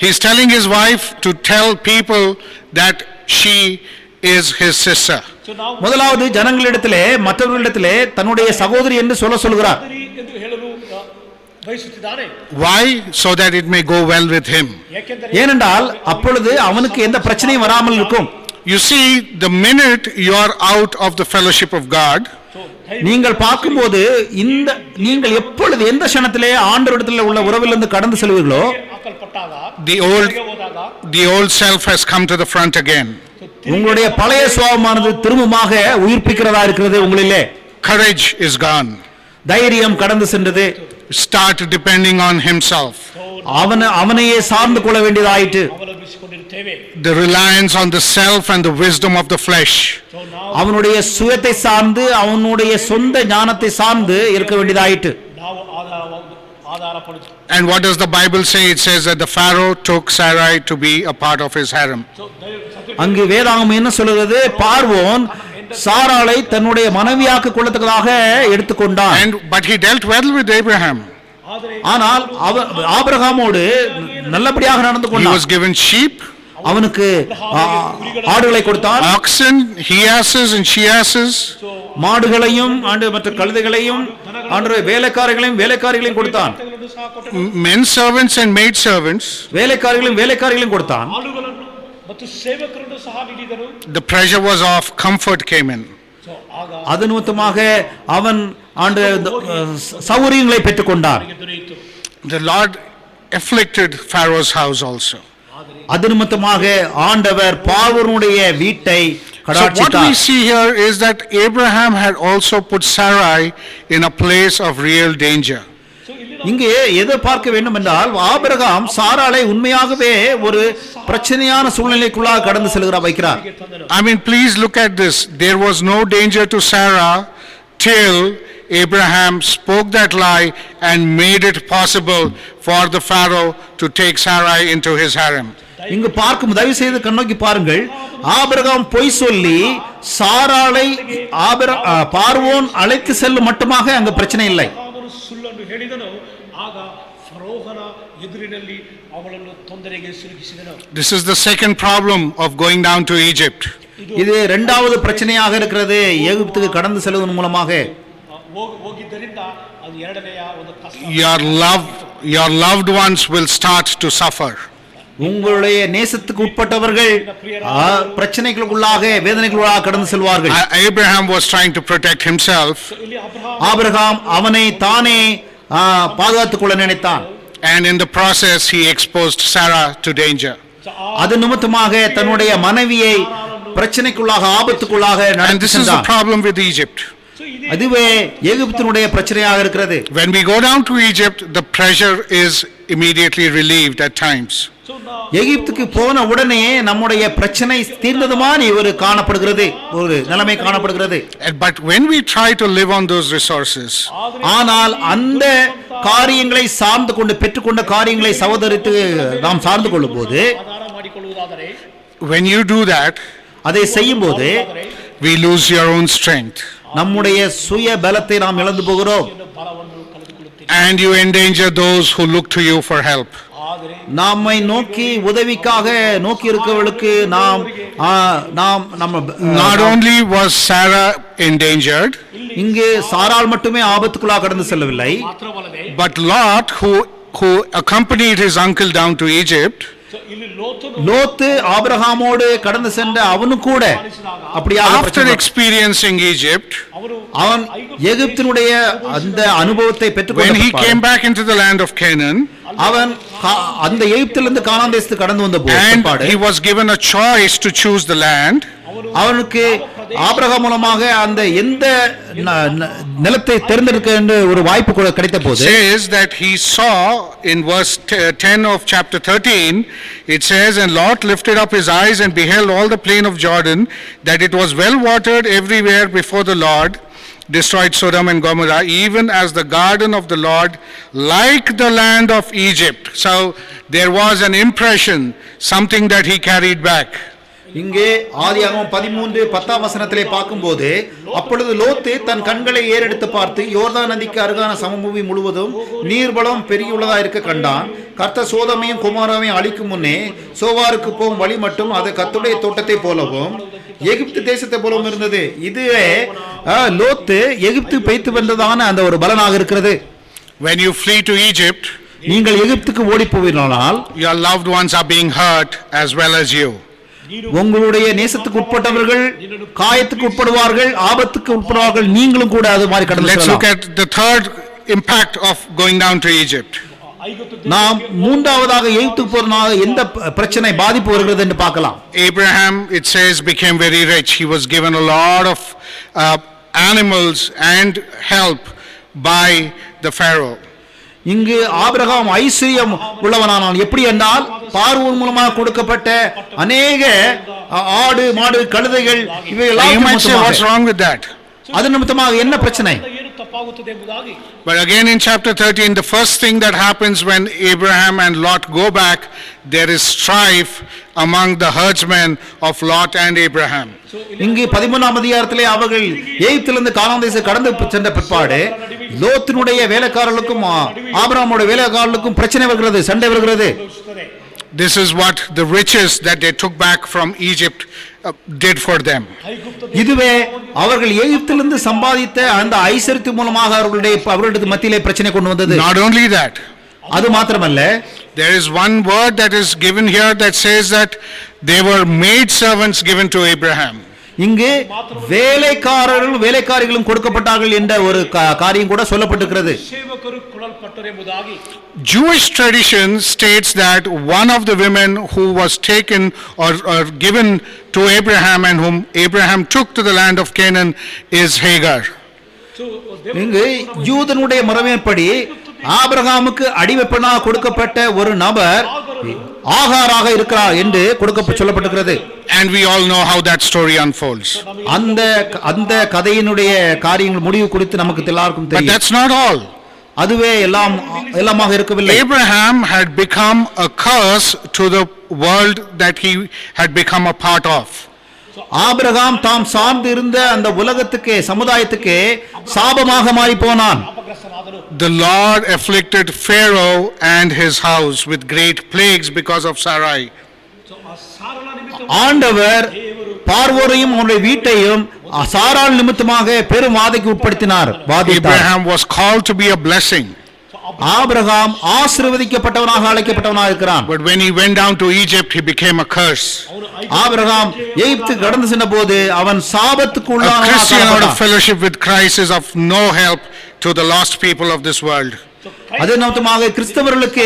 He's telling his wife to tell people that she is his sister. முதலாவது ஜனங்களிடத்திலே மற்றவர்களிடத்திலே தன்னுடைய சகோதரி என்று சொல்கிறார். Why? So that it may go well with him. ஏனென்றால் அப்பொழுது அவனுக்கு எந்த பிரச்சனையும் வராமல் இருக்கும். You see, the minute you are out of the fellowship of God, நீங்கள் பார்க்கும்போது நீங்கள் எப்பொழுது எந்த க்ஷணத்திலே ஆண்டவரிடத்தில் உள்ள உறவிலிருந்து கடந்து செல்வீர்களோ, the old self has come to the front again. உங்களுடைய பழைய சுபாவமானது திரும்பமாக உயிர்ப்பிக்கிறதா இருக்கிறது. உங்களிலே Courage is gone. தைரியம் கடந்து சென்றது. Start depending on himself. அவனையே சார்ந்து கொள்ள வேண்டியதாயிற்று. The reliance on the self and the wisdom of the flesh. அவனுடைய சுயத்தை சார்ந்து அவனுடைய சொந்த ஞானத்தை சார்ந்து இருக்க வேண்டியதாயிற்று. And what does the Bible say? It says that the Pharaoh took Sarai to be a part of his harem. அங்கு வேதாகமம் என்ன சொல்கிறது? பார்வோன் சாராளை தன்னுடைய மனைவியாக்க கொள்ளத்தக்கதாக எடுத்துக்கொண்டான். But he dealt well with Abraham. ஆனால் ஆபிரகாமோடு நல்லபடியாக நடந்து He கொண்டான். was given sheep, அவனுக்கு ஆடுகளை கொடுத்தான், oxen, he asses and she asses. மாடுகளையும் மற்ற கழுதைகளையும் வேலைக்காரிகளையும் கொடுத்தான். Men servants and maid servants. வேலைக்காரிகளையும் கொடுத்தான். The pressure was off, comfort came in. அது நிமித்தமாக அவன் ஆண்டு சௌகரியங்களை பெற்றுக்கொண்டார். The Lord afflicted Pharaoh's house also. அது நிமித்தமாக ஆண்டவர் பார்வோனுடைய வீட்டை So what we கடாட்சித்தார். see here is that Abraham had also put Sarai in a place of real danger. இங்கே எதை பார்க்க வேண்டும் என்றால் ஆபிரகாம் சாராளை உண்மையாகவே ஒரு பிரச்சனையான சூழ்நிலைக்குள்ளாக கடந்து செல்கிறார் வைக்கிறார். I mean, please look at this. There was no danger to Sarah till Abraham spoke that lie and made it possible for the Pharaoh to take Sarai into his harem. இங்கு பார்க்கும் தயவு செய்து கண்ணோக்கி பாருங்கள். ஆபிரகாம் பொய் சொல்லி சாராளை பார்வோன் அழைத்து செல்லும் மட்டுமாக அங்கு பிரச்சனை இல்லை. ಅವನು ಸುಳ್ಳನ್ನು ಹೇಳಿದನು, ಆಗ ಫರೋಹನ ಎದುರಿನಲ್ಲಿ ಅವಳನ್ನು ತೊಂದರೆಗೆ ಸಿಲುಕಿಸಿದನು. This is the second problem of going down to Egypt. இது இரண்டாவது பிரச்சனையாக இருக்கிறது எகிப்துக்கு கடந்து செல்வதன் மூலமாக. ಹೋಗಿದ್ದರಿಂದ ಅದು ಎರಡನೆಯ ಒಂದು ಕಷ್ಟ. Your loved ones will start to suffer. உங்களுடைய நேசத்துக்கு உட்பட்டவர்கள் பிரச்சனைகளுக்குள்ளாக வேதனைகளுக்குள்ளாக கடந்து செல்வார்கள். Abraham was trying to protect himself. ಇಲ್ಲಿ ஆபிரகாம் அவனை தானே பாதுகாத்துக் கொள்ள நினைத்தான். And in the process he exposed Sarah to danger. அது நிமித்தமாக தன்னுடைய மனைவியை பிரச்சனைக்குள்ளாக ஆபத்துக்குள்ளாக And நடத்தி this is the சென்றான். problem with Egypt. அதுவே எகிப்தினுடைய பிரச்சனையாக இருக்கிறது. When we go down to Egypt, the pressure is immediately relieved at times. எகிப்துக்கு போன உடனே நம்முடைய பிரச்சனை தீர்ந்ததுமான ஒரு காணப்படுகிறது, ஒரு நிலைமை காணப்படுகிறது. But when we try to live on those resources, ஆனால் அந்த காரியங்களை சார்ந்து கொண்டு பெற்றுக்கொண்ட காரியங்களை சகோதரித்து நாம் சார்ந்து கொள்ளும் போது, ಆಧಾರ ಮಾಡಿಕೊಳ್ಳುವುದಾದರೆ, when you do that, அதை செய்யும் போது we lose your own strength. நம்முடைய சுய பலத்தை நாம் இழந்து போகிறோம். ಬಲವನ್ನು ಕಳೆದುಕೊಳ್ಳುತ್ತೇವೆ. And you endanger those who look to you for help. ಆದರೆ நம்மை நோக்கி உதவிக்காக நோக்கி இருக்கவர்களுக்கு நாம் நம்ம Not only was Sarah endangered, இங்கு சாரால் மட்டுமே ஆபத்துக்குள்ளாக கடந்து செல்லவில்லை, ಮಾತ್ರವಲ್ಲದೆ but Lot, who accompanied his uncle down to Egypt, ಇಲ್ಲಿ ಲೋತನು லோத்து ஆபிரகாமோடு கடந்து சென்ற அவனும் கூட அப்படியாக after பிரச்சனை. experiencing Egypt, அவன் எகிப்தினுடைய அந்த அனுபவத்தை when பெற்றுக்கொண்ட he came பிற்பாடு, back into the land of Canaan, அவன் அந்த எகிப்திலிருந்து கானான் தேசத்துக்கு கடந்து வந்த and பிற்பாடு he was given a choice to choose the land, அவனுக்கு ஆபிரகாம் மூலமாக அந்த எந்த நிலத்தை தேர்ந்தெடுக்க என்று ஒரு வாய்ப்பு கூட கிடைத்த போது, says that he saw in verse 10 of chapter 13, it says, and Lot lifted up his eyes and beheld all the plain of Jordan, that it was well watered everywhere before the Lord destroyed Sodom and Gomorrah, even as the garden of the Lord, like the land of Egypt. So there was an impression, something that he carried back. இங்கே ஆதியாகமம் 13:10 வசனத்திலே பார்க்கும்போது, அப்பொழுது லோத்து தன் கண்களை ஏறெடுத்து பார்த்து யோர்தான் நதிக்கு அருகான சமபூமி முழுவதும் நீர்வளம் பெருகியுள்ளதா இருக்க கண்டான். கர்த்தர் சோதமையும் குமாராவையும் அழிக்கும் முன்னே சோவாருக்கு போகும் வழி மட்டும் அது கர்த்தருடைய தோட்டத்தை போலவும் எகிப்து தேசத்தை போலவும் இருந்தது. இதுவே லோத்து எகிப்து பெய்து வந்ததான அந்த ஒரு பலனாக இருக்கிறது. When you flee to Egypt, நீங்கள் எகிப்துக்கு ஓடி போவீர்களானால் your loved ones are being hurt as well as you. உங்களுடைய நேசத்துக்கு உட்பட்டவர்கள் காயத்துக்கு உட்படுவார்கள், ஆபத்துக்கு உட்படுவார்கள், நீங்களும் கூட அது மாதிரி கடந்து Let's look செல்லலாம். at the third impact of going down to Egypt. நாம் மூன்றாவதாக எகிப்துக்கு போறதுனால எந்த பிரச்சனை பாதிப்பு வருகிறது என்று பார்க்கலாம். Abraham, it says, became very rich. He was given a lot of animals and help by the Pharaoh. இங்கு ஆபிரகாம் ஐஸ்வர்யம் உள்ளவனானான். எப்படி என்றால் பார்வோன் மூலமாக கொடுக்கப்பட்ட அநேக ஆடு மாடு கழுதைகள் இவை You might say, what's எல்லாம் wrong with that? அது நிமித்தமாக என்ன பிரச்சனை? ಏನು ತಪ್ಪಾಗುತ್ತದೆ ಎಂಬುದಾಗಿ. But again in chapter 13, the first thing that happens when Abraham and Lot go back, there is strife among the herdsmen of Lot and Abraham. இங்கு 13ஆம் அதிகாரத்திலே அவர்கள் எகிப்திலிருந்து கானான் தேசம் கடந்து சென்ற பிற்பாடு லோத்தினுடைய வேலைக்காரர்களுக்கும் ஆபிரகாமுடைய வேலைக்காரர்களுக்கும் பிரச்சனை வருகிறது, சண்டை வருகிறது. This is what the riches that they took back from Egypt did for them. இதுவே அவர்கள் எகிப்திலிருந்து சம்பாதித்த அந்த ஐஸ்வர்யத்து மூலமாக அவர்களுடைய மத்தியிலே பிரச்சனை கொண்டு வந்தது. Not only that, அது மாத்திரமல்ல, there is one word that is given here that says that they were maid servants given to Abraham. இங்கு வேலைக்காரர்களும் வேலைக்காரிகளும் கொடுக்கப்பட்டார்கள் என்ற ஒரு காரியம் கூட சொல்லப்பட்டிருக்கிறது. ಸೇವಕರು ಕೊಡಲ್ಪಟ್ಟರೆಂಬುದಾಗಿ Jewish tradition states that one of the women who was taken or given to Abraham and whom Abraham took to the land of Canaan is Hagar. இங்கு யூதனுடைய முறைமைப்படி ஆபிரகாமுக்கு அடிமைப்பெண்ணாக கொடுக்கப்பட்ட ஒரு நபர் ஆகாராக இருக்கிறார் என்று சொல்லப்பட்டிருக்கிறது. And we all know how that story unfolds. அந்த கதையினுடைய காரியங்கள் முடிவு குறித்து நமக்கு எல்லாருக்கும் But தெரியும். that's not all. அதுவே எல்லாமாக இருக்கவில்லை. Abraham had become a curse to the world that he had become a part of. Abraham தாம் சார்ந்து இருந்த அந்த உலகத்துக்கு சமுதாயத்துக்கு சாபமாக மாறி போனான். The Lord afflicted Pharaoh and his house with great plagues because of Sarai. ஆண்டவர் பார்வோரையும் அவருடைய வீட்டையும் சாராள் நிமித்தமாக பெரும் வாதைக்கு உட்படுத்தினார். Abraham was called to be a blessing. ஆபிரகாம் ஆசீர்வதிக்கப்பட்டவனாக அழைக்கப்பட்டவனாக இருக்கிறான். But when he went down to Egypt, he became a curse. Abraham எகிப்துக்கு கடந்து சென்ற போது அவன் சாபத்துக்கு A Christian out of உள்ளானான். fellowship with Christ is of no help to the lost people of this world. அதே நிமித்தமாக கிறிஸ்தவர்களுக்கு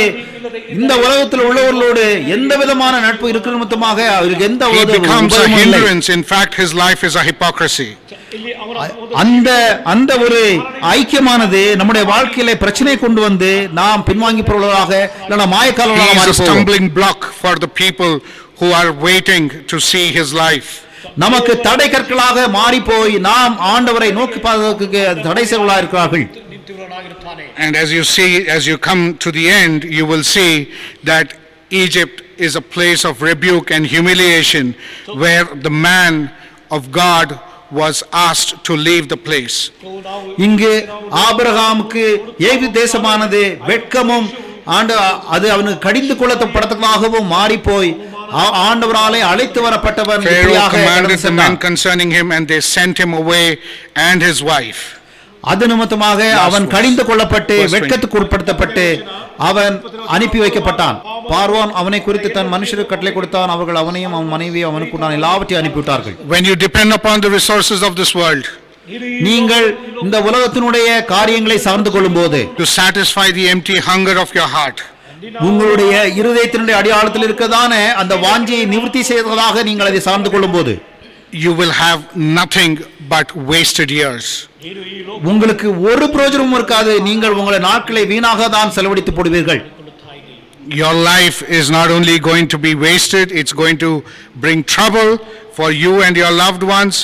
இந்த உலகத்தில் உள்ளவர்களோடு எந்த விதமான நட்பு இருக்கிற நிமித்தமாக அவருக்கு எந்த He becomes a உபயோகமும் இல்லை. hindrance. In fact, his life is a hypocrisy. அந்த ஒரு ஐக்கியமானது நம்முடைய வாழ்க்கையில பிரச்சனை கொண்டு வந்து நாம் பின்வாங்கி போவதாக இல்ல He மாயக்காலமாக is a மாறி போவோம். stumbling block for the people who are waiting to see his life. நமக்கு தடை கற்களாக மாறி போய் நாம் ஆண்டவரை நோக்கி பார்ப்பதற்கு தடை செய்வர்களாக இருக்கிறார்கள். ನಿಂತಿರುವನಾಗಿರುತ್ತಾನೆ. And as you see, as you come to the end, you will see that Egypt is a place of rebuke and humiliation where the man of God was asked to leave the place. இங்கு ஆபிரகாமுக்கு எகிப்து தேசமானது வெட்கமும் அது அவனுக்கு கடிந்து கொள்ளப்படத்தக்கதாகவும் மாறி போய் ஆண்டவராலே அழைத்து வரப்பட்டவன் Pharaoh commanded the men concerning him, and they sent him away and his wife. அது நிமித்தமாக அவன் கடிந்து கொள்ளப்பட்டு வெட்கத்துக்கு உட்படுத்தப்பட்டு அவன் அனுப்பி வைக்கப்பட்டான். பார்வோன் அவனை குறித்து தன் மனுஷருக்கு கட்டளை கொடுத்தான். அவர்கள் அவனையும் அவன் மனைவியும் அவனுக்கு உண்டான எல்லாவற்றையும் அனுப்பிவிட்டார்கள். When you depend upon the resources of this world, நீங்கள் இந்த உலகத்தினுடைய காரியங்களை சார்ந்து கொள்ளும்போது to satisfy the empty hunger of your heart, உங்களுடைய இருதயத்தினுடைய அடியாளத்தில் இருக்கதான அந்த வாஞ்சியை நிவர்த்தி செய்வதாக நீங்கள் அதை சார்ந்து கொள்ளும்போது you will have nothing but wasted years. உங்களுக்கு ஒரு பிரயோஜனமும் இருக்காது. நீங்கள் உங்களை நாட்களை வீணாக தான் செலவழித்து போடுவீர்கள். Your life is not only going to be wasted, it's going to bring trouble for you and your loved ones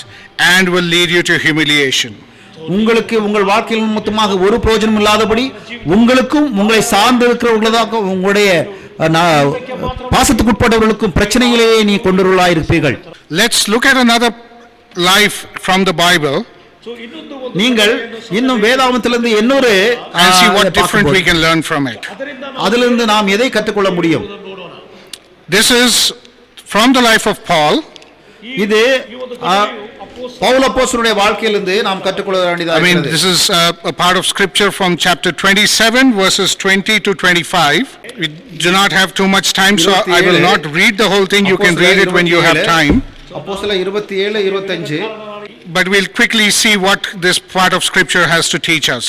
and will lead you to humiliation. உங்களுக்கு உங்கள் வாழ்க்கையில் மொத்தமாக ஒரு பிரயோஜனம் இல்லாதபடி உங்களுக்கும் உங்களை சார்ந்து இருக்கிறவர்களாக உங்களுடைய பாசத்துக்கு உட்பட்டவர்களுக்கும் பிரச்சனைகளையே நீ கொண்டுள்ளாய் இருப்பீர்கள். Let's look at another life from the Bible நீங்கள் இன்னும் வேதாகமத்திலிருந்து இன்னொரு and see what different we can learn from it. அதிலிருந்து நாம் எதை கற்றுக்கொள்ள முடியும்? This is from the life of Paul. இது பவுல் அப்போஸ்தலனுடைய வாழ்க்கையிலிருந்து நாம் கற்றுக்கொள்ள வேண்டியதாக I mean, இருக்கிறது. this is a part of scripture from chapter 27 verses 20 to 25. We do not have too much time, so I will not read the whole thing. You can read it when you have time. அப்போஸ்தலர் 27 25 But we'll quickly see what this part of scripture has to teach us.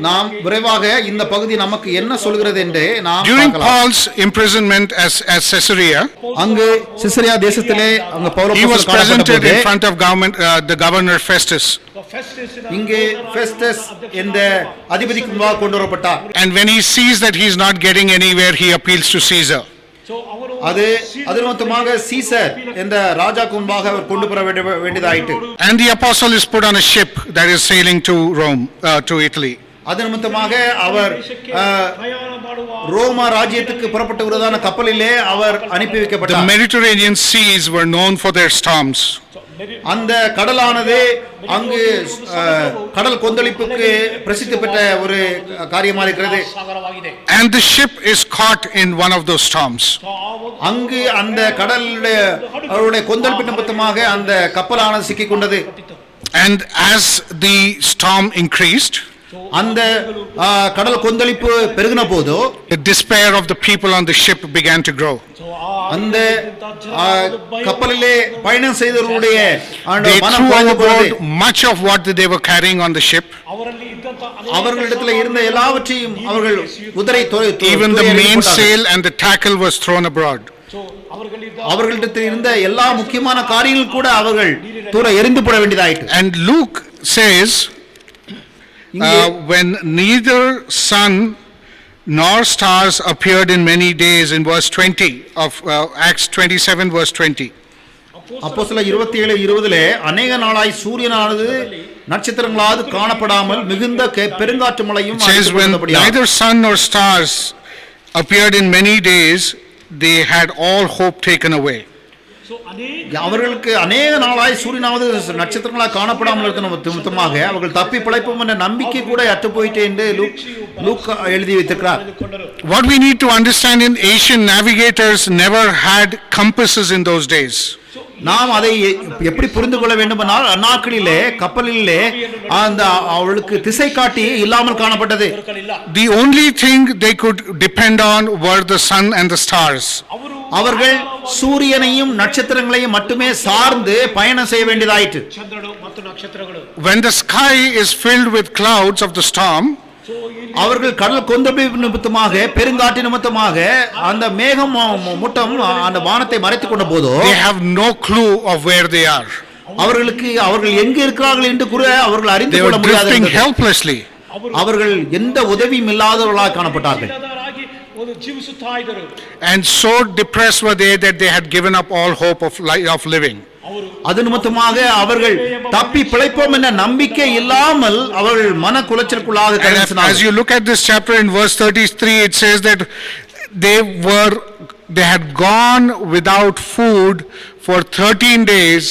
நாம் விரைவாக இந்த பகுதி நமக்கு என்ன சொல்கிறது என்று நாம் During பார்க்கலாம். Paul's imprisonment as Caesarea, அங்கு சிசரியா தேசத்திலே அங்க பவுல் he was அப்போஸ்தலர் presented காணப்பட்டபோது in front of the governor Festus. இங்கே ஃபெஸ்டஸ் என்ற அதிபதிக்கு முன்பாக கொண்டு வரப்பட்டார். And when he sees that he is not getting anywhere, he appeals to Caesar. அது நிமித்தமாக சீசர் என்ற ராஜாக்கு முன்பாக அவர் கொண்டு வர வேண்டியதாயிற்று. And the apostle is put on a ship that is sailing to Rome, to Italy. அது நிமித்தமாக அவர் ரோமா ராஜ்யத்துக்கு புறப்பட்டு வருவதான கப்பலிலே அவர் அனுப்பி The வைக்கப்பட்டார். Mediterranean seas were known for their storms. அந்த கடலானது அங்கு கடல் கொந்தளிப்புக்கு பிரசித்தி பெற்ற ஒரு காரியமா இருக்கிறது. ಸಾಗರವಾಗಿದೆ. And the ship is caught in one of those storms. அங்கு அந்த கடலுடைய அவருடைய கொந்தளிப்பு நிமித்தமாக அந்த கப்பலானது சிக்கிக் கொண்டது. And as the storm increased, அந்த கடல் கொந்தளிப்பு பெருகின போது the despair of the people on the ship began to grow. அந்த கப்பலிலே பயணம் செய்தவர்களுடைய They மனம் threw குறைந்து போனது. overboard much of what they were carrying on the ship. ಅವರಲ್ಲಿ ಇದ್ದಂತ அவர்களிடத்தில் இருந்த எல்லாவற்றையும் அவர்கள் உதரை Even the mainsail and the tackle was thrown abroad. அவர்களிடத்தில் இருந்த எல்லா முக்கியமான காரியங்கள் கூட அவர்கள் தூர எரிந்து போட வேண்டியதாயிற்று. And Luke says, when neither sun nor stars appeared in many days, in verse 20 of Acts 27 verse 20. அப்போஸ்தலர் 27:20 அநேக நாளாய் சூரியனானது நட்சத்திரங்களாவது காணப்படாமல் மிகுந்த பெருங்காற்று மழையும் It says when neither sun nor stars appeared in many days, they had all hope taken away. அவர்களுக்கு அநேக நாளாய் சூரியனாவது நட்சத்திரங்களாக காணப்படாமல் இருந்த நிமித்தமாக அவர்கள் தப்பி பிழைப்போம் என்ற நம்பிக்கை கூட அற்று போயிட்டு என்று லூக்கா எழுதி வைத்திருக்கிறார். What we need to understand, in Asian navigators never had compasses in those days. நாம் அதை எப்படி புரிந்து கொள்ள வேண்டுமானால் அந்நாட்களிலே கப்பலிலே அந்த அவளுக்கு திசை காட்டி இல்லாமல் காணப்பட்டது. The only thing they could depend on were the sun and the stars. அவர்கள் சூரியனையும் நட்சத்திரங்களையும் மட்டுமே சார்ந்து பயணம் செய்ய வேண்டியதாயிற்று. When the sky is filled with clouds of the storm, அவர்கள் கடல் கொந்தளிப்பு நிமித்தமாக பெருங்காற்று நிமித்தமாக அந்த மேகம் மூட்டம் அந்த வானத்தை மறைத்துக் கொண்ட போதோ they have no clue of where they are. அவர்கள் எங்கே இருக்கிறார்கள் என்று கூட அவர்கள் அறிந்து They கொள்ள were drifting முடியாது. helplessly. அவர்கள் எந்த உதவியும் இல்லாதவர்களாக காணப்பட்டார்கள். And so depressed were they that they had given up all hope of living. அது நிமித்தமாக அவர்கள் தப்பி பிழைப்போம் என்ற நம்பிக்கை இல்லாமல் அவர்கள் மன குலைச்சலுக்குள்ளாக And கடந்தார்கள். as you look at this chapter in verse 33, it says that they had gone without food for 13 days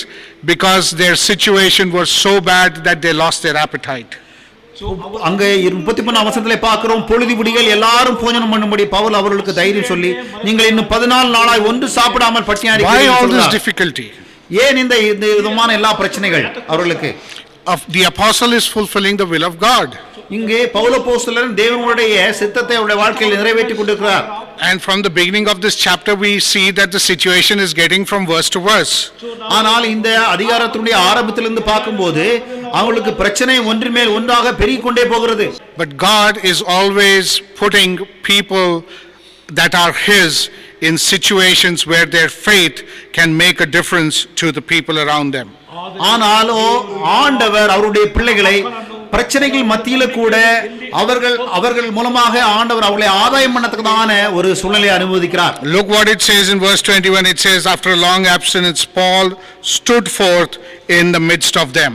because their situation was so bad that they lost their appetite. அங்க 33 வசனத்திலே பார்க்கிறோம், பொழுது விடிகள் எல்லாரும் போஜனம் பண்ணும்படி பவுல் அவர்களுக்கு தைரியம் சொல்லி நீங்கள் இன்னும் 14 நாளாய் ஒன்று சாப்பிடாமல் பட்டினியா Why all this இருக்கிறீர்கள். difficulty? ஏன் இந்த விதமான எல்லா பிரச்சனைகள் அவர்களுக்கு? The apostle is fulfilling the will of God. இங்கே பவுல் அப்போஸ்தலன் தேவனுடைய சித்தத்தை அவருடைய வாழ்க்கையில் நிறைவேற்றிக் கொண்டிருக்கிறார். And from the beginning of this chapter we see that the situation is getting from verse to verse. ஆனால் இந்த அதிகாரத்தினுடைய ஆரம்பத்திலிருந்து பார்க்கும்போது அவங்களுக்கு பிரச்சனை ஒன்றின் மேல் ஒன்றாக பெருகிக் கொண்டே போகிறது. But God is always putting people that are his in situations where their faith can make a difference to the people around them. ஆனாலோ ஆண்டவர் அவருடைய பிள்ளைகளை பிரச்சனைகள் மத்தியில கூட அவர்கள் மூலமாக ஆண்டவர் அவர்களை ஆதாயம் பண்ணதுக்கான ஒரு சூழ்நிலையை அனுமதிக்கிறார். Look what it says in verse 21. It says, after a long abstinence, Paul stood forth in the midst of them.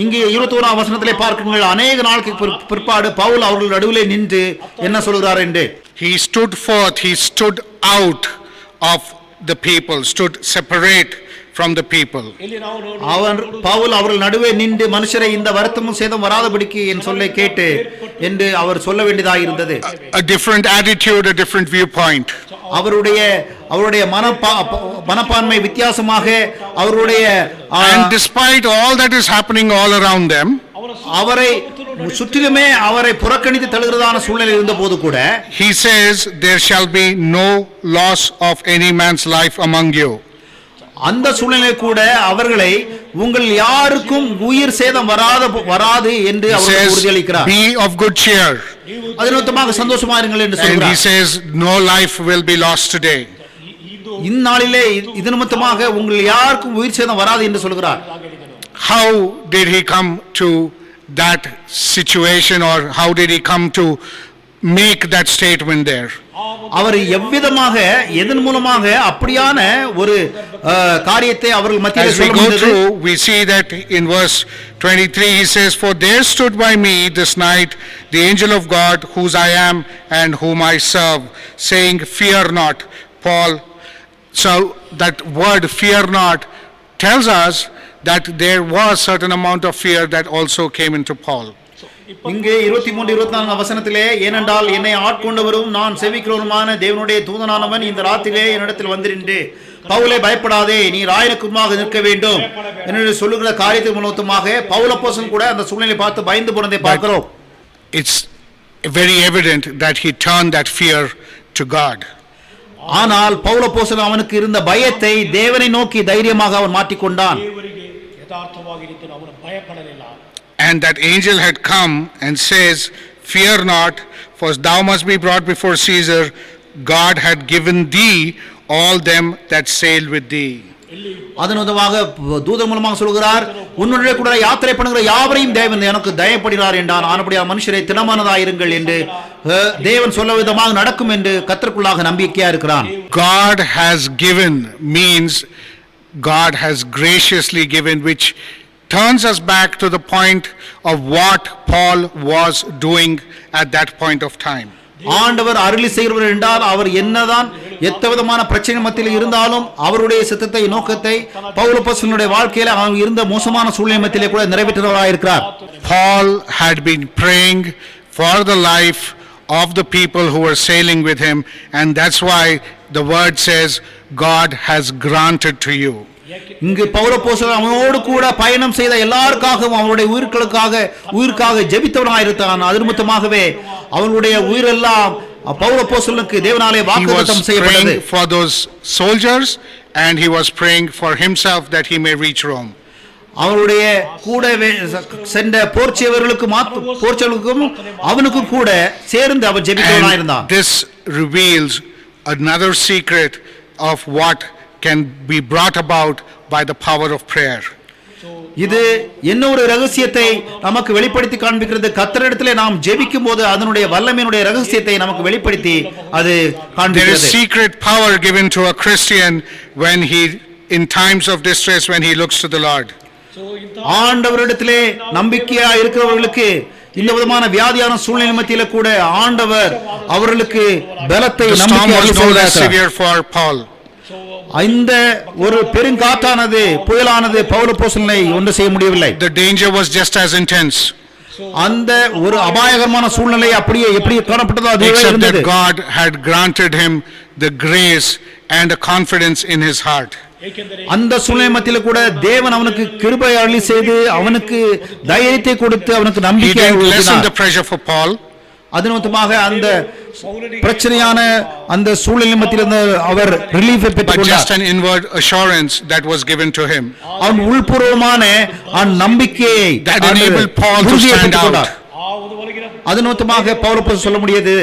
இங்கே 21ஆம் வசனத்திலே பார்க்குங்கள், அநேக நாளுக்கு பிற்பாடு பவுல் அவர்கள் நடுவிலே நின்று என்ன சொல்கிறார் என்று. He stood forth, he stood out of the people, stood separate from the people. Pavul அவர்கள் நடுவே நின்று மனுஷரை இந்த வருத்தமும் சேதம் வராதபடிக்கு என் சொல்லை கேட்டு என்று அவர் சொல்ல வேண்டியதாக இருந்தது. A different attitude, a different viewpoint. அவருடைய மனப்பான்மை வித்தியாசமாக அவருடைய And despite all that is happening all around them, அவரை சுற்றிலுமே அவரை புறக்கணித்து தள்ளுகிறதான சூழ்நிலை இருந்த போது கூட he says, there shall be no loss of any man's life among you. அந்த சூழ்நிலை கூட அவர்களை உங்கள் யாருக்கும் உயிர் சேதம் வராது என்று அவர் உறுதியளிக்கிறார். Be of good cheer. அதனொத்தமாக சந்தோஷமா இருங்கள் என்று சொல்கிறார். And he says, no life will be lost today. இந்நாளிலே இது நிமித்தமாக உங்கள் யாருக்கும் உயிர் சேதம் வராது என்று சொல்கிறார். How did he come to that situation, or how did he come to make that statement there? அவர் எவ்விதமாக எதன் மூலமாக அப்படியான ஒரு காரியத்தை அவர்கள் மத்தியில் As we go through, we see that in verse 23 he says, for there stood by me this night the angel of God, whose I am and whom I serve, saying, fear not. Paul, so that word fear not tells us that there was certain amount of fear that also came into Paul. இங்கே 23-24 வசனத்திலே, ஏனென்றால் என்னை ஆட்கொண்டவரும் நான் செவிக்கிறவருமான தேவனுடைய தூதனானவன் இந்த ராத்திரிலே என்னிடத்தில் வந்திருந்து பவுலே பயப்படாதே, நீ ராயனுக்குமாக நிற்க வேண்டும் என்று சொல்லுகிற காரியத்தின் மூலமாக பவுல் அப்போஸ்தலன் கூட அந்த சூழ்நிலையை பார்த்து பயந்து போனதை பார்க்கிறோம். It's very evident that he turned that fear to God. ஆனால் பவுலப்போஸ்தலன் அவனுக்கு இருந்த பயத்தை தேவனை நோக்கி தைரியமாக அவன் மாற்றிக்கொண்டான். ದೇವರಿಗೆ ಯಥಾರ್ಥವಾಗಿ ರೀತಿಯಲ್ಲಿ ಅವನು ಭಯಪಡಲಿಲ್ಲ. And that angel had come and says, "Fear not, for thou must be brought before Caesar. God had given thee all them that sailed with thee." அதன் விதமாக தூதன் மூலமாக சொல்கிறார், உன்னுடைய கூட யாத்திரை பண்ணுகிற யாவரையும் தேவன் எனக்கு தயப்படுகிறார் என்றான். ஆனபடியா மனுஷரை திடமானதாயிருங்கள் என்று தேவன் சொல்ல விதமாக நடக்கும் என்று கர்த்தருக்குள்ளாக நம்பிக்கையா இருக்கிறான். God has given means God has graciously given, which turns us back to the point of what Paul was doing at that point of time. ஆண்டவர் அருளி செய்கிறவர் என்றால் அவர் என்னதான் எத்தவிதமான பிரச்சனை மத்தியில் இருந்தாலும் அவருடைய சித்தத்தை நோக்கத்தை பவுலப்போஸ்தலனுடைய வாழ்க்கையில அவன் இருந்த மோசமான சூழ்நிலை மத்தியிலே கூட நிறைவேற்றுகிறவராக இருக்கிறார். Paul had been praying for the life of the people who were sailing with him, and that's why the word says God has granted to you. இங்கு பவுலப்போஸ்தலன் அவனோடு கூட பயணம் செய்த எல்லாருக்காகவும் அவனுடைய உயிருக்காக ஜெபித்தவனாக இருந்தான். அது நிமித்தமாகவே அவனுடைய உயிரெல்லாம் பவுலப்போஸ்தலனுக்கு தேவனாலே வாக்குத்தத்தம் செய்யப்பட்டது. He was praying for those soldiers and he was praying for himself that he may reach Rome. அவனுடைய கூட சென்ற போர்ச்சவர்களுக்கும் அவனுக்கும் கூட சேர்ந்து அவன் ஜெபித்தவனாக இருந்தான். This reveals another secret of what can be brought about by the power of prayer. இது இன்னொரு ரகசியத்தை நமக்கு வெளிப்படுத்தி காண்பிக்கிறது. கர்த்தரிடத்திலே நாம் ஜெபிக்கும் போது அதனுடைய வல்லமையினுடைய ரகசியத்தை நமக்கு வெளிப்படுத்தி அது காண்பிக்கிறது. There is secret power given to a Christian when he in times of distress when he looks to the Lord. ஆண்டவரிடத்திலே நம்பிக்கையா இருக்கிறவர்களுக்கு இந்த விதமான வியாதியான சூழ்நிலை மத்தியில கூட ஆண்டவர் அவர்களுக்கு பலத்தை நம்பிக்கையை சொல்கிறார். இந்த ஒரு பெருங்காற்றானது புயலானது பவுலப்போஸ்தலனை ஒன்று செய்ய முடியவில்லை. The danger was just as intense. அந்த ஒரு அபாயகரமான சூழ்நிலை அப்படியே எப்படி காணப்பட்டதோ அதுவே இருந்தது. Except that God had granted him the grace and a confidence in his heart. அந்த சூழ்நிலை மத்தியில கூட தேவன் அவனுக்கு கிருபை அருளி செய்து அவனுக்கு தைரியத்தை கொடுத்து அவனுக்கு நம்பிக்கையை ஊட்டினார். The pressure for Paul. அது நிமித்தமாக அந்த பிரச்சனையான அந்த சூழ்நிலை மத்தியிலிருந்து அவர் ரிலீஃபை பெற்றுக்கொண்டார். Just an inward assurance that was given to him. அவன் உள்பூர்வமான நம்பிக்கையை that enabled Paul to stand out. அது நிமித்தமாக பவுலப்போஸ்தலன் சொல்ல முடியாது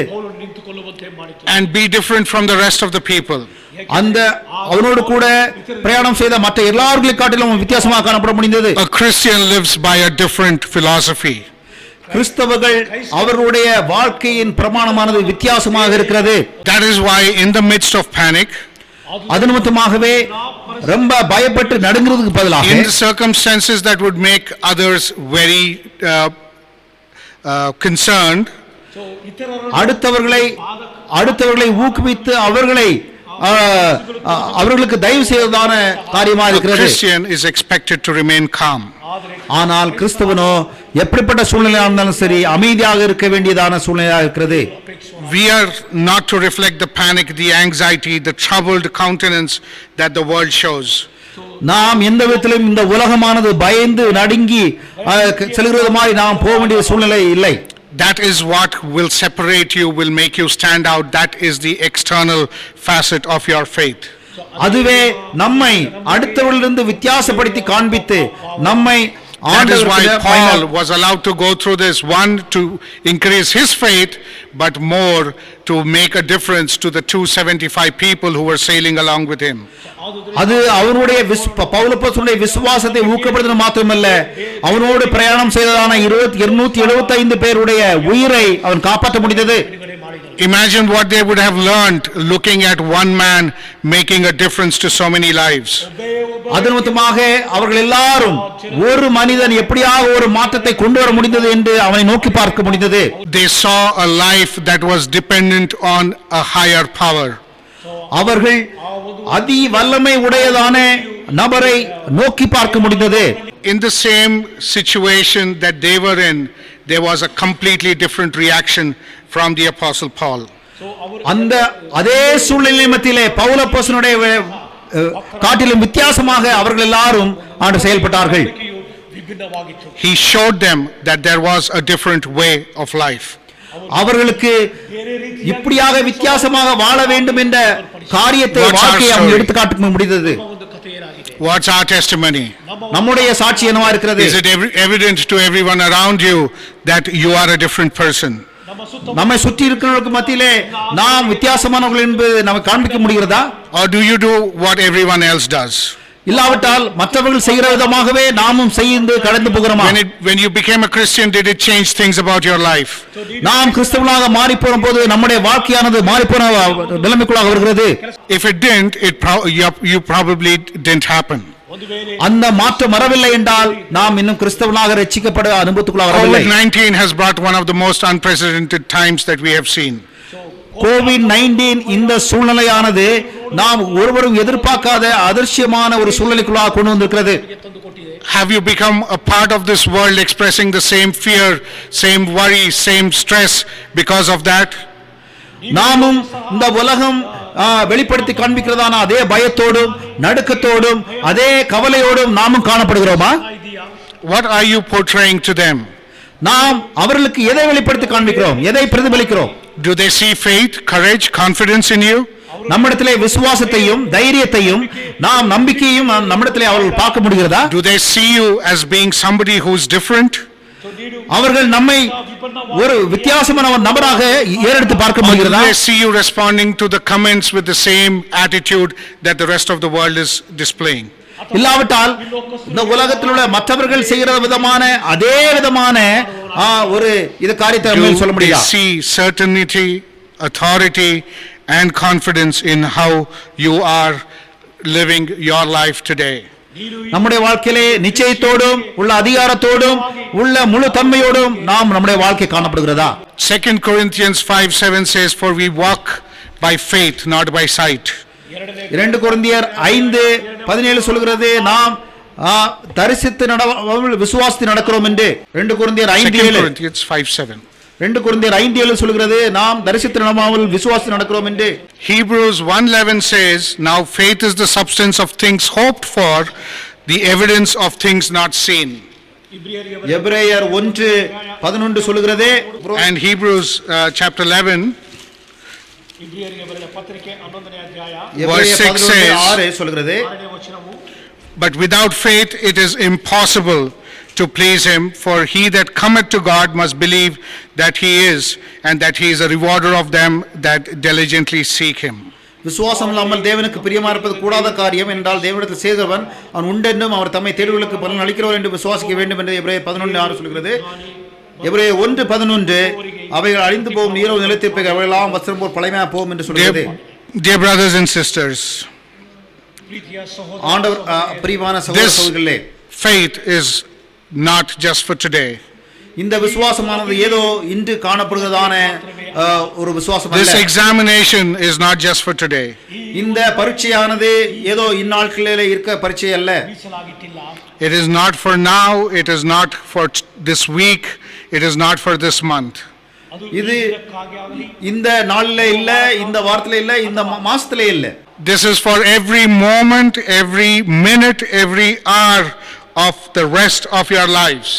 and be different from the rest of the people. அந்த அவனோடு கூட பிரயாணம் செய்த மற்ற எல்லாரையும் காட்டிலும் வித்தியாசமாக காணப்பட முடிந்தது. A Christian lives by a different philosophy. கிறிஸ்தவர்கள் அவர்களுடைய வாழ்க்கையின் பிரமாணமானது வித்தியாசமாக இருக்கிறது. That is why in the midst of panic, அது நிமித்தமாகவே ரொம்ப பயப்பட்டு நடுங்கிறதுக்கு பதிலாக in the circumstances that would make others very concerned, அடுத்தவர்களை ஊக்குவித்து அவர்களுக்கு தயவு செய்வதான காரியமாக இருக்கிறது. Christian is expected to remain calm. ஆனால் கிறிஸ்தவனோ எப்படிப்பட்ட சூழ்நிலையாக இருந்தாலும் சரி அமைதியாக இருக்க வேண்டியதான சூழ்நிலையாக இருக்கிறது. We are not to reflect the panic, the anxiety, the troubled countenance that the world shows. நாம் எந்த விதத்திலும் இந்த உலகமானது பயந்து நடுங்கி செல்கிறது மாதிரி நாம் போக வேண்டிய சூழ்நிலை இல்லை. That is what will separate you, will make you stand out. That is the external facet of your faith. அதுவே நம்மை அடுத்தவர்களிலிருந்து வித்தியாசப்படுத்தி காண்பித்து நம்மை That is why Paul was allowed to go through this, one to increase his faith, but more to make a difference to the 275 people who were sailing along with him. அது அவனுடைய பவுலப்போஸ்தலனுடைய விசுவாசத்தை ஊக்கப்படுத்துவது மாத்திரமல்ல, அவனோடு பிரயாணம் செய்ததான 275 பேருடைய உயிரை அவன் காப்பாற்ற முடிந்தது. Imagine what they would have learned looking at one man making a difference to so many lives. அது நிமித்தமாக அவர்கள் எல்லாரும் ஒரு மனிதன் எப்படியாக ஒரு மாற்றத்தை கொண்டு வர முடிந்தது என்று அவனை நோக்கி பார்க்க முடிந்தது. They saw a life that was dependent on a higher power. அவர்கள் அதி வல்லமை உடையதான நபரை நோக்கி பார்க்க முடிந்தது. In the same situation that they were in, there was a completely different reaction from the apostle Paul. அந்த அதே சூழ்நிலை மத்தியிலே பவுலப்போஸ்தலனுடைய காட்டிலும் வித்தியாசமாக அவர்கள் எல்லாரும் ஆண்டு செயல்பட்டார்கள். He showed them that there was a different way of life. அவர்களுக்கு இப்படியாக வித்தியாசமாக வாழ வேண்டும் என்ற காரியத்தை What's our வாழ்க்கையை அவங்க story? எடுத்து காட்ட முடிந்தது. ನಮ್ಮ ಒಂದು ಕಥೆ ಏನಾಗಿದೆ? What's our testimony? நம்முடைய சாட்சி என்னவா இருக்கிறது? Is it evident to everyone around you that you are a different person? ನಮ್ಮ ಸುತ್ತ நம்மை சுற்றி இருக்கிறவர்களுக்கு மத்தியிலே நாம் வித்தியாசமானவர்கள் என்பது நமக்கு காண்பிக்க முடிகிறதா? Or do you do what everyone else does? இல்லாவிட்டால் மற்றவர்கள் செய்கிற விதமாகவே நாமும் செய்து கடந்து போகிறோமா? When you became a Christian, did it change things about your life? நாம் கிறிஸ்தவர்களாக மாறி போன போது நம்முடைய வாழ்க்கையானது மாறி போன நிலைமைக்குள்ளாக வருகிறது. If it didn't, you probably didn't happen. ಒಂದು ವೇಳೆ அந்த மாற்றம் வரவில்லை என்றால் நாம் இன்னும் கிறிஸ்தவர்களாக ரட்சிக்கப்பட அனுபவத்துக்குள்ளாக வரவில்லை. COVID-19 has brought one of the most unprecedented times that we have seen. COVID-19 இந்த சூழ்நிலையானது நாம் ஒருவரும் எதிர்பார்க்காத அதிர்ஷ்யமான ஒரு சூழ்நிலைக்குள்ளாக கொண்டு வந்திருக்கிறது. ತಂದು ಕೊಟ್ಟಿದೆ. Have you become a part of this world expressing the same fear, same worry, same stress because of that? நாமும் இந்த உலகம் வெளிப்படுத்தி காண்பிக்கிறதான அதே பயத்தோடும் நடுக்கத்தோடும் அதே கவலையோடும் நாமும் காணப்படுகிறோமா? ಇದೆಯಾ? What are you portraying to them? நாம் அவர்களுக்கு எதை வெளிப்படுத்தி காண்பிக்கிறோம்? எதை பிரதிபலிக்கிறோம்? Do they see faith, courage, confidence in you? நம்மிடத்திலே விசுவாசத்தையும் தைரியத்தையும் நாம் நம்பிக்கையும் நம்மிடத்திலே அவர்கள் பார்க்க முடிகிறதா? Do they see you as being somebody who's different? அவர்கள் நம்மை ஒரு வித்தியாசமான ஒரு நபராக ஏறெடுத்து பார்க்க Or do முடிகிறதா? they see you responding to the comments with the same attitude that the rest of the world is displaying? இல்லாவிட்டால் இந்த உலகத்தில் உள்ள மற்றவர்கள் செய்கிற விதமான அதே விதமான ஒரு இது காரியத்தை நம்மால் சொல்ல Do they முடியாது. see certainty, authority and confidence in how you are living your life today? நம்முடைய வாழ்க்கையிலே நிச்சயத்தோடும் உள்ள அதிகாரத்தோடும் உள்ள முழு தன்மையோடும் நாம் நம்முடைய வாழ்க்கை காணப்படுகிறதா? 2 Corinthians 5:7 says, "For we walk by faith, not by sight." 2 கொரிந்தியர் 5:17 சொல்கிறது நாம் தரிசித்து விசுவாசித்து நடக்கிறோம் என்று. 2 கொரிந்தியர் 2 5:7 Corinthians 5:7. 2 கொரிந்தியர் 5:7 சொல்கிறது நாம் தரிசித்து நடவாமல் விசுவாசித்து நடக்கிறோம் என்று. Hebrews 1:11 says, "Now faith is the substance of things hoped for, the evidence of things not seen." எபிரேயர் 1:11 சொல்கிறது. And Hebrews chapter 11 ಇಬ್ರಿಯರಿಗೆ ಬರೆದ ಪತ್ರಿಕೆ 11ನೇ ಅಧ್ಯಾಯ எபிரேயர் 6 says, 11:6 சொல்கிறது. 6ನೇ ವಚನವು "But without faith it is impossible to please him, for he that cometh to God must believe that he is, and that he is a rewarder of them that diligently seek him." விசுவாசம் இல்லாமல் தேவனுக்கு பிரியமா இருப்பது கூடாத காரியம் என்றால் தேவனிடத்தில் சேர்கிறவன் அவன் உண்டென்றும் அவர் தம்மை தேடுவர்களுக்கு பலன் அளிக்கிறவர் என்று விசுவாசிக்க வேண்டும் என்று எபிரேயர் 11:6 சொல்கிறது. எபிரேயர் 1:11 அவைகள் அழிந்து போகும் நீரோ நிலைத்திருப்பவை அவையெல்லாம் வஸ்திரம் போல் பழைமையாக போகும் என்று சொல்கிறது. Dear brothers and sisters, ಪ್ರೀತಿಯ ಸಹೋದರ ஆண்டவர் பிரியமான சகோதர சகோதரிகளே, faith is not just for today. இந்த விசுவாசமானது ஏதோ இன்று காணப்படுகிறதான ஒரு விசுவாசம் This அல்ல. examination is not just for today. இந்த பரீட்சையானது ஏதோ இந்நாட்களிலே இருக்க பரீட்சை அல்ல. ಮೀಸಲಾಗಿಟ್ಟಿಲ್ಲ. It is not for now, it is not for this week, it is not for this month. ಅದು ಇದು ಇದಕ್ಕಾಗಿ ಆಗಲಿ இந்த நாளிலே இல்ல, இந்த வாரத்திலே இல்ல, இந்த மாசத்திலே இல்ல. This is for every moment, every minute, every hour of the rest of your lives.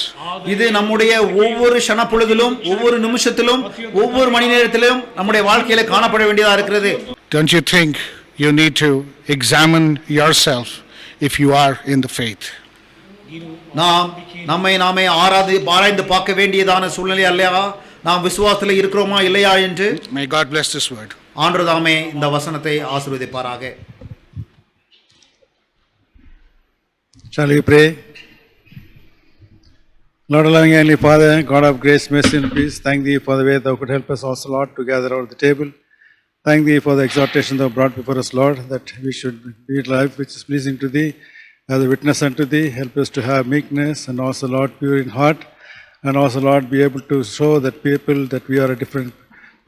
இது நம்முடைய ஒவ்வொரு க்ஷண பொழுதிலும் ஒவ்வொரு நிமிஷத்திலும் ஒவ்வொரு மணி நேரத்திலும் நம்முடைய வாழ்க்கையில காணப்பட வேண்டியதா இருக்கிறது. Don't you think you need to examine yourself if you are in the faith? நாம் நம்மை நாமே ஆராய்ந்து பார்க்க வேண்டியதான சூழ்நிலை அல்லையா? நாம் விசுவாசத்தில் இருக்கிறோமா இல்லையா என்று. May God bless this word. ஆண்டவர் தாமே இந்த வசனத்தை ஆசீர்வதிப்பாராக. Shall we pray? Lord, loving Heavenly Father, God of grace, mercy and peace, thank Thee for the way Thou could help us also, Lord, to gather over the table. Thank Thee for the exhortation Thou brought before us, Lord, that we should lead life which is pleasing to Thee, as a witness unto Thee. Help us to have meekness and also, Lord, pure in heart, and also, Lord, be able to show that people that we are a different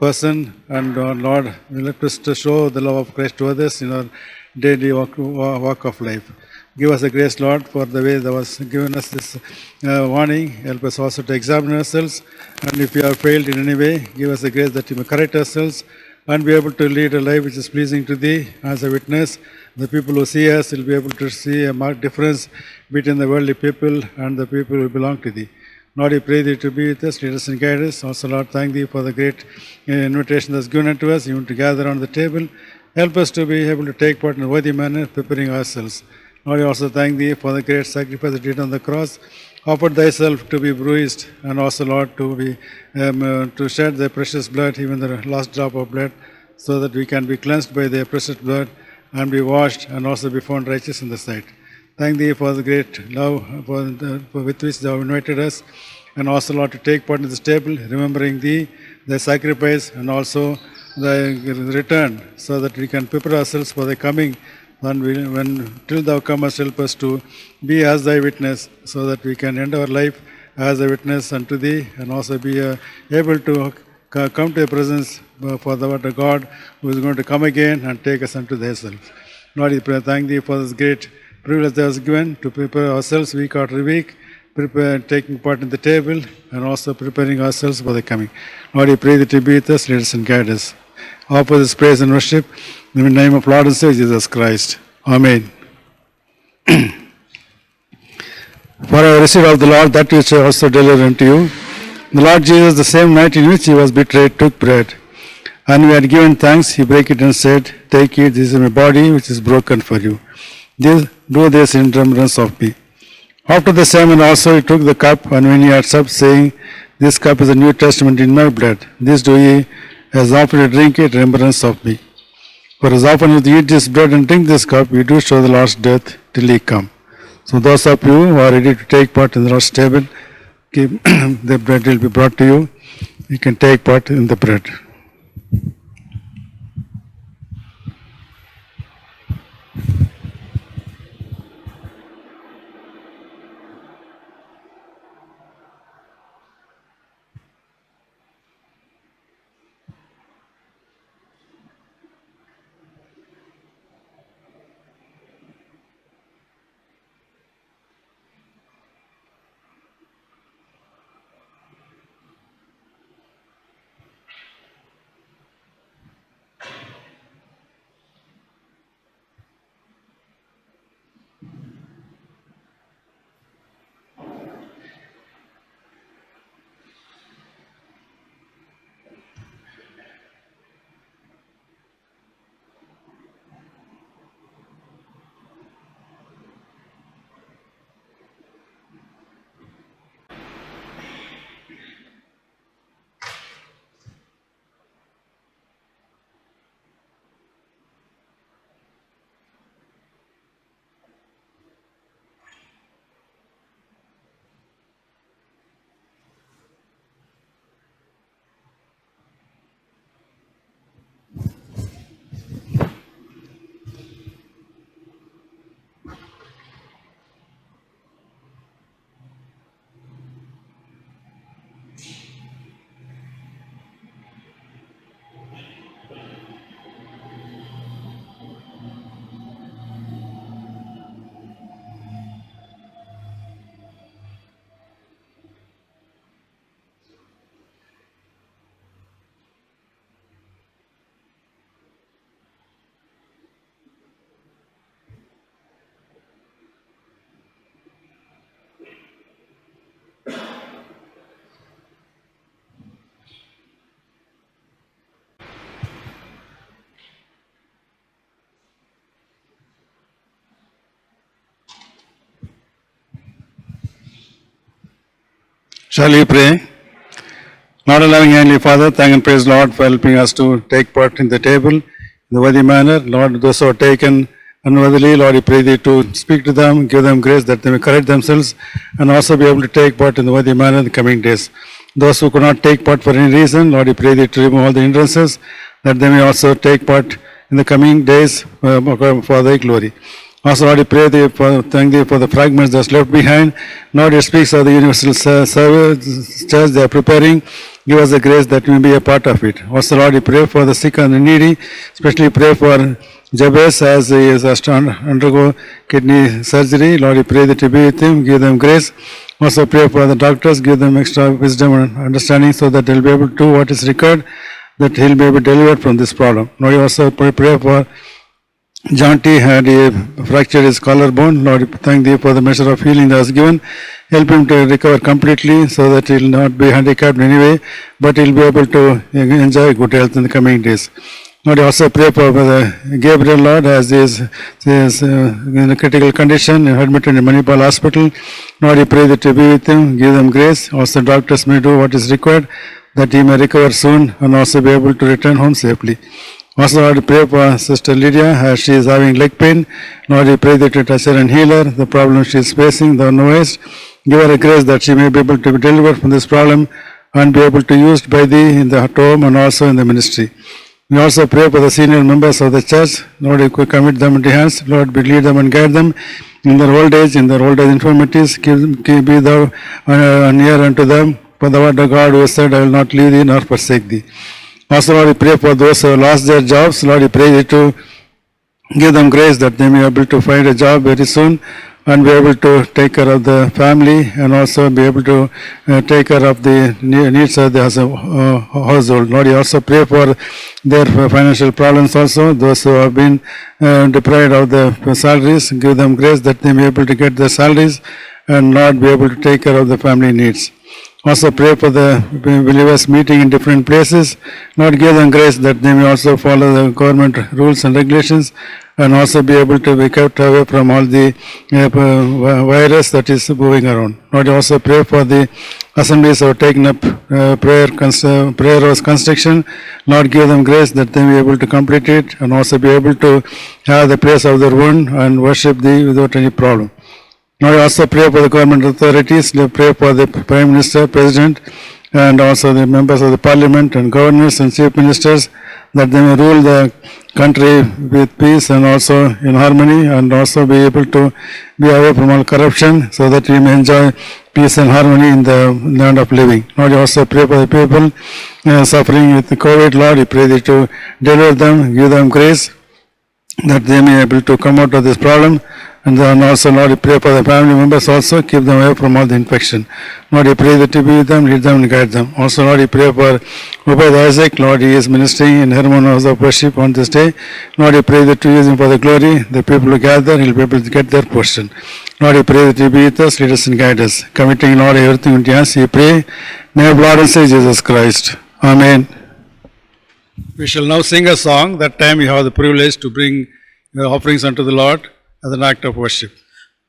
person, and Lord, help us to show the love of Christ to others in our daily walk of life. Give us the grace, Lord, for the way Thou hast given us this warning. Help us also to examine ourselves, and if we have failed in any way, give us the grace that we may correct ourselves and be able to lead a life which is pleasing to Thee as a witness. The people who see us will be able to see a marked difference between the worldly people and the people who belong to Thee. Lord, we pray thee to be with us, lead us and guide us. Also, Lord, thank thee for the great invitation that's given unto us, even to gather around the table. Help us to be able to take part in a worthy manner, preparing ourselves. Lord, we also thank thee for the great sacrifice that you did on the cross. Offered thyself to be bruised, and also, Lord, to shed thy precious blood, even the last drop of blood, so that we can be cleansed by thy precious blood and be washed and also be found righteous in the sight. Thank thee for the great love with which thou invited us, and also, Lord, to take part in this table, remembering thee, thy sacrifice, and also thy return, so that we can prepare ourselves for the coming. When till thou comest, help us to be as thy witness, so that we can end our life as a witness unto thee, and also be able to come to your presence for the word of God, who is going to come again and take us unto thyself. Lord, we pray, thank thee for this great privilege that was given to prepare ourselves week after week, taking part in the table, and also preparing ourselves for the coming. Lord, we pray that you be with us, lead us and guide us. Offer this praise and worship in the name of Lord and Savior Jesus Christ. Amen. For I have received of the Lord that which I also delivered unto you. The Lord Jesus, the same night in which he was betrayed, took bread. And we had given thanks, he brake it and said, Take it, this is my body which is broken for you. Do this in remembrance of me. After the same also he took the cup, and when he had supped, saying, This cup is the New Testament in my blood. This do ye as often you drink it in remembrance of me. For as often as you eat this bread and drink this cup, you do show the Lord's death till he come. So those of you who are ready to take part in the Lord's table, the bread will be brought to you. You can take part in the bread. Shall we pray? Lord, loving Heavenly Father, thank and praise Lord for helping us to take part in the table in the worthy manner. Lord, those who are taken unworthily, Lord, we pray thee to speak to them, give them grace that they may correct themselves and also be able to take part in the worthy manner in the coming days. Those who could not take part for any reason, Lord, we pray thee to remove all the hindrances that they may also take part in the coming days for thy glory. Also, Lord, we pray thee thank thee for the fragments that's left behind. Lord, it speaks of the universal service church they are preparing. Give us the grace that we may be a part of it. Also, Lord, we pray for the sick and the needy, especially pray for Jabez as he is asked to undergo kidney surgery. Lord, we pray that you be with him, give them grace. Also pray for the doctors, give them extra wisdom and understanding so that they'll be able to do what is required, that he'll be able to deliver from this problem. Lord, we also pray for John T. had fractured his collarbone. Lord, thank thee for the measure of healing that was given. Help him to recover completely so that he will not be handicapped in any way, but he will be able to enjoy good health in the coming days. Lord, I also pray for Brother Gabriel, Lord, as he is in a critical condition, admitted in Manipal Hospital. Lord, I pray that you be with him, give them grace. Also, doctors may do what is required, that he may recover soon and also be able to return home safely. Also, Lord, I pray for Sister Lydia as she is having leg pain. Lord, I pray that you touch her and heal her, the problem she is facing, the unnoticed. Give her a grace that she may be able to be delivered from this problem and be able to be used by thee in the home and also in the ministry. We also pray for the senior members of the church. Lord, you could commit them into hands. Lord, be lead them and guide them in their old age, infirmities. Be thou near unto them. For the word of God who said, I will not leave thee nor forsake thee. Also, Lord, we pray for those who have lost their jobs. Lord, we pray to give them grace that they may be able to find a job very soon and be able to take care of the family and also be able to take care of the needs of the household. Lord, we also pray for their financial problems also, those who have been deprived of the salaries. Give them grace that they may be able to get the salaries and not be able to take care of the family needs. Also pray for the believers meeting in different places. Lord, give them grace that they may also follow the government rules and regulations and also be able to be kept away from all the virus that is moving around. Lord, also pray for the assemblies who have taken up prayer house construction. Lord, give them grace that they may be able to complete it and also be able to have the place of their own and worship thee without any problem. Now I also pray for the government authorities, pray for the Prime Minister, President, and also the members of the Parliament and governors and chief ministers, that they may rule the country with peace and also in harmony and also be able to be away from all corruption so that we may enjoy peace and harmony in the land of living. Lord, I also pray for the people suffering with the COVID. Lord, I pray that you deliver them, give them grace, that they may be able to come out of this problem. And then also, Lord, I pray for the family members also, keep them away from all the infection. Lord, I pray that you be with them, lead them and guide them. Also, Lord, I pray for Obed Isaac. Lord, he is ministering in Hermon House of Worship on this day. Lord, I pray that you use him for the glory. The people who gather, he'll be able to get their portion. Lord, I pray that you be with us, lead us and guide us. Committing, Lord, everything into your hands, we pray. Name of Lord and Savior Jesus Christ. Amen. We shall now sing a song. That time you have the privilege to bring offerings unto the Lord as an act of worship.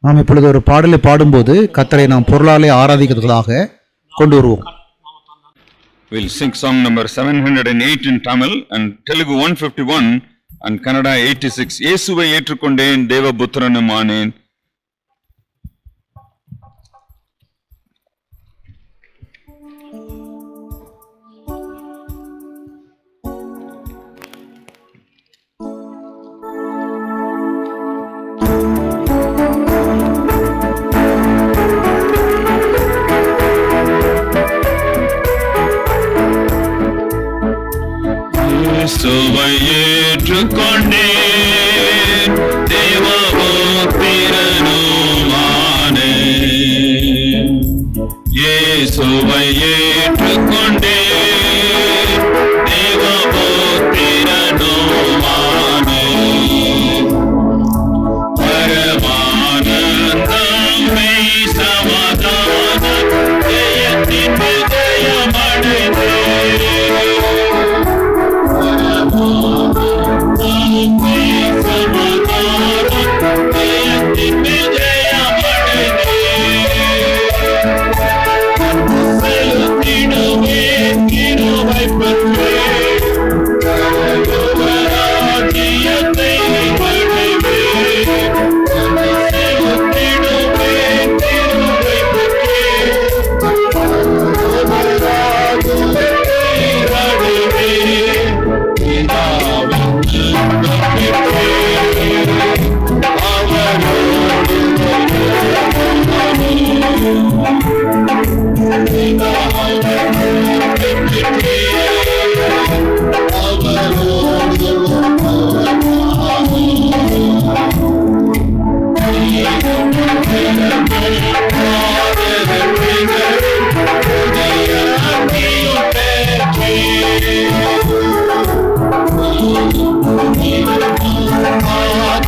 நாம் இப்பொழுது ஒரு பாடலை பாடும்போது கர்த்தரை நாம் பொருளாலே ஆராதிக்கிறதாக கொண்டு வருவோம். We'll sing song number 708 in Tamil and Telugu 151 and Kannada 86. இயேசுவை ஏற்றுக்கொண்டேன் தேவபுத்திரனும் ஆனேன். இயேசுவை ஏற்றுக்கொண்டேன் தேவபுத்திரனும் ஆனேன். இயேசுவை ஏற்றுக்கொண்டேன் தேவபுத்திரனும் ஆனேன். பரமானந்தம் மெய் சமாதானம் ஜெயத்தின் விஜயமடைந்தேன். Oh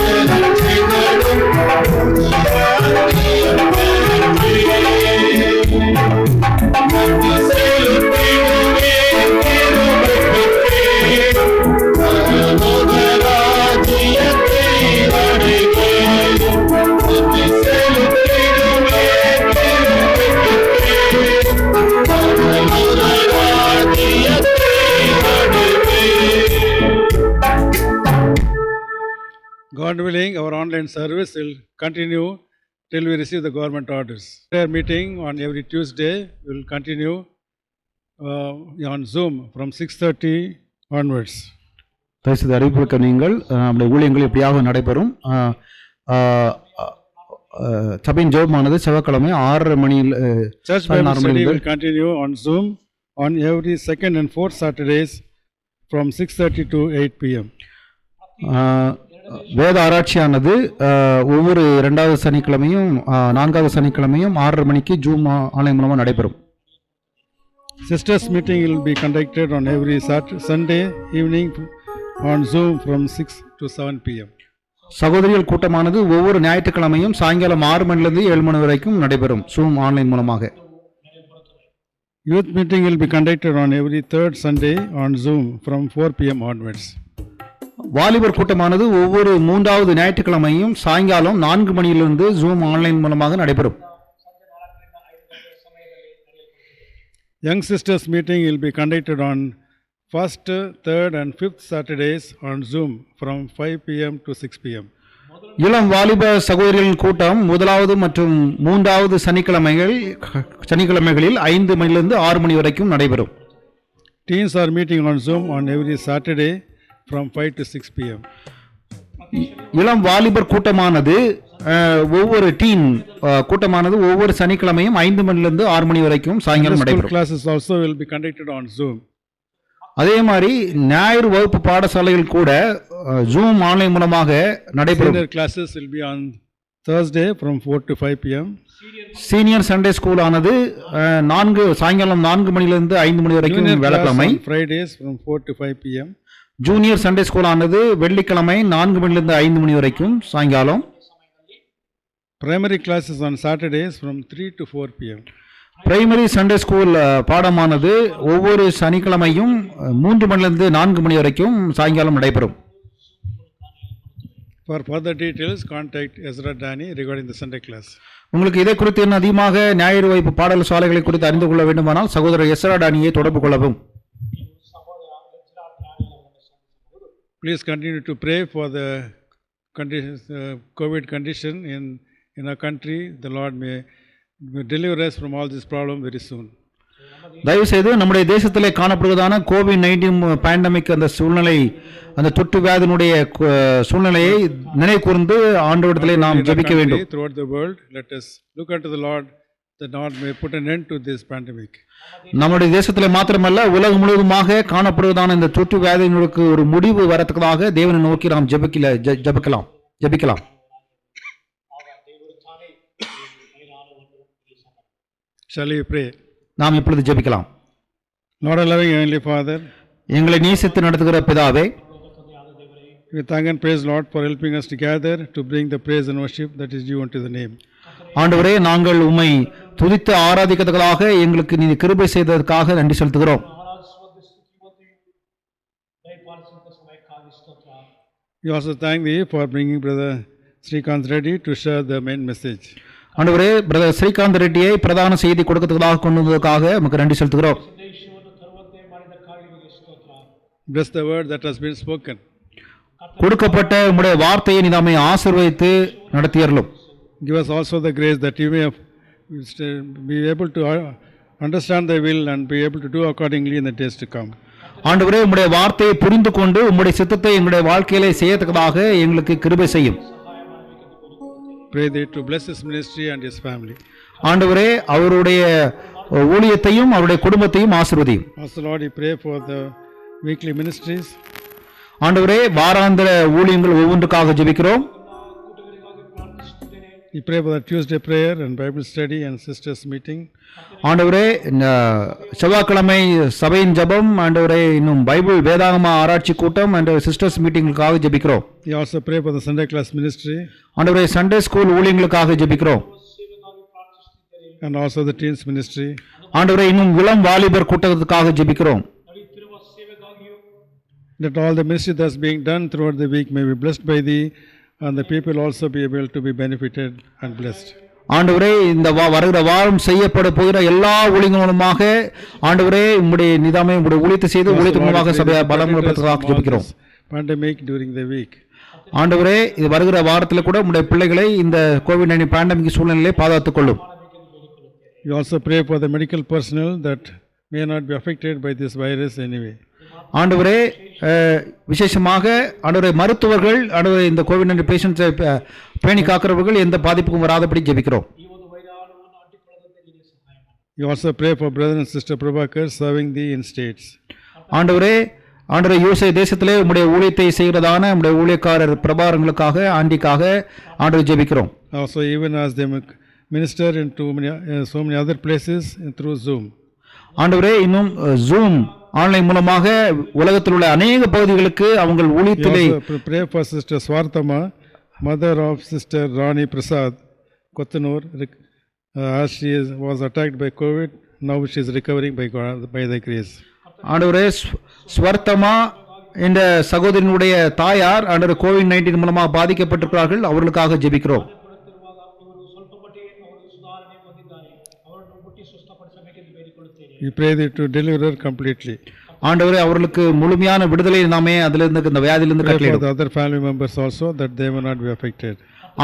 our online service will continue till we receive the government orders. Prayer meeting on every Tuesday will continue on Zoom from 6:30 onwards. தயவுசெய்து அறிவிப்புக்கு நீங்கள் நம்முடைய ஊழியங்கள் எப்படியாக நடைபெறும். சபையின் ஜெபமானது செவ்வாய்க்கிழமை 6:30 மணியில் Church Bible study will continue on Zoom on every second and fourth Saturdays from 6:30 to 8 p.m. வேத ஆராய்ச்சியானது ஒவ்வொரு 2வது சனிக்கிழமையும் 4வது சனிக்கிழமையும் 6:30 மணிக்கு ஜூம் ஆன்லைன் மூலமாக நடைபெறும். Sisters meeting will be conducted on every Sunday evening on Zoom from 6 to 7 p.m. சகோதரிகள் கூட்டமானது ஒவ்வொரு ஞாயிற்றுக்கிழமையும் சாயங்காலம் 6 மணிலிருந்து 7 மணி வரைக்கும் நடைபெறும் ஜூம் ஆன்லைன் மூலமாக. Youth meeting will be conducted on every third Sunday on Zoom from 4 p.m. onwards. வாலிபர் கூட்டமானது ஒவ்வொரு 3வது ஞாயிற்றுக்கிழமையும் சாயங்காலம் 4 மணியிலிருந்து ஜூம் ஆன்லைன் மூலமாக நடைபெறும். Young sisters meeting will be conducted on first, third and fifth Saturdays on Zoom from 5 p.m. to 6 p.m. இளம் வாலிப சகோதரிகளின் கூட்டம் 1வது மற்றும் 3வது சனிக்கிழமைகளில் 5 மணிலிருந்து 6 மணி வரைக்கும் நடைபெறும். Teens are meeting on Zoom on every Saturday from 5 to 6 p.m. இளம் வாலிபர் கூட்டமானது ஒவ்வொரு கூட்டமானது ஒவ்வொரு சனிக்கிழமையும் 5 மணிலிருந்து 6 மணி வரைக்கும் சாயங்காலம் நடைபெறும். Classes also will be conducted on Zoom. அதே மாதிரி ஞாயிறு வகுப்பு பாடசாலைகள் கூட ஜூம் ஆன்லைன் மூலமாக நடைபெறும். Senior classes will be on Thursday from 4 to 5 p.m. Senior Sunday school ஆனது சாயங்காலம் 4 மணிலிருந்து 5 மணி வரைக்கும் வியாழக்கிழமை. Fridays from 4 to 5 p.m. Junior Sunday school ஆனது வெள்ளிக்கிழமை 4 மணிலிருந்து 5 மணி வரைக்கும் சாயங்காலம். Primary classes on Saturdays from 3 to 4 p.m. Primary Sunday school பாடமானது ஒவ்வொரு சனிக்கிழமையும் 3 மணிலிருந்து 4 மணி வரைக்கும் சாயங்காலம் நடைபெறும். For further details, contact Ezra Dani regarding the Sunday class. உங்களுக்கு இதை குறித்து இன்னும் அதிகமாக ஞாயிறு வகுப்பு பாடசாலைகளை குறித்து அறிந்து கொள்ள வேண்டுமானால் சகோதரர் எஸ்ரா டானியை தொடர்பு கொள்ளவும். Please continue to pray for the COVID condition in our country. The Lord may deliver us from all this problem very soon. தயவு செய்து நம்முடைய தேசத்திலே காணப்படுவதான COVID-19 பேண்டமிக் அந்த சூழ்நிலை, அந்த தொற்று வியாதியினுடைய சூழ்நிலையை நினைவு கூர்ந்து ஆண்டவரிடத்திலே நாம் ஜெபிக்க வேண்டும். Throughout the world, let us look unto the Lord that God may put an end to this pandemic. நம்முடைய தேசத்திலே மாத்திரமல்ல உலகம் முழுவதுமாக காணப்படுவதான இந்த தொற்று வியாதியினுக்கு ஒரு முடிவு வரதுக்காக தேவனை நோக்கி நாம் ஜெபிக்கலாம். Shall we pray? நாம் இப்பொழுது ஜெபிக்கலாம். Lord, our loving Heavenly Father, எங்களை நேசித்து நடத்துகிற பிதாவே, we thank and praise Lord for helping us together to bring the praise and worship that is due unto the name. ஆண்டவரே, நாங்கள் உம்மை துதித்து ஆராதிக்கிறதுக்காக எங்களுக்கு நீ கிருபை செய்ததற்காக நன்றி செலுத்துகிறோம். We also thank thee for bringing Brother Srikanth Reddy to share the main message. ஆண்டவரே, பிரதர் ஸ்ரீகாந்த் ரெட்டியை பிரதான செய்தி கொடுக்கிறதுக்காக கொண்டு வந்ததற்காக நமக்கு நன்றி செலுத்துகிறோம். Bless the word that has been spoken. கொடுக்கப்பட்ட உம்முடைய வார்த்தையை நீதாமே ஆசீர்வதித்து நடத்தியருளும். Give us also the grace that you may be able to understand thy will and be able to do accordingly in the days to come. ஆண்டவரே, உம்முடைய வார்த்தையை புரிந்து கொண்டு உம்முடைய சித்தத்தை எங்களுடைய வாழ்க்கையிலே செய்யத்தக்கதாக எங்களுக்கு கிருபை செய்யும். Pray thee to bless his ministry and his family. ஆண்டவரே, அவருடைய ஊழியத்தையும் அவருடைய குடும்பத்தையும் ஆசீர்வதியும். Also Lord, we pray for the weekly ministries. ஆண்டவரே, வாராந்திர ஊழியங்கள் ஒவ்வொன்றுக்காக ஜெபிக்கிறோம். We pray for the Tuesday prayer and Bible study and sisters meeting. ஆண்டவரே, செவ்வாய்க்கிழமை சபையின் ஜெபம், ஆண்டவரே இன்னும் பைபிள் வேதாகம ஆராய்ச்சி கூட்டம் and சிஸ்டர்ஸ் மீட்டிங்களுக்காக ஜெபிக்கிறோம். We also pray for the Sunday class ministry. ஆண்டவரே, சண்டே ஸ்கூல் ஊழியங்களுக்காக ஜெபிக்கிறோம். And also the teens ministry. ஆண்டவரே, இன்னும் இளம் வாலிபர் கூட்டத்துக்காக ஜெபிக்கிறோம். Let all the ministry that's being done throughout the week may be blessed by thee, and the people also be able to be benefited and blessed. ஆண்டவரே, இந்த வருகிற வாரம் செய்யப்பட போகிற எல்லா ஊழியங்களுமாக ஆண்டவரே உம்முடைய நிதாமே உம்முடைய ஊழியத்தை செய்து ஊழியத்தின் மூலமாக சபையை பலப்படுத்துவதாக ஜெபிக்கிறோம். Pandemic during the week. ஆண்டவரே, இது வருகிற வாரத்தில் கூட உங்களுடைய பிள்ளைகளை இந்த கோவிட்-19 பேண்டமிக் சூழ்நிலையிலே பாதுகாத்துக் கொள்ளும். You also pray for the medical personnel that may not be affected by this virus anyway. ஆண்டவரே, விசேஷமாக ஆண்டவரே மருத்துவர்கள், ஆண்டவரே இந்த கோவிட்-19 பேஷண்ட்ஸை பேணி காக்கிறவர்கள் எந்த பாதிப்புக்கும் வராதபடி ஜெபிக்கிறோம். You also pray for brother and sister Prabhakar serving the in states. ஆண்டவரே, யூசை தேசத்திலே உம்முடைய ஊழியத்தை செய்கிறதான உம்முடைய ஊழியக்காரர் பிரபாரங்களுக்காக, ஆண்டிக்காக ஆண்டவரை ஜெபிக்கிறோம். Also even as they minister into so many other places through Zoom. ஆண்டவரே, இன்னும் ஜூம் ஆன்லைன் மூலமாக உலகத்தில் உள்ள அநேக பகுதிகளுக்கு அவங்க ஊழியத்திலே pray for sister Swarthama, mother of sister Rani Prasad, Kottanur, as she was attacked by COVID. Now she is recovering by the grace. ஆண்டவரே, ஸ்வர்த்தமா என்ற சகோதரனுடைய தாயார் ஆண்டவரே கோவிட்-19 மூலமாக பாதிக்கப்பட்டிருக்கிறார்கள். அவர்களுக்காக ஜெபிக்கிறோம். We pray that to deliver her completely. ஆண்டவரே, அவர்களுக்கு முழுமையான விடுதலை நாமே அதிலிருந்து இந்த வியாதியிலிருந்து கட்டளையிடும். The other family members also that they will not be affected.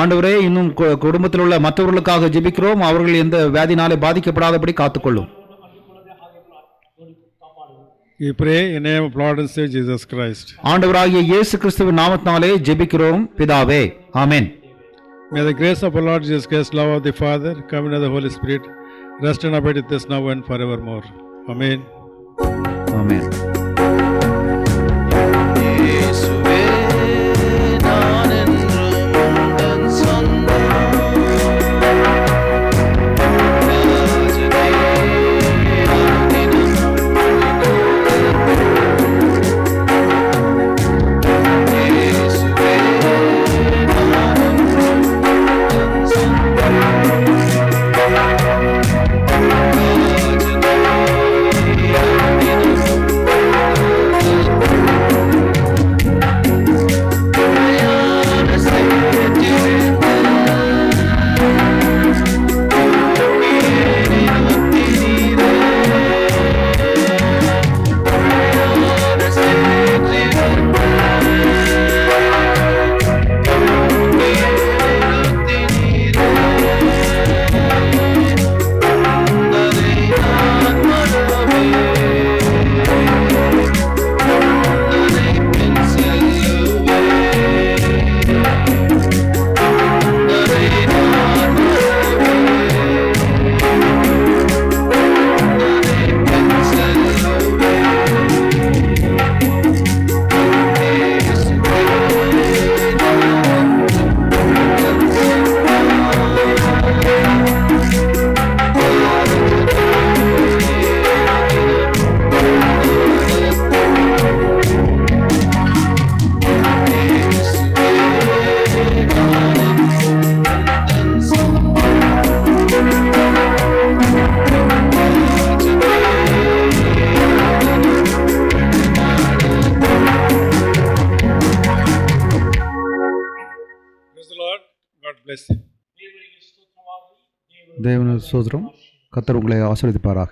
ஆண்டவரே, இன்னும் குடும்பத்தில் உள்ள மற்றவர்களுக்காக ஜெபிக்கிறோம். அவர்கள் எந்த வியாதினாலே பாதிக்கப்படாதபடி காத்துக்கொள்ளும். We pray in the name of Lord and Savior Jesus Christ. ஆண்டவராகிய இயேசு கிறிஸ்துவின் நாமத்தினாலே ஜெபிக்கிறோம் பிதாவே. ஆமென். May the grace of our Lord Jesus Christ, love of the Father, covenant of the Holy Spirit, rest and abide with us now and forevermore. Amen. ஆமென். தேவனுடைய ஸ்தோத்திரம். கர்த்தர் உங்களை ஆசீர்வதிப்பாராக.